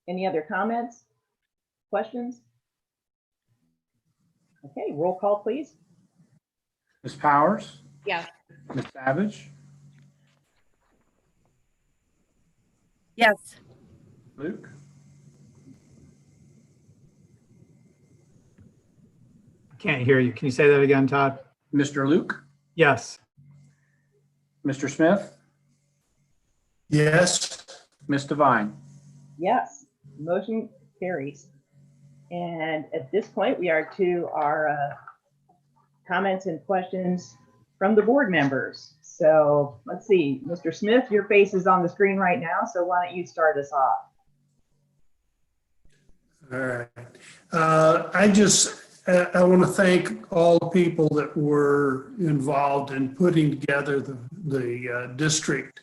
Any other comments, questions? Okay, roll call, please. Ms. Powers, Yes. Ms. Savage, Yes. Luke, Can't hear you. Can you say that again, Todd? Mr. Luke, Yes. Mr. Smith, Yes. Ms. Devine. Yes, motion carries. And at this point, we are to our comments and questions from the board members. So let's see, Mr. Smith, your face is on the screen right now, so why don't you start us off? All right. I want to thank all the people that were involved in putting together the district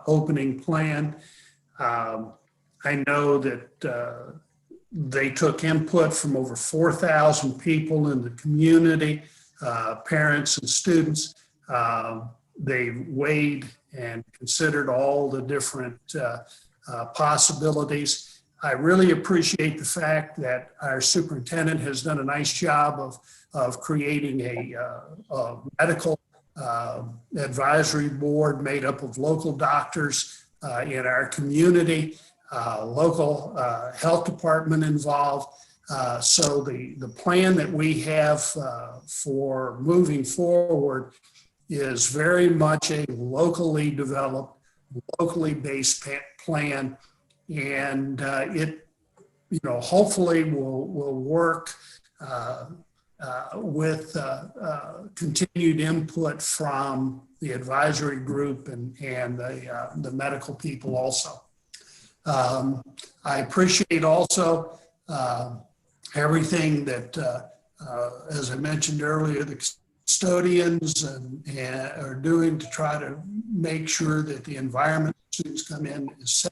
opening plan. I know that they took input from over 4,000 people in the community, parents and students. They weighed and considered all the different possibilities. I really appreciate the fact that our superintendent has done a nice job of creating a medical advisory board made up of local doctors in our community, local health department involved. So the plan that we have for moving forward is very much a locally developed, locally based plan. And it, hopefully will work with continued input from the advisory group and the medical people also. I appreciate also everything that, as I mentioned earlier, the custodians are doing to try to make sure that the environment students come in is safe.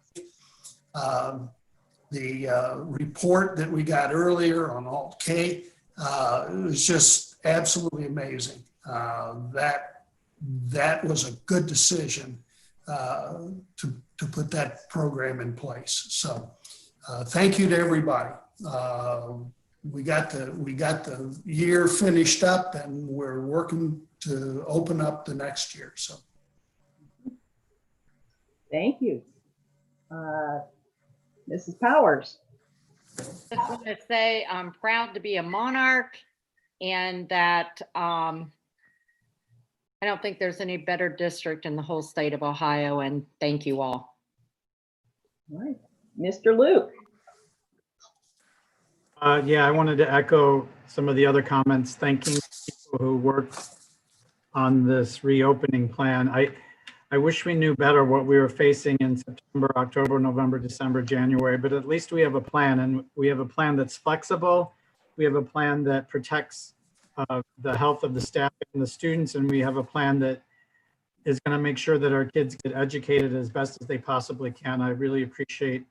The report that we got earlier on Alt K was just absolutely amazing. That was a good decision to put that program in place. So thank you to everybody. We got the year finished up and we're working to open up the next year. So Thank you. Mrs. Powers. Just want to say I'm proud to be a Monarch, and that I don't think there's any better district in the whole state of Ohio, and thank you all. All right, Mr. Luke. Yeah, I wanted to echo some of the other comments, thanking people who worked on this reopening plan. I wish we knew better what we were facing in September, October, November, December, January, but at least we have a plan, and we have a plan that's flexible. We have a plan that protects the health of the staff and the students, and we have a plan that is going to make sure that our kids get educated as best as they possibly can. I really appreciate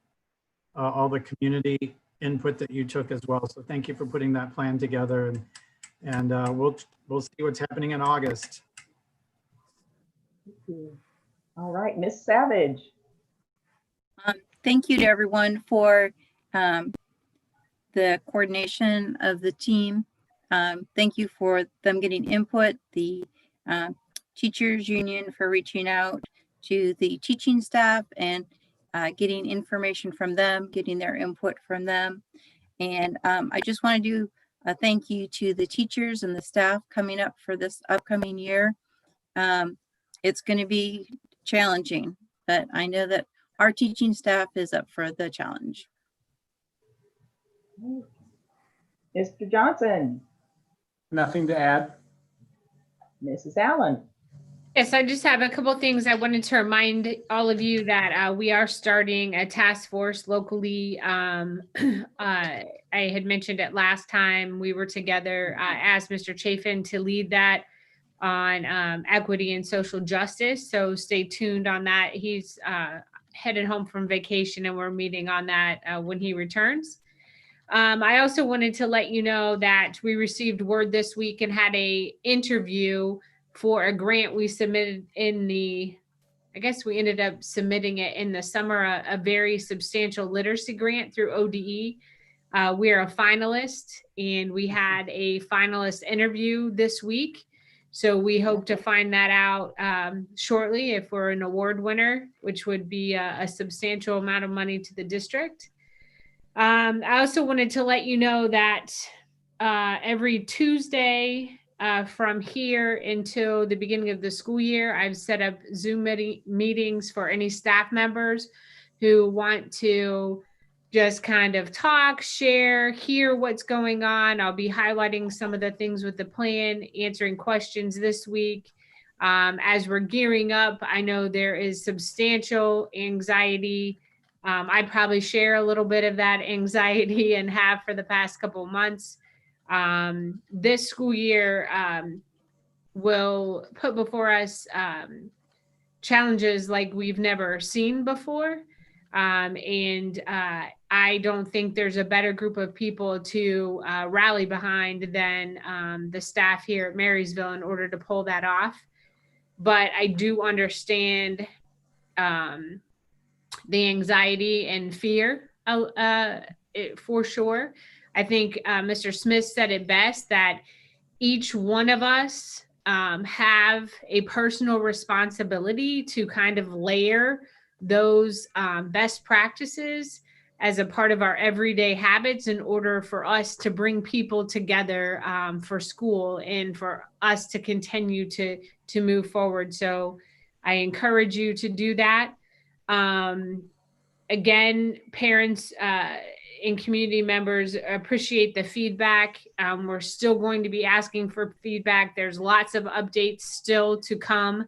all the community input that you took as well. So thank you for putting that plan together, and we'll see what's happening in August. All right, Miss Savage. Thank you to everyone for the coordination of the team. Thank you for them getting input, the teachers union for reaching out to the teaching staff and getting information from them, getting their input from them. And I just want to do a thank you to the teachers and the staff coming up for this upcoming year. It's going to be challenging, but I know that our teaching staff is up for the challenge. Mr. Johnson. Nothing to add. Mrs. Allen. Yes, I just have a couple things I wanted to remind all of you that we are starting a task force locally. I had mentioned it last time we were together. I asked Mr. Chafin to lead that on equity and social justice. So stay tuned on that. He's headed home from vacation and we're meeting on that when he returns. I also wanted to let you know that we received word this week and had a interview for a grant we submitted I guess we ended up submitting it in the summer, a very substantial literacy grant through ODE. We are a finalist and we had a finalist interview this week. So we hope to find that out shortly if we're an award winner, which would be a substantial amount of money to the district. I also wanted to let you know that every Tuesday from here until the beginning of the school year, I've set up Zoom meetings for any staff members who want to just kind of talk, share, hear what's going on. I'll be highlighting some of the things with the plan, answering questions this week. As we're gearing up, I know there is substantial anxiety. I probably share a little bit of that anxiety and have for the past couple of months. This school year will put before us challenges like we've never seen before. I don't think there's a better group of people to rally behind than the staff here at Marysville in order to pull that off. But I do understand the anxiety and fear for sure. I think Mr. Smith said it best that each one of us have a personal responsibility to kind of layer those best practices as a part of our everyday habits in order for us to bring people together for school and for us to continue to move forward. So I encourage you to do that. Again, parents and community members appreciate the feedback. We're still going to be asking for feedback. There's lots of updates still to come.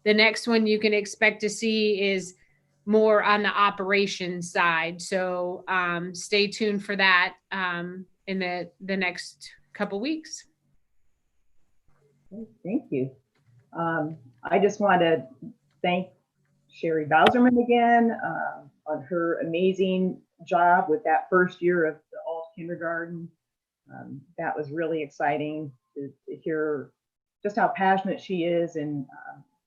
The next one you can expect to see is more on the operations side. So stay tuned for that in the next couple weeks. Thank you. I just want to thank Sherry Bowserman again on her amazing job with that first year of the alt kindergarten. That was really exciting to hear just how passionate she is and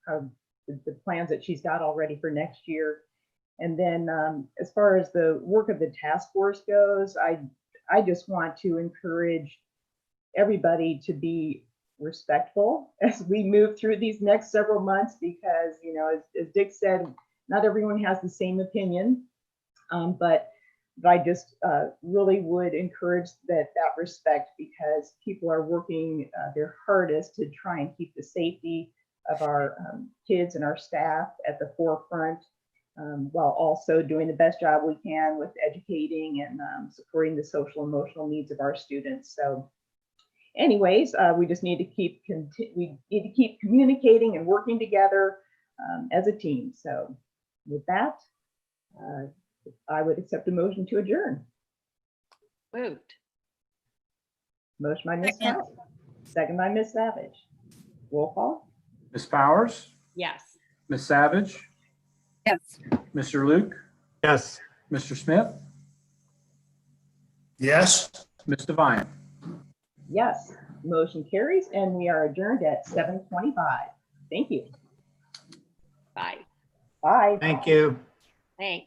how the plans that she's got already for next year. And then as far as the work of the task force goes, I just want to encourage everybody to be respectful as we move through these next several months, because, you know, as Dick said, not everyone has the same opinion, but I just really would encourage that respect, because people are working their hardest to try and keep the safety of our kids and our staff at the forefront, while also doing the best job we can with educating and supporting the social emotional needs of our students. So anyways, we just need to keep communicating and working together as a team. So with that, I would accept a motion to adjourn. Moved. Motion by Ms. Powers, second by Ms. Savage. Roll call. Ms. Powers, Yes. Ms. Savage, Yes. Mr. Luke, Yes. Mr. Smith, Yes. Ms. Devine. Yes, motion carries, and we are adjourned at 7:25. Thank you. Bye. Bye. Thank you. Thanks.